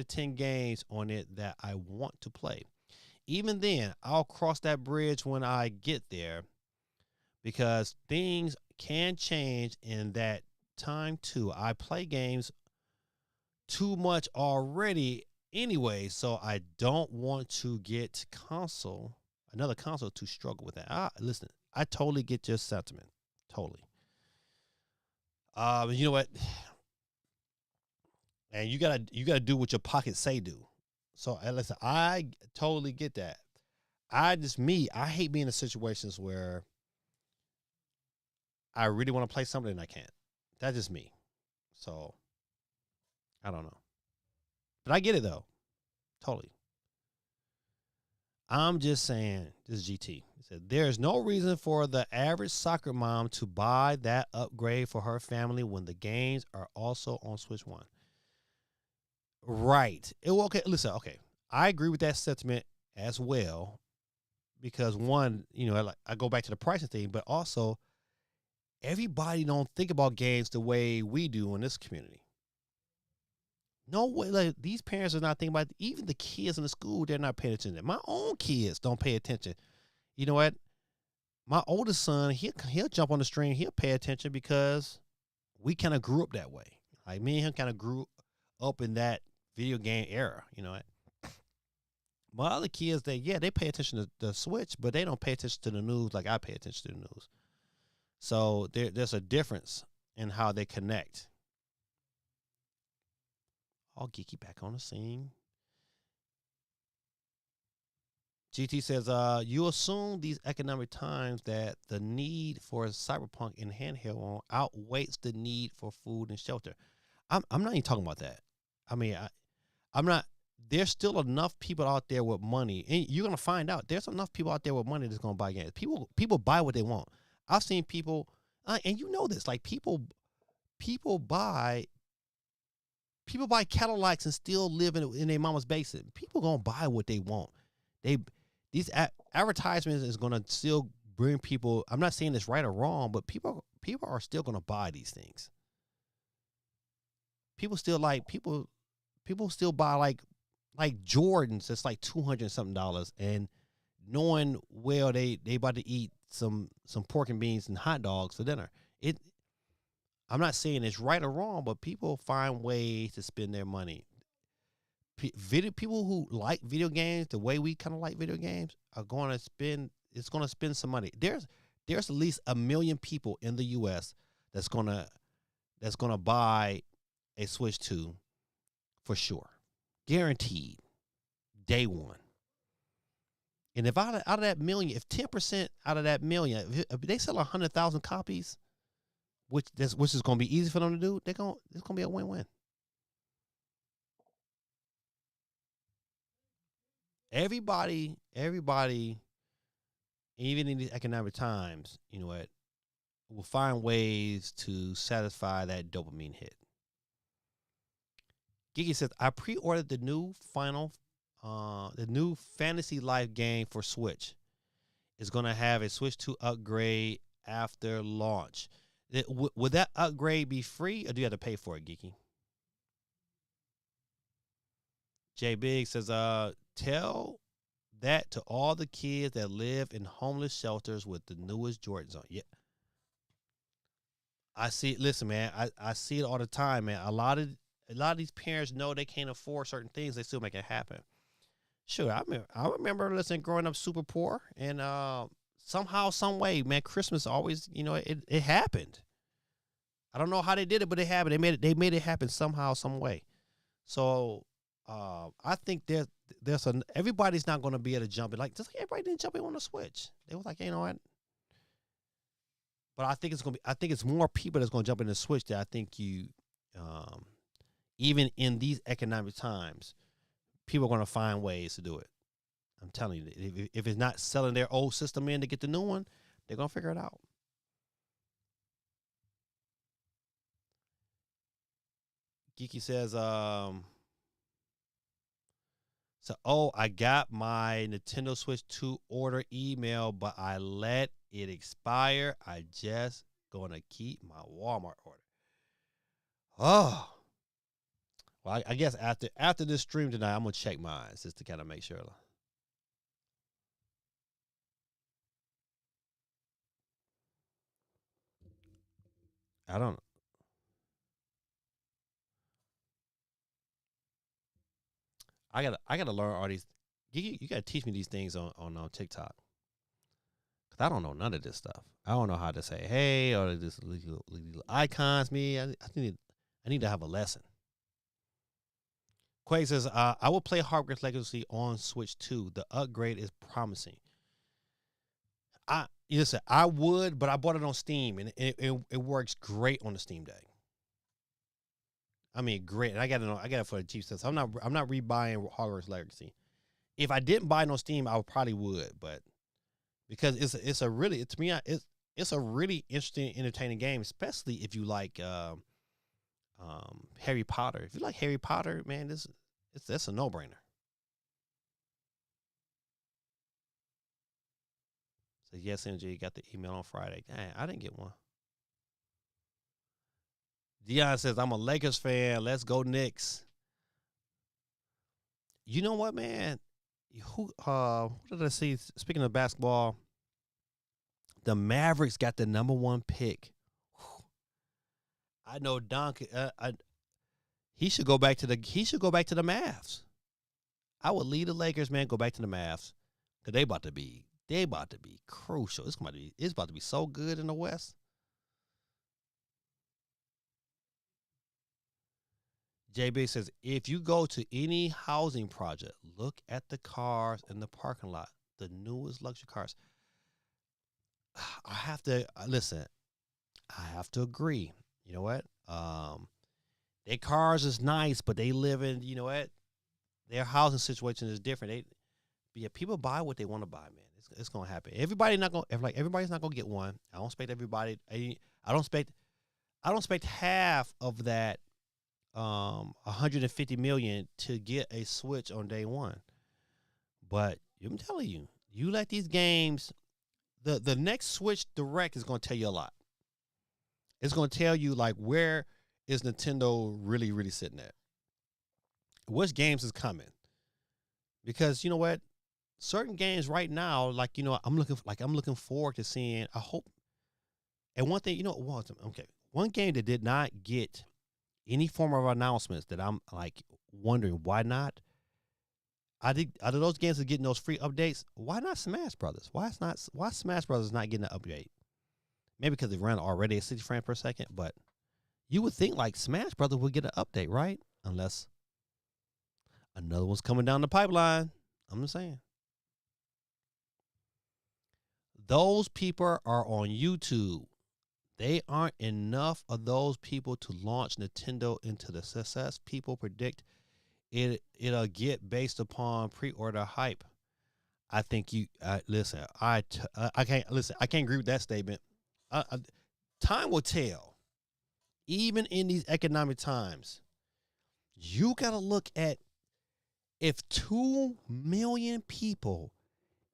10 games on it that I want to play. Even then, I'll cross that bridge when I get there because things can change in that time too. I play games too much already anyway, so I don't want to get another console to struggle with that. Listen, I totally get your sentiment. Totally. You know what? And you gotta do what your pockets say do. So listen, I totally get that. I hate being in situations where I really want to play something and I can't. That's just me. So I don't know. But I get it though. Totally. I'm just saying, this is GT. He said, there's no reason for the average soccer mom to buy that upgrade for her family when the games are also on Switch 1. Right. Okay, listen, okay. I agree with that sentiment as well because one, I go back to the pricing thing, but also everybody don't think about games the way we do in this community. No way. Like, these parents are not thinking about it. Even the kids in the school, they're not paying attention. My own kids don't pay attention. You know what? My oldest son, he'll jump on the string. He'll pay attention because we kind of grew up that way. Like, me and him kind of grew up in that video game era. You know what? My other kids, they pay attention to the Switch, but they don't pay attention to the news like I pay attention to the news. So there's a difference in how they connect. All geeky back on the scene. GT says, you assume these economic times that the need for cyberpunk in handheld outweighs the need for food and shelter. I'm not even talking about that. I mean, I'm not. There's still enough people out there with money, and you're gonna find out there's enough people out there with money that's gonna buy games. People buy what they want. I've seen people, and you know this, like people buy Cadillacs and still live in their mama's basement. People gonna buy what they want. These advertisements is gonna still bring people. I'm not saying it's right or wrong, but people are still gonna buy these things. People still buy like Jordans. It's like $200 something, and knowing well they about to eat some pork and beans and hot dogs for dinner. I'm not saying it's right or wrong, but people find ways to spend their money. People who like video games the way we kind of like video games are going to spend. It's going to spend some money. There's at least 1 million people in the U.S. that's gonna buy a Switch 2 for sure, guaranteed, day one. And if out of that million, if 10% out of that million, if they sell 100,000 copies, which is going to be easy for them to do, it's going to be a win-win. Everybody, even in these economic times, you know what, will find ways to satisfy that dopamine hit. Gigi says, I pre-ordered the new Fantasy Life game for Switch. It's going to have a Switch 2 upgrade after launch. Would that upgrade be free, or do you have to pay for it, Geeky? J Big says, tell that to all the kids that live in homeless shelters with the newest Jordans on. Yeah. I see. Listen, man, I see it all the time, man. A lot of these parents know they can't afford certain things. They still make it happen. Sure, I remember listening growing up super poor, and somehow, some way, man, Christmas always, it happened. I don't know how they did it, but it happened. They made it happen somehow, some way. So I think everybody's not going to be able to jump in. Just like everybody didn't jump in on the Switch. They was like, you know what? But I think it's more people that's going to jump in the Switch that I think even in these economic times, people are going to find ways to do it. I'm telling you, if it's not selling their old system in to get the new one, they're going to figure it out. Geeky says, I got my Nintendo Switch 2 order email, but I let it expire. I just going to keep my Walmart order. Oh. Well, I guess after this stream tonight, I'm going to check mine just to kind of make sure. I don't know. I gotta learn all these. You gotta teach me these things on TikTok, cause I don't know none of this stuff. I don't know how to say hey or this little icons. I need to have a lesson. Quay says, I will play Hogwarts Legacy on Switch 2. The upgrade is promising. I would, but I bought it on Steam, and it works great on the Steam Deck. I mean, great. And I got it for the cheap stuff. So I'm not rebuying Hogwarts Legacy. If I didn't buy it on Steam, I probably would, but because it's a really interesting, entertaining game, especially if you like Harry Potter. If you like Harry Potter, man, that's a no-brainer. So yes, NG got the email on Friday. Dang, I didn't get one. Dion says, I'm a Lakers fan. Let's go Knicks. you know what, man? What did I see? Speaking of basketball, the Mavericks got the #1 pick. I know Don. He should go back to the. He should go back to the Mavs. I would lead the Lakers, man. Go back to the Mavs, cause they about to be. They about to be crucial. It's about to be so good in the West. JB says, if you go to any housing project, look at the cars in the parking lot, the newest luxury cars. I have to listen. I have to agree. You know what? Their cars is nice, but they live in. You know what? Their housing situation is different. People buy what they want to buy, man. It's gonna happen. Everybody's not gonna get one. I don't expect everybody. I don't expect half of that 150 million to get a Switch on day one. But I'm telling you, you let these games, the next Switch Direct is going to tell you a lot. It's going to tell you like where is Nintendo really, really sitting at. Which games is coming? Because you know what, certain games right now, like I'm looking forward to seeing. I hope. And one thing, one game that did not get any form of announcements that I'm like wondering why not. I think out of those games that are getting those free updates, why not Smash Brothers? Why Smash Brothers not getting an update? Maybe because they run already at 60 frames per second, but you would think like Smash Brothers would get an update, right? Unless another one's coming down the pipeline. I'm just saying. Those people are on YouTube. They aren't enough of those people to launch Nintendo into the success people predict it'll get based upon pre-order hype. I think listen. I can't listen. I can't agree with that statement. Time will tell. Even in these economic times, you got to look at if 2 million people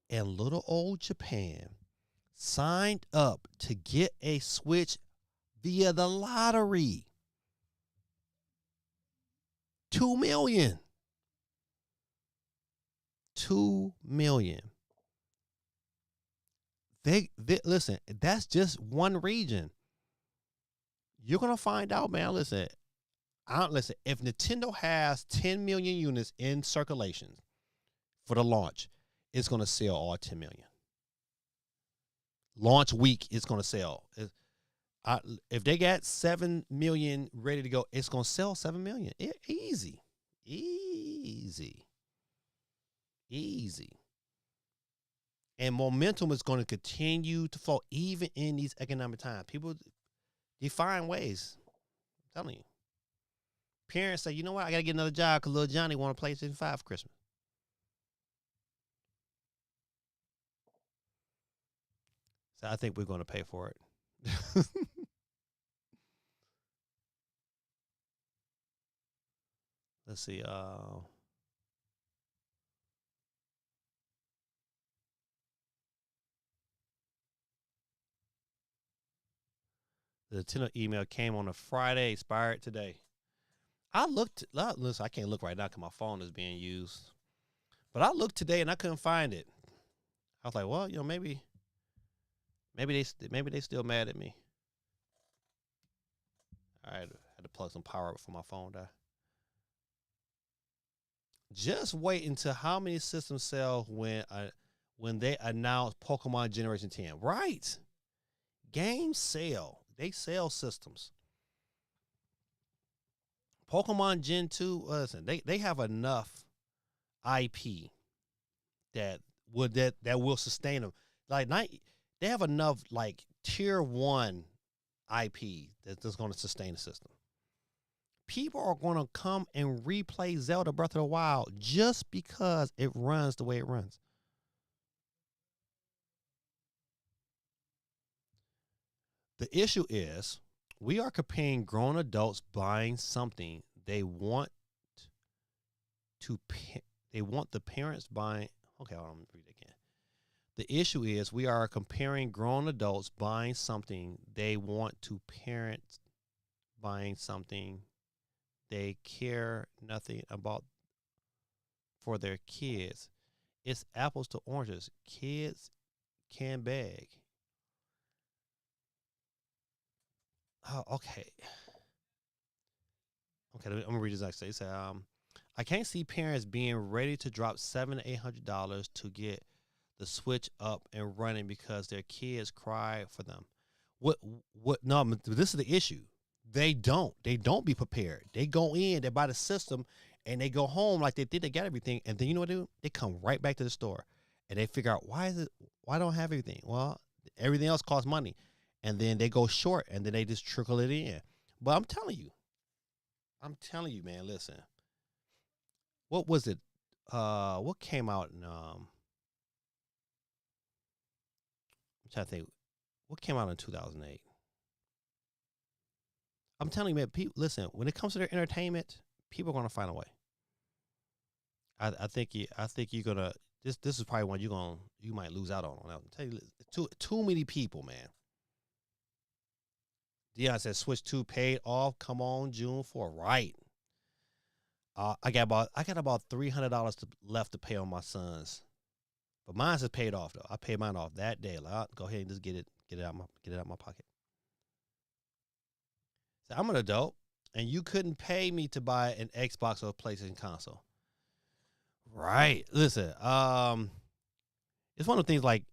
in little old Japan signed up to get a Switch via the lottery. 2 million. 2 million. They listen, that's just one region. You're going to find out, man. Listen, if Nintendo has 10 million units in circulation for the launch, it's going to sell all 10 million. Launch week, it's going to sell. If they got 7 million ready to go, it's going to sell 7 million. Easy. And momentum is going to continue to fall even in these economic times. People, they find ways. I'm telling you. Parents say, you know what? I got to get another job because little Johnny want a PlayStation 5 for Christmas. So I think we're going to pay for it. Let's see. The Nintendo email came on a Friday, expired today. Listen, I can't look right now because my phone is being used. But I looked today and I couldn't find it. I was like, well, maybe they still mad at me. I had to plug some power up before my phone died. Just wait until how many systems sell when they announce Pokemon Generation 10. Right. Games sell. They sell systems. Pokemon Gen 2, listen, they have enough IP that will sustain them. They have enough like tier 1 IP that's going to sustain the system. People are going to come and replay Zelda Breath of the Wild just because it runs the way it runs. The issue is we are comparing grown adults buying something they want the parents buying. Okay, hold on, let me read it again. The issue is we are comparing grown adults buying something they want to parents buying something they care nothing about for their kids. It's apples to oranges. Kids can beg. Oh, okay. Okay, I'm gonna read this next. It said, I can't see parents being ready to drop $700 to $800 to get the Switch up and running because their kids cry for them. What? No, this is the issue. They don't be prepared. They go in, they buy the system, and they go home like they think they got everything, and then you know what they do? They come right back to the store, and they figure out why I don't have everything. Well, everything else costs money, and then they go short, and then they just trickle it in. But I'm telling you, man. Listen, what was it? What came out in I'm trying to think. What came out in 2008? I'm telling you, man. People, listen. When it comes to their entertainment, people are gonna find a way. I think you're gonna. This is probably one you might lose out on. I'll tell you, too many people, man. Dion said Switch 2 paid off. Come on, June 4. Right. I got about $300 left to pay on my son's, but mine's is paid off though. I paid mine off that day. Like, I'll go ahead and just get it out my pocket. So I'm an adult, and you couldn't pay me to buy an Xbox or a PlayStation console. Right. Listen, it's one of the things like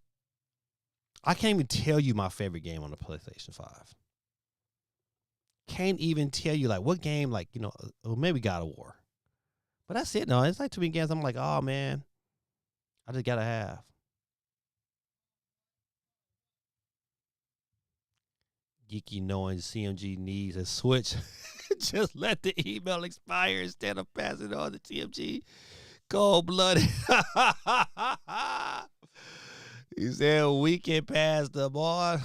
I can't even tell you my favorite game on the PlayStation 5. Can't even tell you like what game, like, you know, or maybe God of War. But that's it. No, it's like too many games. I'm like, oh man, I just gotta have. Geeky knowing CMG needs a Switch. Just let the email expire instead of passing it on to TMG. Cold blooded. He said we can pass them on.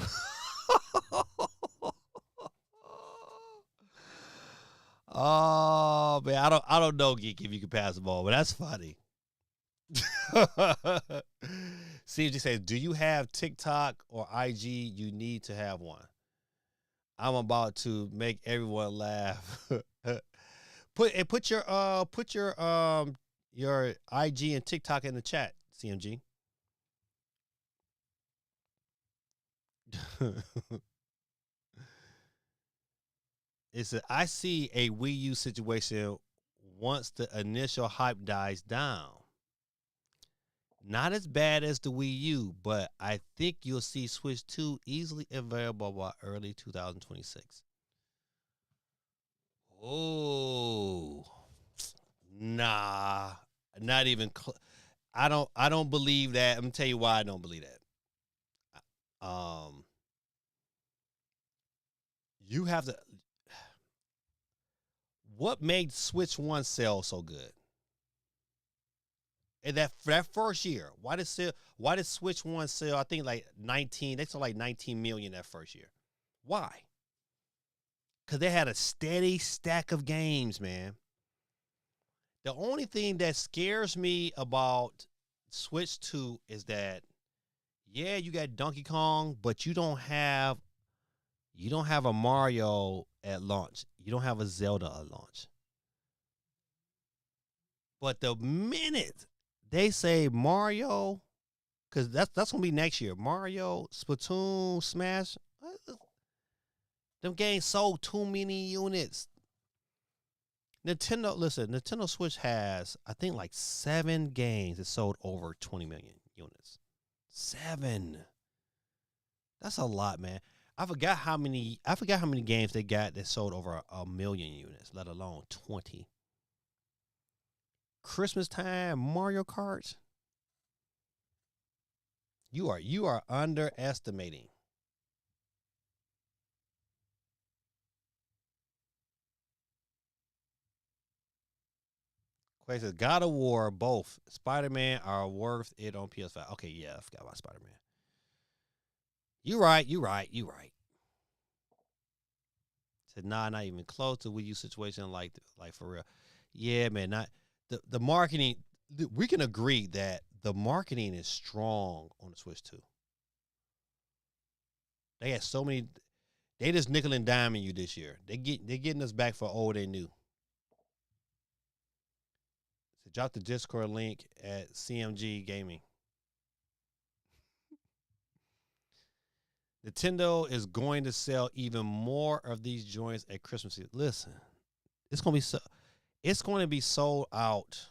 Oh man, I don't know, Geek, if you can pass them on, but that's funny. CMG says, do you have TikTok or IG? You need to have one. I'm about to make everyone laugh. Put your IG and TikTok in the chat, CMG. It's I see a Wii U situation once the initial hype dies down. Not as bad as the Wii U, but I think you'll see Switch 2 easily available by early 2026. Oh, nah, not even. I don't believe that. I'm gonna tell you why I don't believe that. You have to. What made Switch 1 sell so good? And that first year, why did Switch 1 sell? I think like 19. They sold like 19 million that first year. Why? Because they had a steady stack of games, man. The only thing that scares me about Switch 2 is that, yeah, you got Donkey Kong, but you don't have a Mario at launch. You don't have a Zelda at launch. But the minute they say Mario, because that's gonna be next year. Mario, Splatoon, Smash, them games sold too many units. Nintendo Switch has, I think, like 7 games that sold over 20 million units. 7. That's a lot, man. I forgot how many games they got that sold over a million units, let alone 20. Christmas time, Mario Kart. You are underestimating. Quay says God of War, both Spider-Man are worth it on PS5. Okay, yeah, I forgot about Spider-Man. You right. Said, nah, not even close to Wii U situation like for real. Yeah, man, not the marketing. We can agree that the marketing is strong on the Switch 2. They had so many. They just nickel and diming you this year. They're getting us back for old and new. So Drop the Discord link at CMG Gaming. Nintendo is going to sell even more of these joints at Christmas. Listen, it's going to be sold out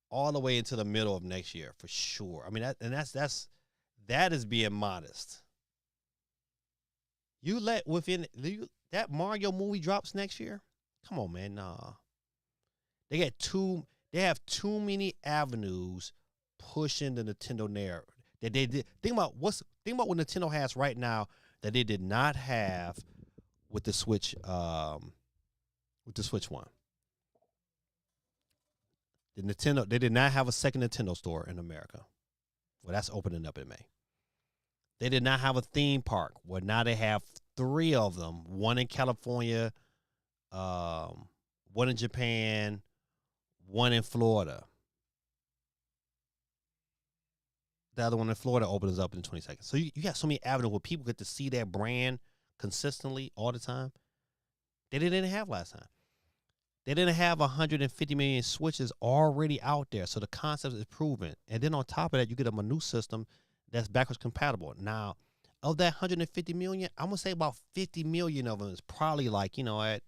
all the way into the middle of next year for sure. I mean, that is being modest. You let that Mario movie drops next year? Come on, man. Nah. They have too many avenues pushing the Nintendo narrative that they did. Think about what Nintendo has right now that they did not have with the Switch. With the Switch One, they did not have a second Nintendo store in America. Well, that's opening up in May. They did not have a theme park. Well, now they have 3 of them. One in California, one in Japan, one in Florida. The other one in Florida opens up in 20 seconds. So you got so many avenues where people get to see their brand consistently all the time. They didn't have last time. They didn't have 150 million Switches already out there. So the concept is proven. And then on top of that, you get a new system that's backwards compatible. Now, of that 150 million, I'm going to say about 50 million of them is probably like, you know what,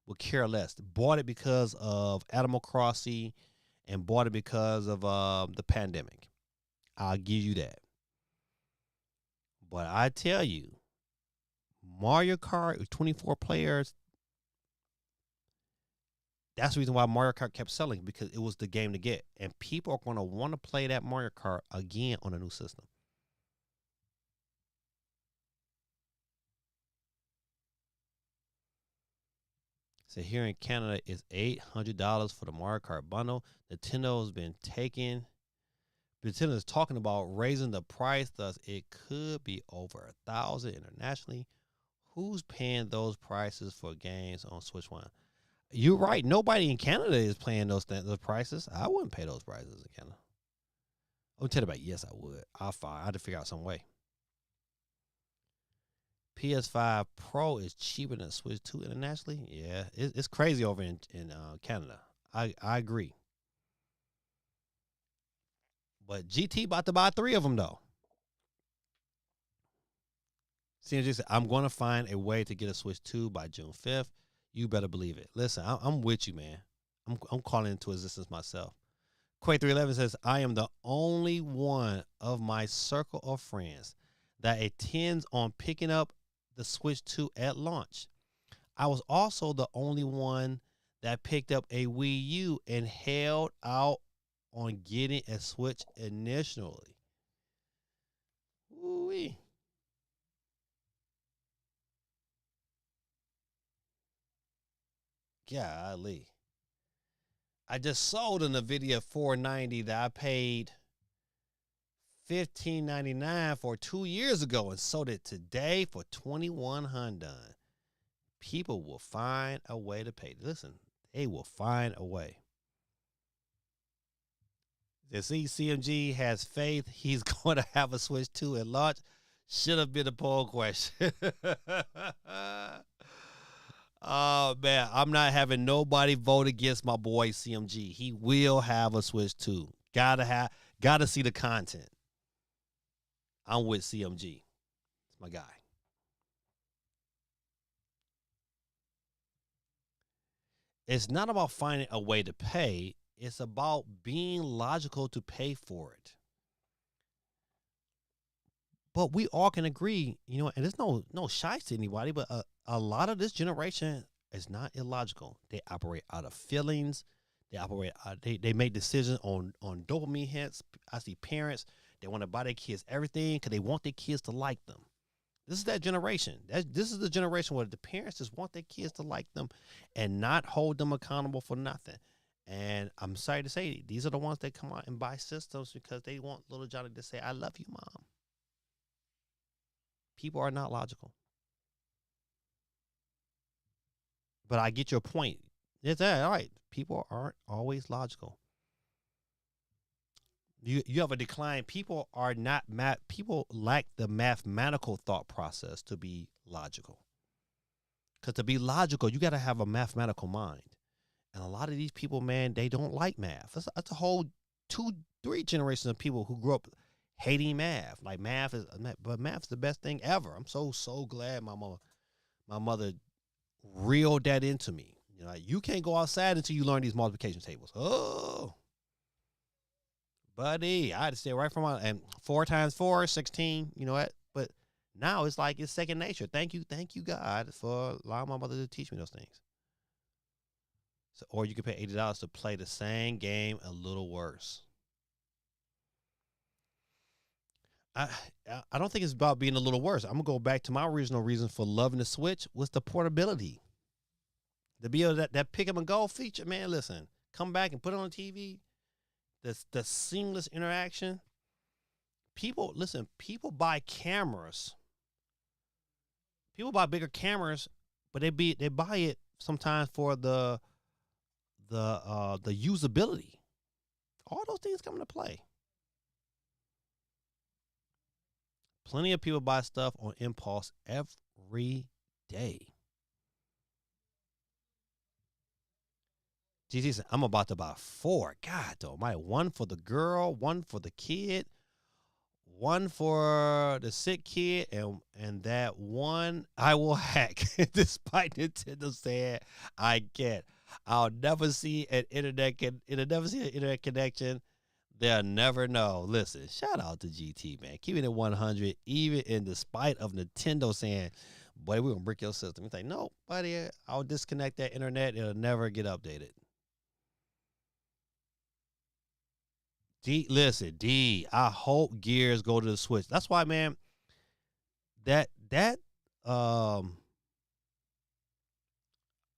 would care less. Bought it because of Animal Crossing and bought it because of the pandemic. I'll give you that. But I tell you, Mario Kart with 24 players, that's the reason why Mario Kart kept selling, because it was the game to get. And people are going to want to play that Mario Kart again on a new system. So here in Canada, it's $800 for the Mario Kart bundle. Nintendo's Nintendo's talking about raising the price, thus it could be over $1,000 internationally. Who's paying those prices for games on Switch One? You're right. Nobody in Canada is paying those prices. I wouldn't pay those prices in Canada. I'm telling you about, yes, I would. I had to figure out some way. PS5 Pro is cheaper than Switch 2 internationally. Yeah, it's crazy over in Canada. I agree. But GT about to buy 3 of them, though. CMG said, I'm going to find a way to get a Switch 2 by June 5th. You better believe it. Listen, I'm with you, man. I'm calling into existence myself. Quay311 says, I am the only one of my circle of friends that intends on picking up the Switch 2 at launch. I was also the only one that picked up a Wii U and held out on getting a Switch initially. Ooh-wee. Golly. I just sold an NVIDIA 490 that I paid $1,599 for 2 years ago and sold it today for $2,100. People will find a way to pay. Listen, they will find a way. The CMG has faith he's going to have a Switch 2 at launch. Should have been a poll question. Oh, man, I'm not having nobody vote against my boy CMG. He will have a Switch 2. Gotta see the content. I'm with CMG. It's my guy. It's not about finding a way to pay. It's about being logical to pay for it. But we all can agree, and there's no shites to anybody, but a lot of this generation is not illogical. They operate out of feelings. They make decisions on dopamine hits. I see parents, they want to buy their kids everything because they want their kids to like them. This is that generation. This is the generation where the parents just want their kids to like them and not hold them accountable for nothing. And I'm sorry to say, these are the ones that come out and buy systems because they want little Johnny to say, I love you, Mom. People are not logical. But I get your point. It's all right. People aren't always logical. You have a decline. People are not people lack the mathematical thought process to be logical. Because to be logical, you got to have a mathematical mind. And a lot of these people, man, they don't like math. That's a whole 2-3 generations of people who grew up hating math. Like but math's the best thing ever. I'm so glad my mother reeled that into me. You know, you can't go outside until you learn these multiplication tables. Oh, buddy, I had to stay right from and 4 times 4 is 16. You know what? But now it's like it's second nature. Thank you, God, for allowing my mother to teach me those things. So, or you could pay $80 to play the same game a little worse. I don't think it's about being a little worse. I'm gonna go back to my original reason for loving the Switch was the portability. To be able that pick up and go feature, man. Listen, come back and put it on TV. The seamless interaction. People buy cameras. People buy bigger cameras, but they buy it sometimes for the usability. All those things come into play. Plenty of people buy stuff on impulse every day. GG said, I'm about to buy 4. God, though. One for the girl, one for the kid, one for the sick kid, and that one I will hack. Despite Nintendo saying I can't. I'll never see an internet connection. They'll never know. Listen, shout out to GT, man. Keeping it 100, even in despite of Nintendo saying, boy, we're going to brick your system. It's like, no, buddy, I'll disconnect that internet. It'll never get updated. D, I hope Gears go to the Switch. That's why, man, listen, I'm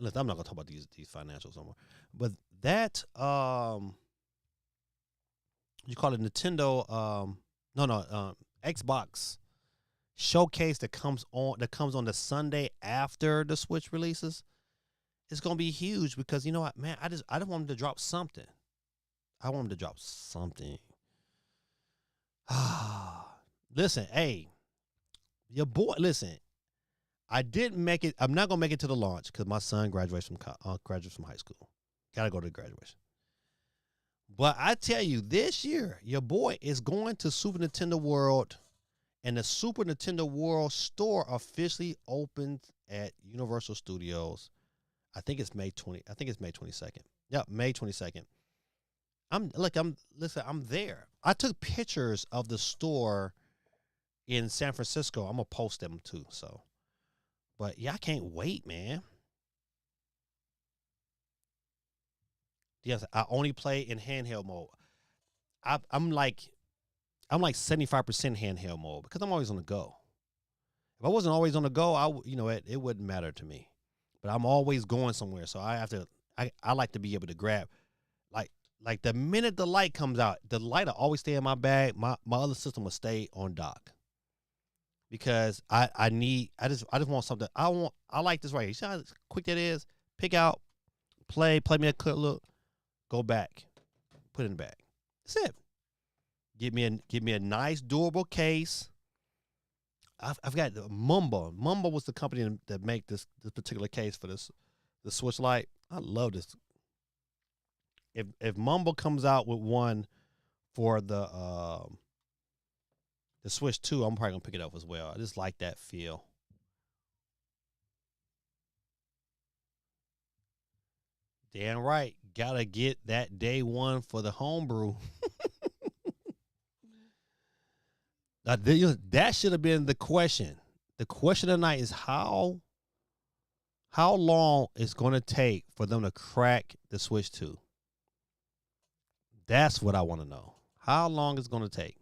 not going to talk about these financials no more. But that, you call it Nintendo, Xbox showcase that comes on the Sunday after the Switch releases. It's gonna be huge because you know what, man, I just want them to drop something. I want them to drop something. Listen, hey, your boy. Listen, I didn't make it. I'm not gonna make it to the launch because my son graduates from high school. Gotta go to the graduation. But I tell you, this year, your boy is going to Super Nintendo World, and the Super Nintendo World store officially opens at Universal Studios. I think it's May 22nd. Yeah, May 22nd. I'm there. I took pictures of the store in San Francisco. I'm gonna post them too. So, but yeah, I can't wait, man. Yes, I only play in handheld mode. I'm like 75% handheld mode because I'm always on the go. If I wasn't always on the go, it wouldn't matter to me. But I'm always going somewhere, so I like to be able to grab, like the minute the light comes out, the light will always stay in my bag. My other system will stay on dock because I just want something. I like this right here. You see how quick that is? Pick out, play me a quick look. Go back, put it in the bag. That's it. Give me a nice durable case. I've got Mumba. Mumba was the company that make this particular case for the Switch Lite. I love this. If Mumba comes out with one for the Switch 2, I'm probably gonna pick it up as well. I just like that feel. Damn right. Gotta get that day one for the homebrew. That should have been the question. The question tonight is how long it's going to take for them to crack the Switch 2. That's what I want to know. How long it's going to take.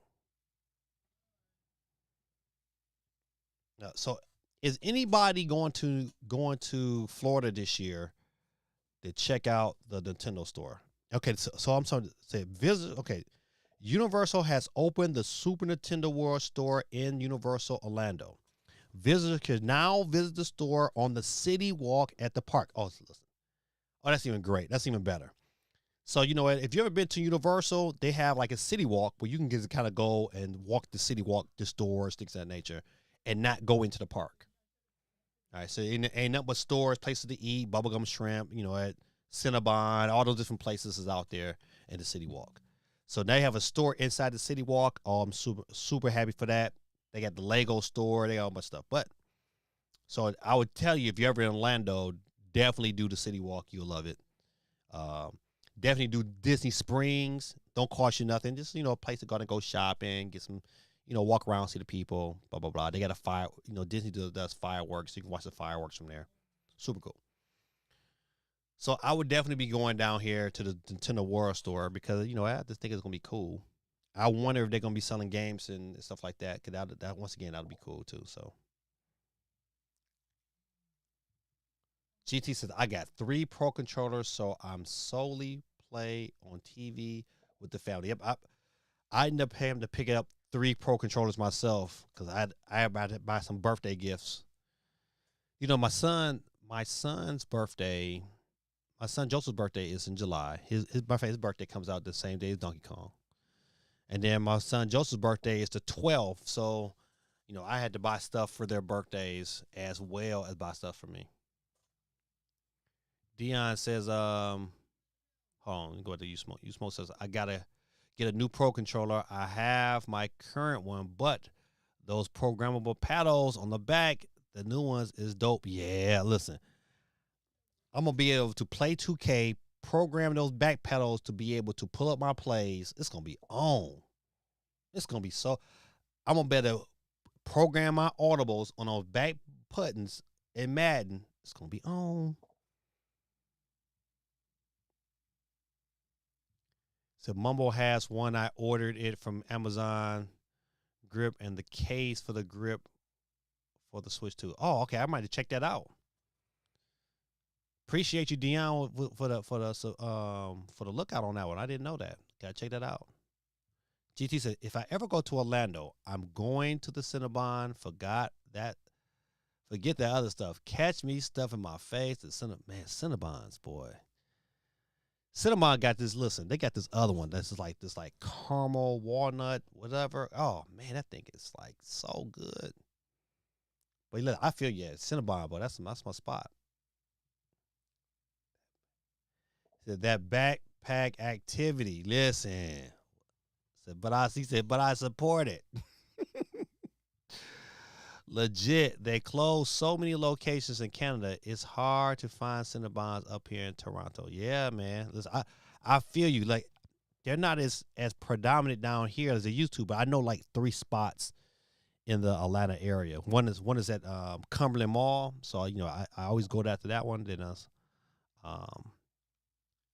So is anybody going to Florida this year to check out the Nintendo store? Okay, so I'm sorry to say visit. Okay, Universal has opened the Super Nintendo World store in Universal Orlando. Visitors can now visit the store on the city walk at the park. Oh, that's even great. That's even better. So, you know what? If you ever been to Universal, they have like a city walk where you can just kind of go and walk the city walk, the stores, things of that nature, and not go into the park. All right, so ain't nothing but stores, places to eat, bubblegum shrimp, Cinnabon, all those different places is out there in the City Walk. So they have a store inside the City Walk. Oh, I'm super happy for that. They got the Lego store. They got all my stuff. But so I would tell you, if you're ever in Orlando, definitely do the City Walk. You'll love it. Definitely do Disney Springs. Don't cost you nothing. Just, a place to go shopping, get some, walk around, see the people, blah, blah, blah. They got a fire, Disney does fireworks. So you can watch the fireworks from there. Super cool. So I would definitely be going down here to the Nintendo World Store because, I just think it's going to be cool. I wonder if they're going to be selling games and stuff like that. Because that once again, that'll be cool too. So GT says, I got 3 Pro controllers, so I'm solely play on TV with the family. Yep, I ended up having to pick up 3 Pro controllers myself because I had about to buy some birthday gifts. My son's birthday, my son Joseph's birthday is in July. His birthday comes out the same day as Donkey Kong. And then my son Joseph's birthday is the 12th. So, I had to buy stuff for their birthdays as well as buy stuff for me. Dion says, hold on, go ahead to You Smoke. You Smoke says, I gotta get a new Pro controller. I have my current one, but those programmable paddles on the back, the new ones is dope. Yeah, listen. I'm gonna be able to play 2K, program those back pedals to be able to pull up my plays. It's gonna be on. It's gonna be so. I'm gonna be able to program my audibles on those back buttons in Madden. It's gonna be on. So Mumble has one. I ordered it from Amazon grip and the case for the grip for the Switch 2. Oh, okay. I might have checked that out. Appreciate you, Dion, for the lookout on that one. I didn't know that. Gotta check that out. GT said, if I ever go to Orlando, I'm going to the Cinnabon. Forget that other stuff. Catch me stuff in my face. Cinnabons, boy. Cinnabon got this. Listen, they got this other one that's like caramel walnut, whatever. Oh man, that thing is like so good. But look, I feel Cinnabon, boy, that's my spot. That backpack activity. Listen, but I support it. Legit, they closed so many locations in Canada. It's hard to find Cinnabons up here in Toronto. Yeah, man. Listen, I feel you. Like they're not as predominant down here as they used to, but I know like 3 spots in the Atlanta area. One is at Cumberland Mall. So I always go to that one. Then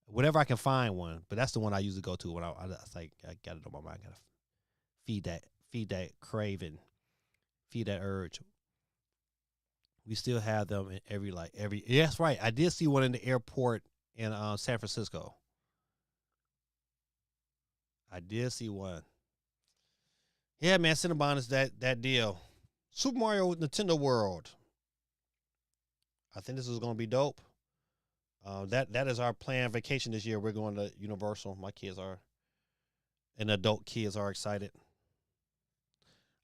whenever I can find one, but that's the one I usually go to when I got it on my mind. I gotta feed that craving, feed that urge. We still have them in every. Yeah, that's right. I did see one in the airport in San Francisco. I did see one. Yeah, man, Cinnabon is that deal. Super Mario Nintendo World. I think this is gonna be dope. That is our planned vacation this year. We're going to Universal. My kids are, and adult kids are excited.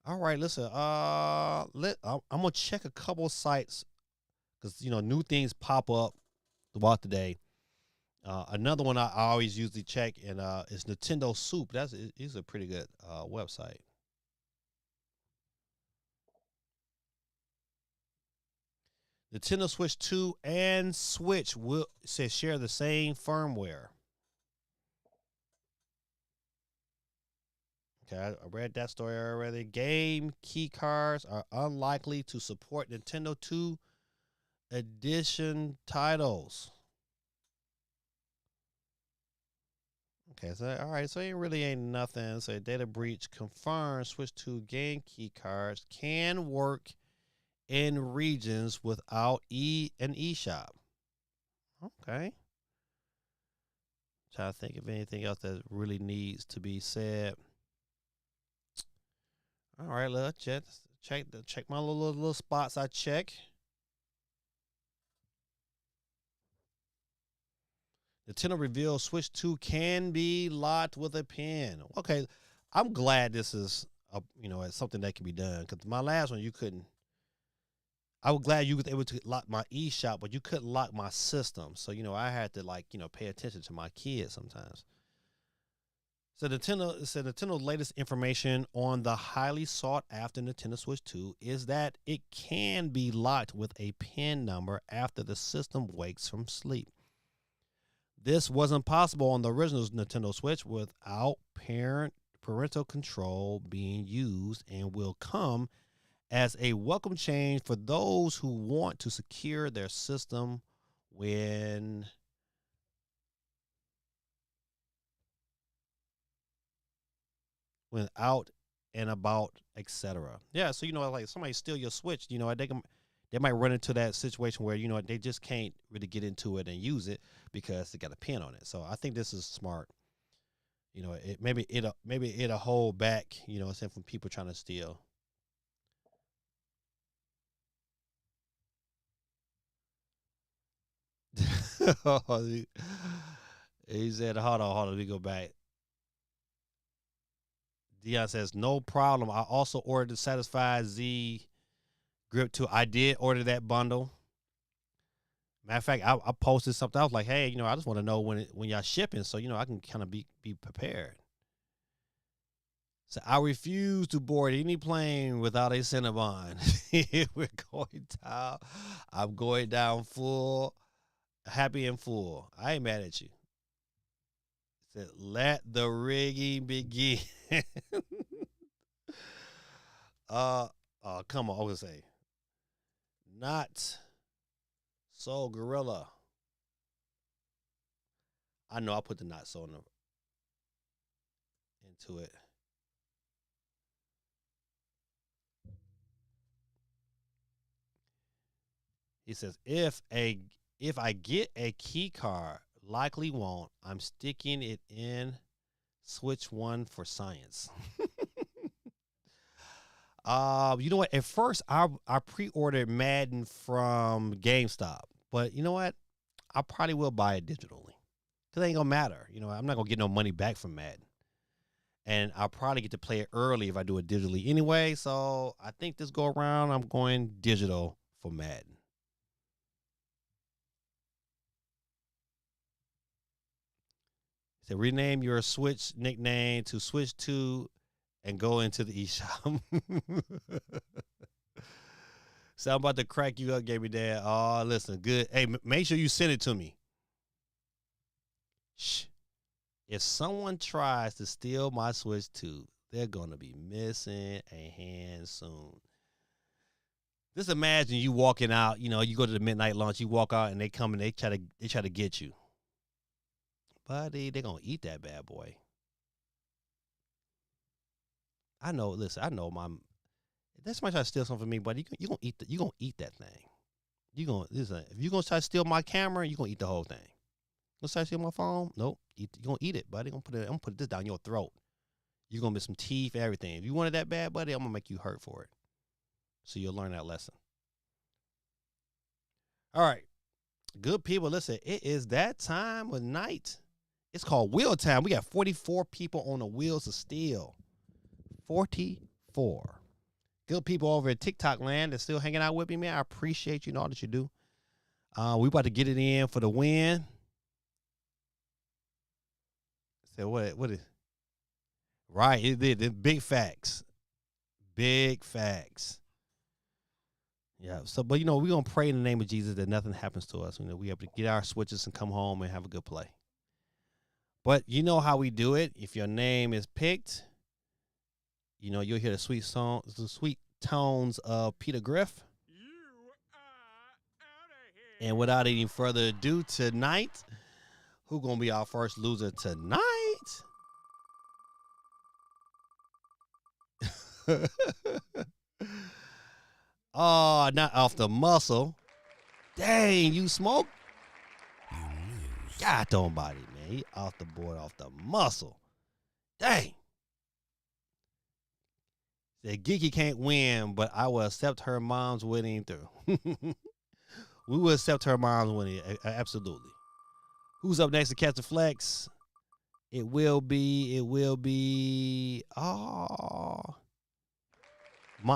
All right, listen. I'm gonna check a couple of sites because new things pop up throughout the day. Another one I always usually check and is Nintendo Soup. It's a pretty good website. Nintendo Switch 2 and Switch will share the same firmware. Okay, I read that story already. Game key cards are unlikely to support Nintendo 2 edition titles. Okay, so all right, so it really ain't nothing. So data breach confirms Switch 2 game key cards can work in regions without an eShop. Okay. Trying to think of anything else that really needs to be said. All right, let's check my little spots I check. Nintendo reveals Switch 2 can be locked with a pin. Okay, I'm glad this is it's something that can be done because my last one you couldn't. I was glad you was able to lock my eShop, but you couldn't lock my system. So, I had to pay attention to my kids sometimes. So Nintendo's latest information on the highly sought after Nintendo Switch 2 is that it can be locked with a PIN number after the system wakes from sleep. This wasn't possible on the original Nintendo Switch without parental control being used, and will come as a welcome change for those who want to secure their system when out and about, etc. Yeah, so like somebody steal your Switch, they might run into that situation where they just can't really get into it and use it because they got a pin on it. So I think this is smart. Maybe it'll hold back, from people trying to steal. He said, hold on, let me go back. Dion says, no problem. I also ordered the Satisfy Z Grip 2. I did order that bundle. Matter of fact, I posted something. I was like, hey, I just want to know when y'all shipping, so I can kind of be prepared. So I refuse to board any plane without a Cinnabon. We're going down. I'm going down full, happy and full. I ain't mad at you. Said, let the rigging begin. Come on, I was gonna say, not so gorilla. I know I put the not so into it. He says, if I get a key card, likely won't. I'm sticking it in Switch 1 for science. You know what? At first, I pre-ordered Madden from GameStop, but you know what? I probably will buy it digitally because it ain't gonna matter. I'm not gonna get no money back from Madden, and I'll probably get to play it early if I do it digitally anyway. So I think this go around, I'm going digital for Madden. So rename your Switch nickname to Switch 2 and go into the eShop. So I'm about to crack you up, Gaby Dad. Oh, listen, good. Hey, make sure you send it to me. Shh. If someone tries to steal my Switch 2, they're going to be missing a hand soon. Just imagine you walking out, you go to the midnight launch, you walk out and they come and they try to get you. Buddy, they're going to eat that bad boy. I know, listen, if somebody try to steal something from me, buddy, you're going to eat that thing. If you're going to try to steal my camera, you're going to eat the whole thing. You're going to try to steal my phone? Nope. You're going to eat it, buddy. I'm going to put this down your throat. You're going to miss some teeth, everything. If you wanted that bad, buddy, I'm going to make you hurt for it. So you'll learn that lesson. All right. Good people, listen, it is that time of night. It's called Wheel Time. We got 44 people on the wheels of steel. 44. Good people over at TikTok land that's still hanging out with me, man. I appreciate you and all that you do. We about to get it in for the win. So what is right? It did. Big facts. Big facts. Yeah. So, but we're gonna pray in the name of Jesus that nothing happens to us. We have to get our switches and come home and have a good play. But you know how we do it. If your name is picked, you'll hear the sweet tones of Peter Griff.
You are out of here.
And without any further ado, tonight, who's gonna be our first loser tonight? Oh, not off the muscle. Dang, you smoke?
You lose.
God, don't body, man. He off the board, off the muscle. Dang. Said Geeky can't win, but I will accept her mom's winning through. We will accept her mom's winning, absolutely. Who's up next to catch the flex? It will be,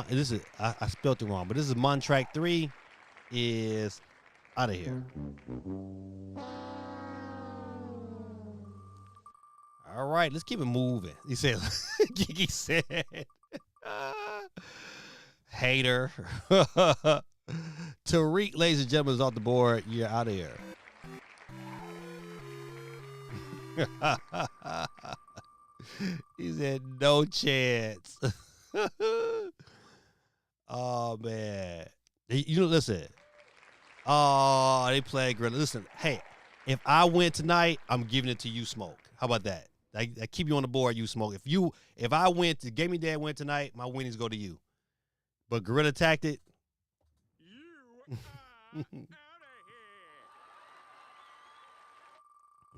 This is I spelled it wrong, but this is Track 3 is out of here. All right, let's keep it moving. He said, Gigi said, hater. Tariq, ladies and gentlemen, is off the board. You're out of here. He said, no chance. Oh, man. You know, listen. Oh, they play Gorilla. Listen, hey, if I win tonight, I'm giving it to you, Smoke. How about that? I keep you on the board, you Smoke. If I win, Gaming Dad win tonight, my winnings go to you. But Gorilla Tactic.
You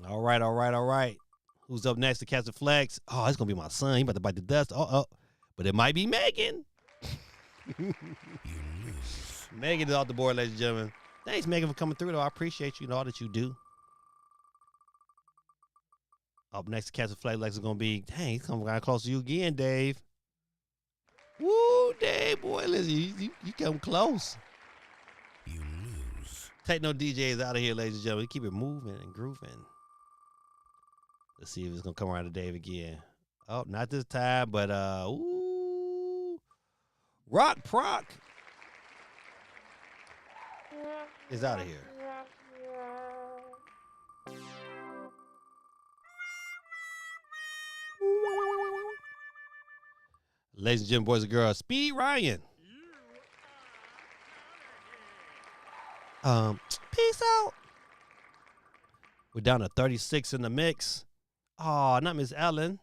are out of here.
All right. Who's up next to catch the flex? Oh, it's gonna be my son. He about to bite the dust. But it might be Megan.
You lose.
Megan is off the board, ladies and gentlemen. Thanks, Megan, for coming through, though. I appreciate you and all that you do. Up next to catch the flex is gonna be, dang, he's coming right close to you again, Dave. Woo, Dave, boy, listen, you come close.
You lose.
Techno DJ is out of here, ladies and gentlemen. Keep it moving and grooving. Let's see if it's gonna come around to Dave again. Oh, not this time, but ooh, Rock Proc is out of here. Ladies and gentlemen, boys and girls, Speed Ryan.
You are out of here.
Peace out. We're down to 36 in the mix. Oh, not Miss Ellen.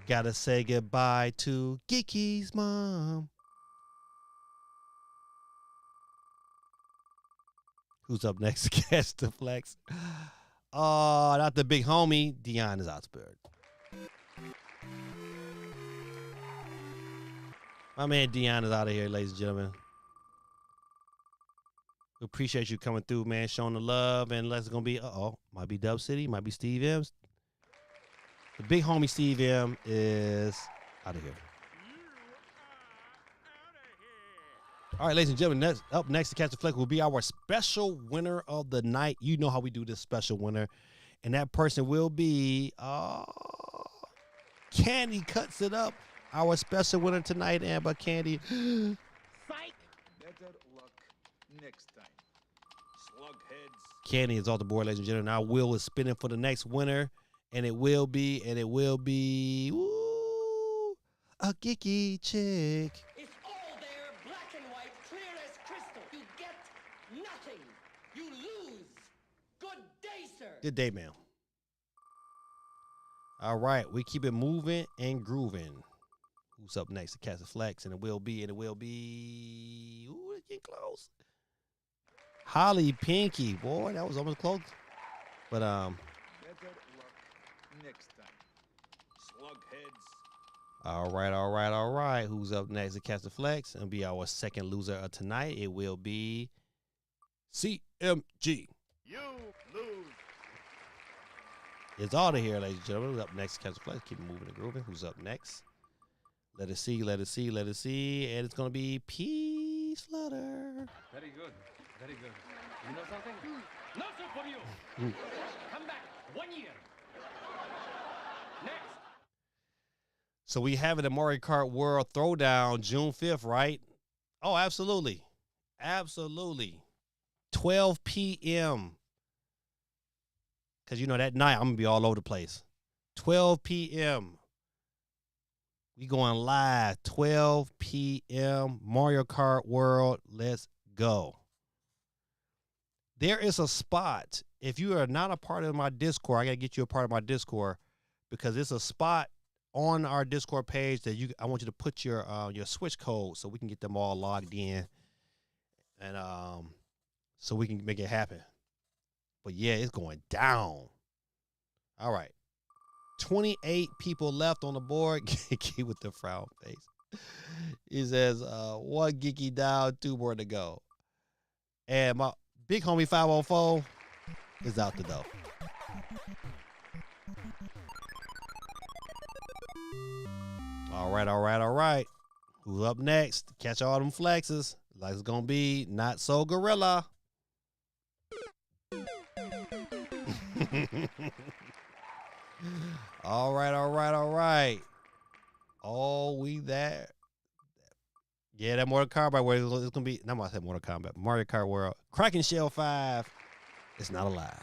Gotta say goodbye to Geeky's mom. Who's up next to catch the flex? Oh, not the big homie. Dion is Osberg. My man Dion is out of here, ladies and gentlemen. We appreciate you coming through, man, showing the love. And it's going to be, might be Dub City, might be Steve M's. The big homie Steve M is out of here. All right, ladies and gentlemen, up next to catch the flex will be our special winner of the night. You know how we do this special winner. And that person will be, Candy Cuts It Up. Our special winner tonight, Amber Candy.
Psych! Better luck next time. Slugheads.
Candy is off the board, ladies and gentlemen. Our wheel is spinning for the next winner. And it will be, ooh, a geeky chick.
It's all there, black and white, clear as crystal. You get nothing. You lose. Good day, sir.
Good day, ma'am. All right, we keep it moving and grooving. Who's up next to catch the flex? And it will be, ooh, it's getting close. Holly Pinky, boy, that was almost close. But
Better luck next time. Slugheads.
all right. Who's up next to catch the flex? It'll be our second loser of tonight. It will be CMG.
You lose.
It's out of here, ladies and gentlemen. Who's up next to catch the flex? Keep it moving and grooving. Who's up next? Let us see. And it's going to be Peace Flutter.
Very good. You know something? No, sir, for you. Come back 1 year. Next.
So we have it at Mario Kart World Throwdown June 5th, right? Oh, absolutely. 12 p.m. Because, you know, that night I'm going to be all over the place. 12 p.m. We going live. 12 p.m. Mario Kart World. Let's go. There is a spot. If you are not a part of my Discord, I got to get you a part of my Discord because it's a spot on our Discord page that I want you to put your Switch code so we can get them all logged in and so we can make it happen. But yeah, it's going down. All right. 28 people left on the board. Geeky with the frown face. He says, one geeky down, 2 more to go. And my big homie 504 is out the door. All right, all right, all right. Who's up next? Catch all them flexes. Like it's gonna be not so gorilla. All right, all right, all right. Oh, we there. Yeah, that Mortal Kombat where it's gonna be. Not gonna say Mortal Kombat. Mario Kart World. Kraken Shell 5 is not alive.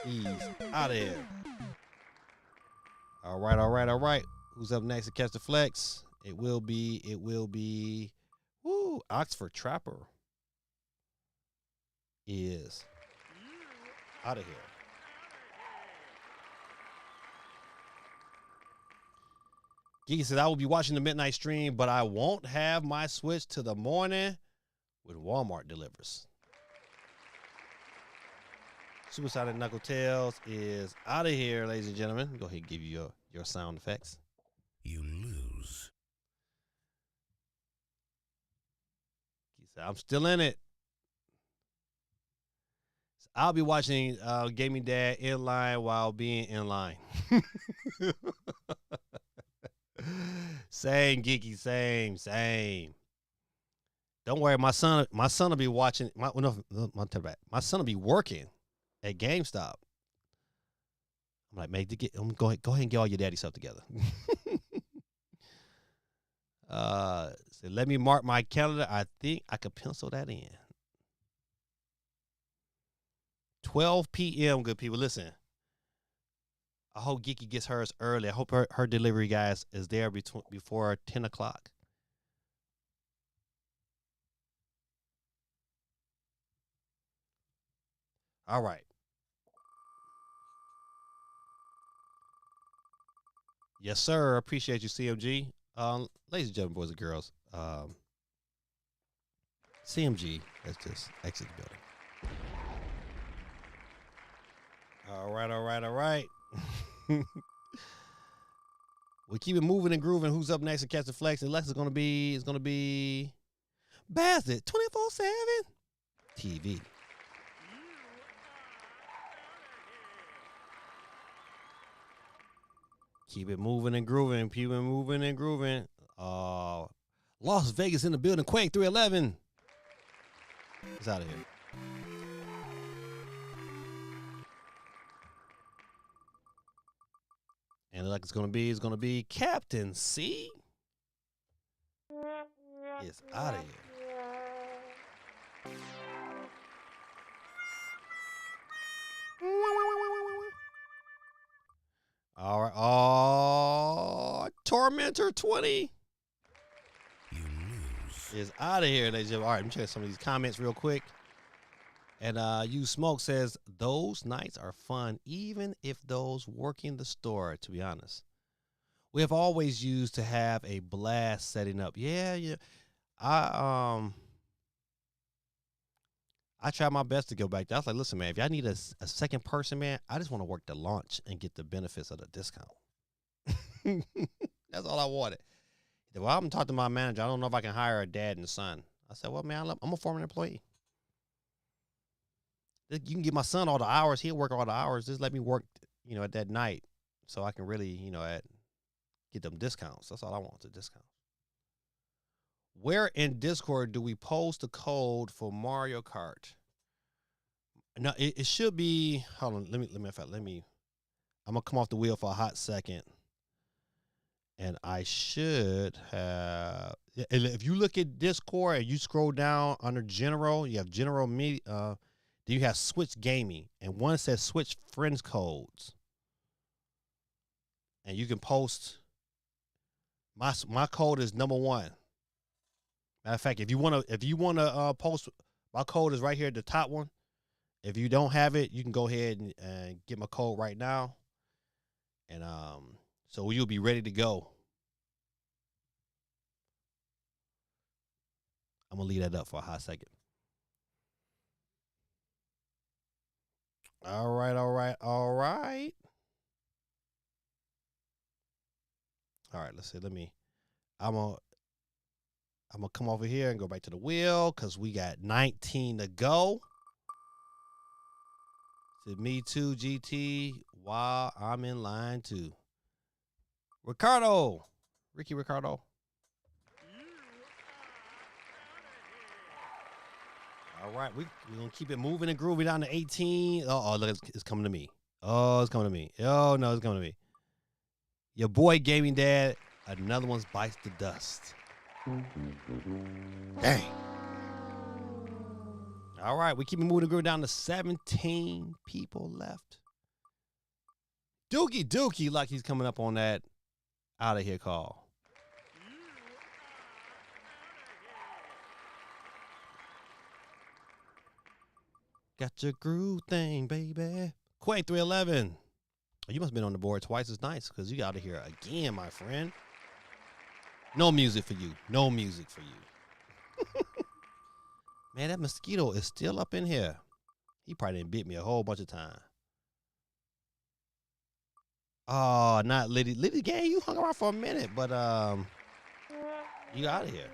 He's out of here. All right, all right, all right. Who's up next to catch the flex? It will be. Woo, Oxford Trapper is out of here. Geeky said, I will be watching the midnight stream, but I won't have my switch to the morning when Walmart delivers. Suicided Knuckle Tails is out of here, ladies and gentlemen. Go ahead and give you your sound effects.
You lose.
He said, I'm still in it. So I'll be watching Gaming Dad in line while being in line. Same, Geeky, same. Don't worry, my son will be watching. My son will be working at GameStop. I'm like, mate, go ahead and get all your daddy stuff together. So let me mark my calendar. I think I could pencil that in. 12 p.m. Good people, listen. I hope Geeky gets hers early. I hope her delivery guys is there before 10 o'clock. All right. Yes, sir. Appreciate you, CMG. Ladies and gentlemen, boys and girls. CMG, let's just exit the building. All right. We keep it moving and grooving. Who's up next to catch the flex? And Lex is gonna be Bassett 24/7 TV. Keep it moving and grooving. Las Vegas in the building. Quake 311. It's out of here. And like it's gonna be Captain C. It's out of here. All right. Oh, Tormentor 20
You lose.
is out of here, ladies and gentlemen. All right, let me check some of these comments real quick. And You Smoke says, those nights are fun, even if those working the store, to be honest. We have always used to have a blast setting up. Yeah. I tried my best to go back there. I was like, listen, man, if y'all need a second person, man, I just want to work the launch and get the benefits of the discount. That's all I wanted. He said, well, I'm talking to my manager. I don't know if I can hire a dad and son. I said, well, man, I'm a former employee. You can give my son all the hours. He'll work all the hours. Just let me work, at that night so I can really, get them discounts. That's all I want, the discount. Where in Discord do we post the code for Mario Kart? No, it should be. Hold on. Let me. I'm gonna come off the wheel for a hot second, and I should have. If you look at Discord and you scroll down under General, you have General Media. Then you have Switch Gaming, and one says Switch Friends Codes, and you can post. My code is number 1. Matter of fact, if you wanna post, my code is right here at the top one. If you don't have it, you can go ahead and get my code right now, and so you'll be ready to go. I'm gonna leave that up for a hot second. All right. All right, let's see. I'm gonna come over here and go back to the wheel because we got 19 to go. Said me too, GT, while I'm in line too. Ricardo, Ricky Ricardo. All right, we're going to keep it moving and groovy down to 18. Oh, look, it's coming to me. Oh, it's coming to me. Oh, no, it's coming to me. Your boy Gaming Dad, another one bites the dust. Dang. All right, we keep it moving and grooving down to 17 people left. Dookie, like he's coming up on that out of here call. Got your groove thing, baby. Quake 311. You must have been on the board twice as nice because you out of here again, my friend. No music for you. No music for you. Man, that mosquito is still up in here. He probably didn't bit me a whole bunch of times. Oh, not Liddy. Liddy gang, you hung around for a minute, but you out of here.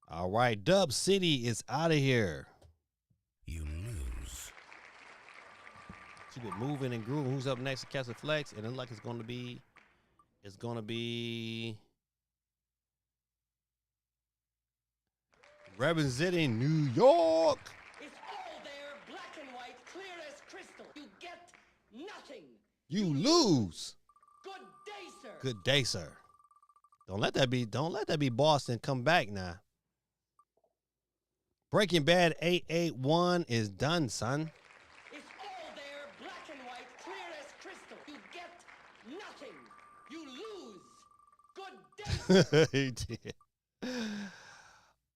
All right, Dub City is out of here.
You lose.
Keep it moving and grooving. Who's up next to Castle Flex? And it looks like it's gonna be representing New York.
It's all there, black and white, clear as crystal. You get nothing.
You lose.
Good day, sir.
Good day, sir. Don't let that be Boston. Come back now. Breaking Bad 881 is done, son.
It's all there, black and white, clear as crystal. You get nothing. You lose. Good day, sir.
He did.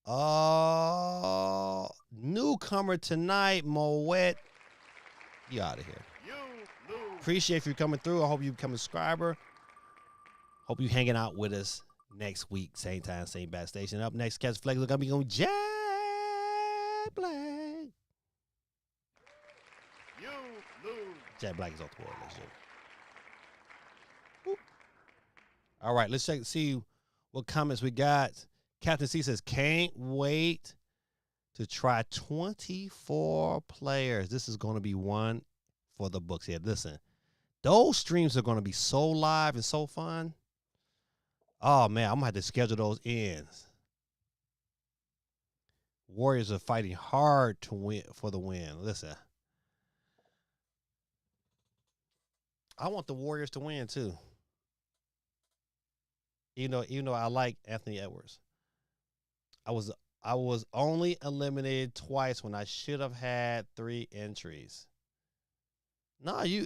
Oh, newcomer tonight, Moet. You out of here.
You lose.
Appreciate you coming through. I hope you become a subscriber. Hope you hanging out with us next week, same time, same bat station. Up next, Catch Flex. We're gonna be going Jack Black.
You lose.
Jack Black is off the board. Let's do it. All right, let's check see what comments we got. Captain C says, can't wait to try 24 players. This is going to be one for the books here. Listen, those streams are going to be so live and so fun. Oh, man, I'm going to have to schedule those in. Warriors are fighting hard to win for the win. Listen, I want the Warriors to win, too. Even though I like Anthony Edwards. I was only eliminated twice when I should have had 3 entries. No, you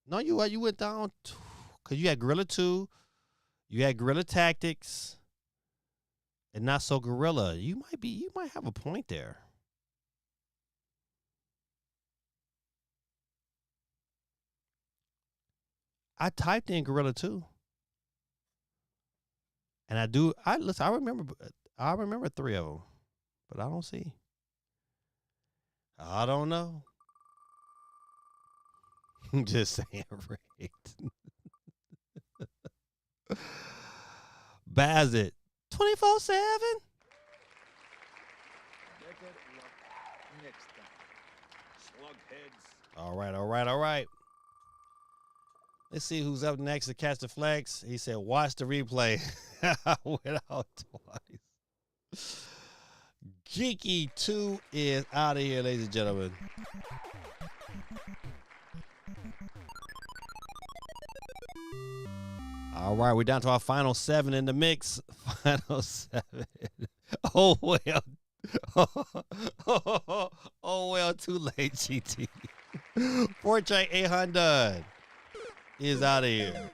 went down because you had Guerrilla 2, you had Guerrilla Tactics, and Not So Guerrilla. You might have a point there. I typed in Guerrilla 2. And I remember 3 of them, but I don't see. I don't know. I'm just saying, right. Bazit, 24/7.
Better luck next time. Slug heads.
All right. Let's see who's up next to catch the flex. He said, watch the replay. I went out twice. Geeky 2 is out of here, ladies and gentlemen. All right, we're down to our final 7 in the mix. Final 7. Oh, well. Oh, well, too late, GT. Portrait 800 is out of here.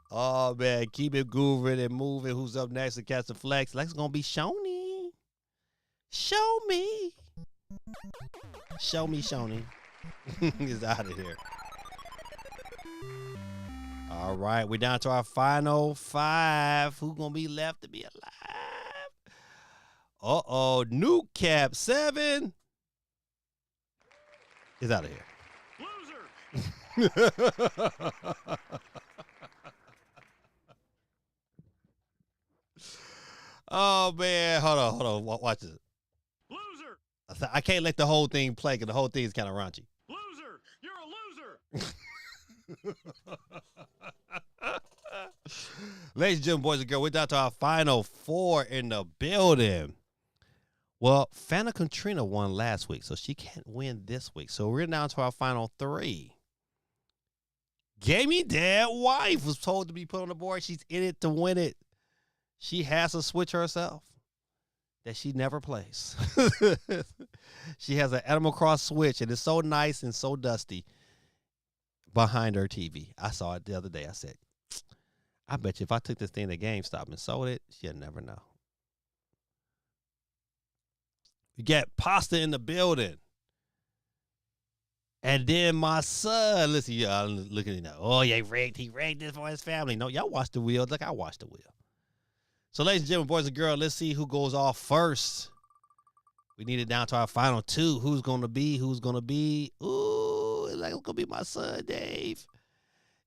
Oh, man, keep it grooving and moving. Who's up next to catch the flex? Like it's going to be Shoney. Show me. Show me, Shoney. Is out of here. All right, we're down to our final 5. Who's going to be left to be alive? Uh-oh, New Cap 7 is out of here. Oh man, hold on. Watch this.
Loser!
I can't let the whole thing play because the whole thing is kind of raunchy.
Loser! You're a loser!
Ladies and gentlemen, boys and girls, we're down to our final four in the building. Well, Fanta Katrina won last week, so she can't win this week. So we're down to our final three. Gaming Dad Wife was told to be put on the board. She's in it to win it. She has a switch herself that she never plays. She has an Animal Cross switch, and it's so nice and so dusty behind her TV. I saw it the other day. I said, I bet you if I took this thing to GameStop and sold it, she'll never know. You got Pasta in the building. And then my son, listen, y'all looking at it now. Oh, he rigged this for his family. No, y'all watch the wheel. Look, I watched the wheel. So, ladies and gentlemen, boys and girls, let's see who goes off first. We need it down to our final two. Who's going to be? Ooh, it's going to be my son, Dave.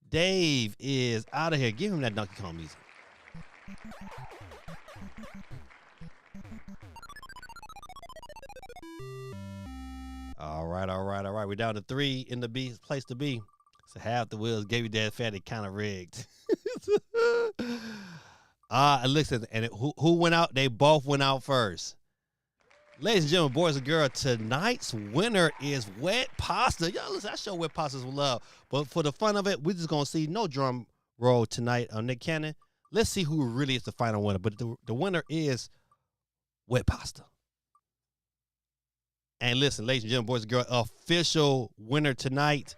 Dave is out of here. Give him that Donkey Kong music. All right. We're down to three in the place to be. So half the wheels gave you that fatty kind of rigged. Listen, and who went out? They both went out first. Ladies and gentlemen, boys and girls, tonight's winner is Wet Pasta. Y'all listen, I show Wet Pasta some love. But for the fun of it, we're just going to see no drum roll tonight on Nick Cannon. Let's see who really is the final winner. But the winner is Wet Pasta. And listen, ladies and gentlemen, boys and girls, official winner tonight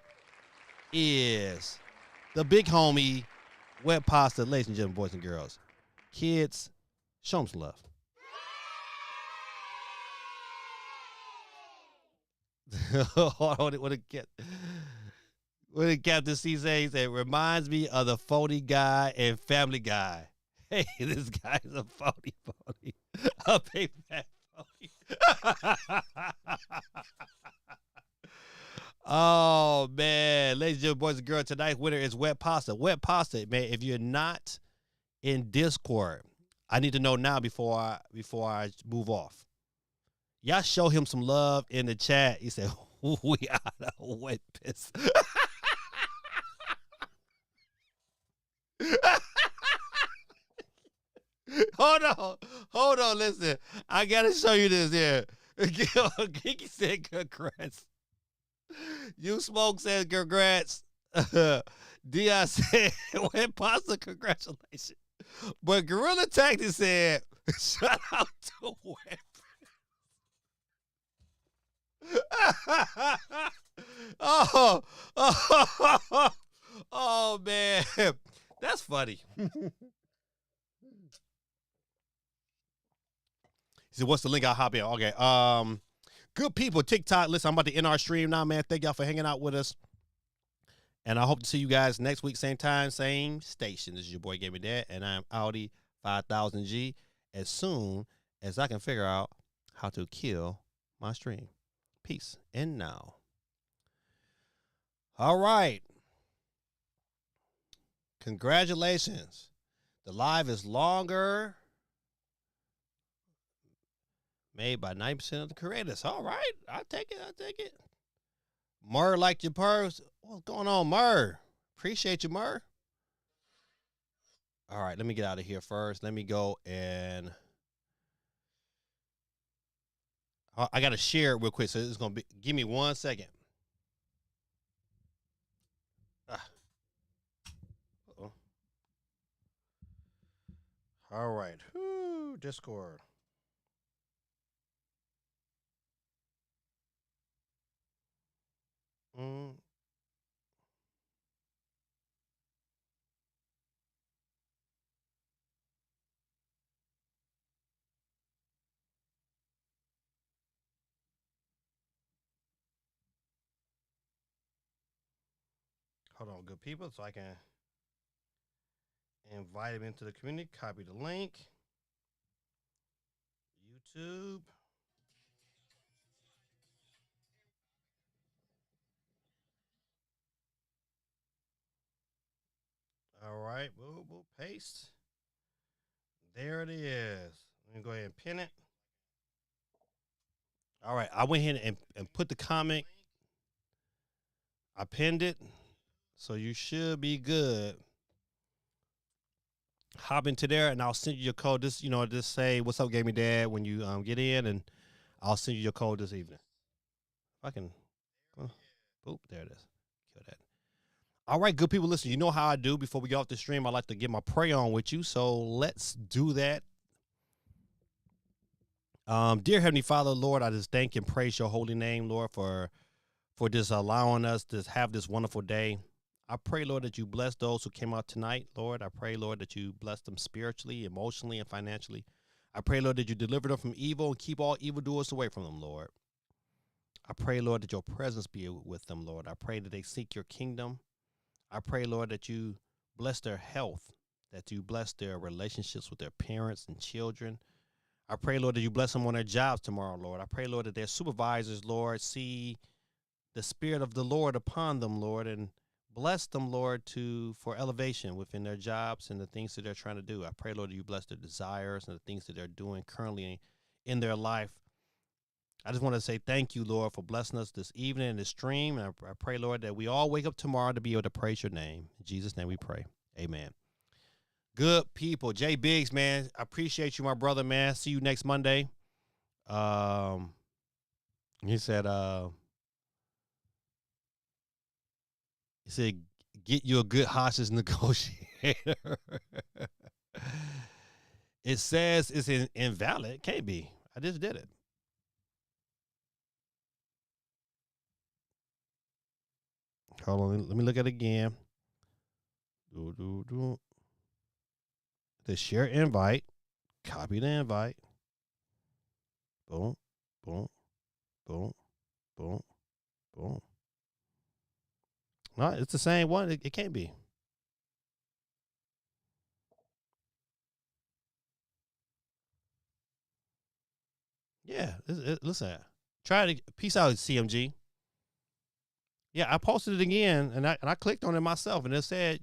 is the big homie, Wet Pasta. Ladies and gentlemen, boys and girls, kids, show them some love. What did Captain C say? He said, reminds me of the phony guy and Family Guy. Hey, this guy's a phony. A big fat phony. Oh, man. Ladies and gentlemen, boys and girls, tonight's winner is Wet Pasta. Wet Pasta, man, if you're not in Discord, I need to know now before I move off. Y'all show him some love in the chat. He said, we are the wet piss. Hold on, listen. I got to show you this here. Kiki said, congrats. You Smoke said, congrats. Dion said, Wet Pasta, congratulations. But Gorilla Tactics said, shout out to Wet. Oh man, that's funny. He said, "What's the link? I'll hop in." Okay. Good people, TikTok. Listen, I'm about to end our stream now, man. Thank y'all for hanging out with us, and I hope to see you guys next week, same time, same station. This is your boy Gaming Dad, and I'm Audi 5000G. As soon as I can figure out how to kill my stream. Peace. And now. All right. Congratulations. The live is longer. Made by 90% of the creators. All right. I'll take it. Murr liked your purse. What's going on, Murr? Appreciate you, Murr. All right. Let me get out of here first. Let me go and... I got to share it real quick, so it's going to be... Give me 1 second. Uh-oh. All right. Whoo, Discord. Hold on, good people, so I can invite him into the community. Copy the link. YouTube. All right, we'll paste. There it is. Let me go ahead and pin it. All right, I went ahead and put the comment. I pinned it, so you should be good. Hop into there, and I'll send you your code. Just say "What's up, Gaming Dad" when you get in, and I'll send you your code this evening. If I can, boop, there it is. Kill that. All right, good people. Listen, you know how I do. Before we get off the stream, I like to get my pray on with you. So let's do that. Dear Heavenly Father, Lord, I just thank and praise your holy name, Lord, for just allowing us to have this wonderful day. I pray, Lord, that you bless those who came out tonight, Lord. I pray, Lord, that you bless them spiritually, emotionally, and financially. I pray, Lord, that you deliver them from evil and keep all evildoers away from them, Lord. I pray, Lord, that your presence be with them, Lord. I pray that they seek your kingdom. I pray, Lord, that you bless their health, that you bless their relationships with their parents and children. I pray, Lord, that you bless them on their jobs tomorrow, Lord. I pray, Lord, that their supervisors, Lord, see the Spirit of the Lord upon them, Lord, and bless them, Lord, for elevation within their jobs and the things that they're trying to do. I pray, Lord, that you bless their desires and the things that they're doing currently in their life. I just want to say thank you, Lord, for blessing us this evening in this stream. And I pray, Lord, that we all wake up tomorrow to be able to praise your name. In Jesus' name we pray. Amen. Good people. Jay Biggs, man, I appreciate you, my brother, man. See you next Monday. He said, get you a good hostage negotiator. It says it's invalid. Can't be. I just did it. Hold on. Let me look at it again. The share invite. Copy the invite. Boom, boom, boom, boom, boom. No, it's the same one. It can't be. Yeah, listen. Try to peace out, CMG. Yeah, I posted it again, and I clicked on it myself, and it said,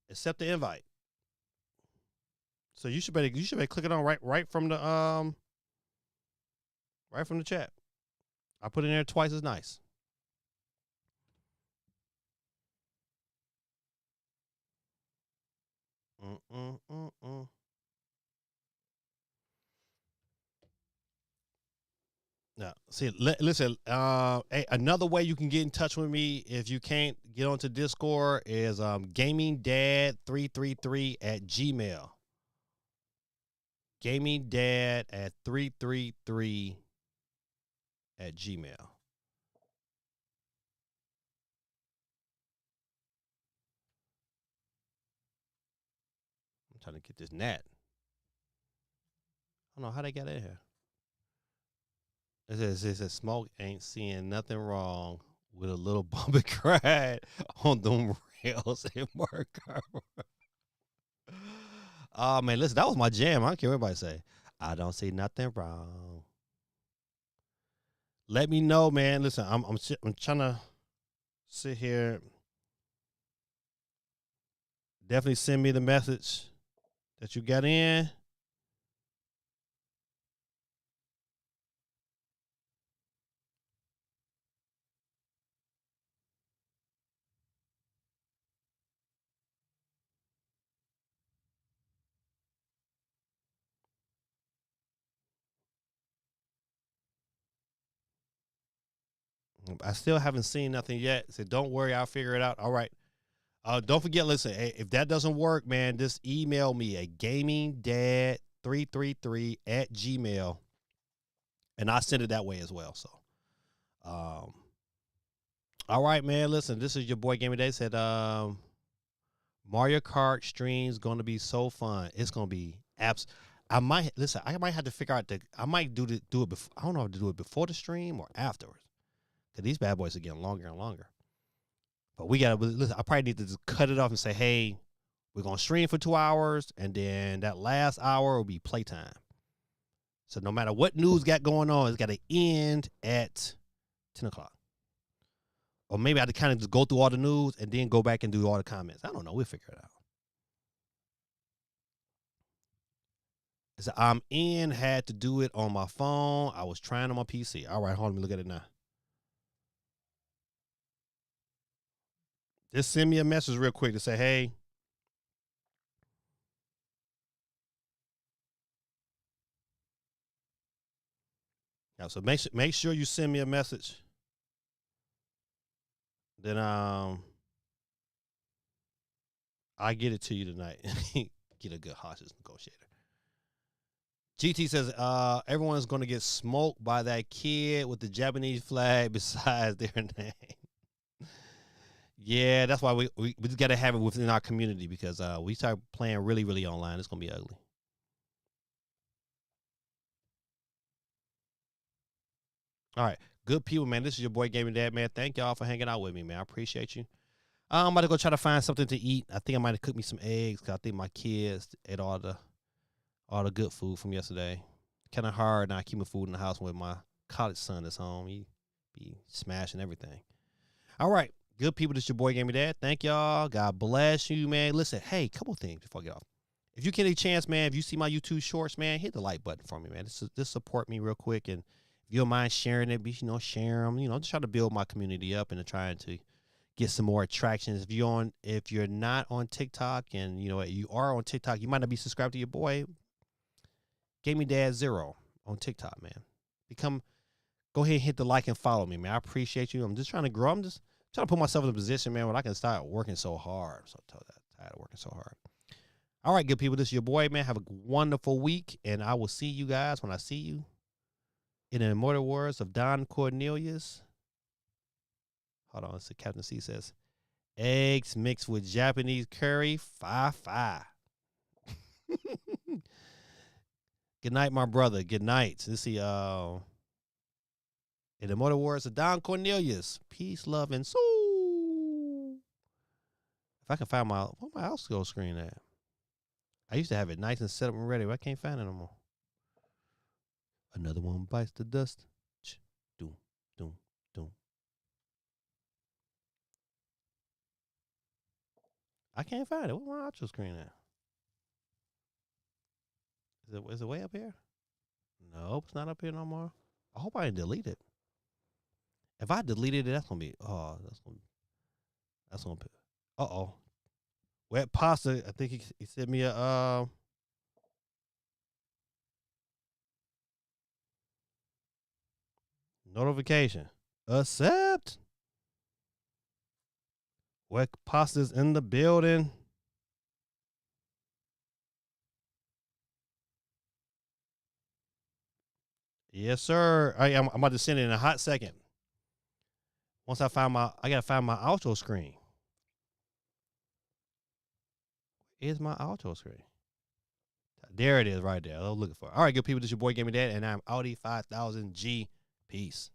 accept the invite. So you should better click it on right from the chat. I put it in there twice as nice. Now, see, listen. Another way you can get in touch with me if you can't get onto Discord is gamingdad333@gmail. Gamingdad333@gmail. I'm trying to get this net. I don't know how they got in here. It says Smoke ain't seeing nothing wrong with a little bump and cry on them rails in Mark Harbor. Oh man, listen, that was my jam. I don't care what everybody say. I don't see nothing wrong. Let me know, man. Listen, I'm trying to sit here. Definitely send me the message that you got in. I still haven't seen nothing yet. So don't worry, I'll figure it out. All right. Don't forget, listen, if that doesn't work, man, just email me at gamingdad333@gmail, and I'll send it that way as well. So, all right, man, listen, this is your boy Gaming Day. Said Mario Kart stream's going to be so fun. It's going to be I might have to figure out I might do it before. I don't know if to do it before the stream or afterwards, because these bad boys are getting longer and longer. But we got to listen. I probably need to just cut it off and say, hey, we're going to stream for 2 hours, and then that last hour will be playtime. So no matter what news got going on, it's got to end at 10 o'clock. Or maybe I had to kind of just go through all the news and then go back and do all the comments. I don't know. We'll figure it out. It said, I'm in, had to do it on my phone. I was trying on my PC. All right, hold on, let me look at it now. Just send me a message real quick to say, hey. Yeah, so make sure you send me a message. Then I get it to you tonight. Get a good hostage negotiator. GT says, everyone is going to get smoked by that kid with the Japanese flag besides their name. Yeah, that's why we just got to have it within our community because we start playing really, really online. It's going to be ugly. All right. Good people, man. This is your boy Gaming Dad, man. Thank y'all for hanging out with me, man. I appreciate you. I'm about to go try to find something to eat. I think I might have cooked me some eggs because I think my kids ate all the good food from yesterday. Kind of hard now keeping food in the house when my college son is home. He be smashing everything. All right. Good people, this is your boy Gaming Dad. Thank y'all. God bless you, man. Listen, hey, couple things before I get off. If you get a chance, man, if you see my YouTube shorts, man, hit the like button for me, man. Just support me real quick. And if you don't mind sharing it, share them. Just try to build my community up and trying to get some more attractions. If you're not on TikTok and you are on TikTok, you might not be subscribed to your boy. Gaming Dad 0 on TikTok, man. Go ahead and hit the like and follow me, man. I appreciate you. I'm just trying to grow. I'm just trying to put myself in a position, man, where I can start working so hard. I'm so tired of working so hard. All right, good people. This is your boy, man. Have a wonderful week, and I will see you guys when I see you. In the immortal words of Don Cornelius. Hold on. So Captain C says, eggs mixed with Japanese curry, 5-5. Good night, my brother. Good night. Let's see. In the immortal words of Don Cornelius, peace, love, and soul. If I can find where my house go screen at. I used to have it nice and set up and ready, but I can't find it no more. Another one bites the dust. Doom, doom, doom. I can't find it. Where's my outro screen at? Is it way up here? Nope, it's not up here no more. I hope I didn't delete it. If I deleted it, that's gonna be Wet pasta. I think he sent me a notification. Accept. Wet pasta's in the building. Yes, sir. I'm about to send it in a hot second. Once I gotta find my outro screen. Where's my outro screen? There it is right there. I was looking for it. All right, good people. This is your boy Gaming Dad, and I'm Audi 5000G. Peace.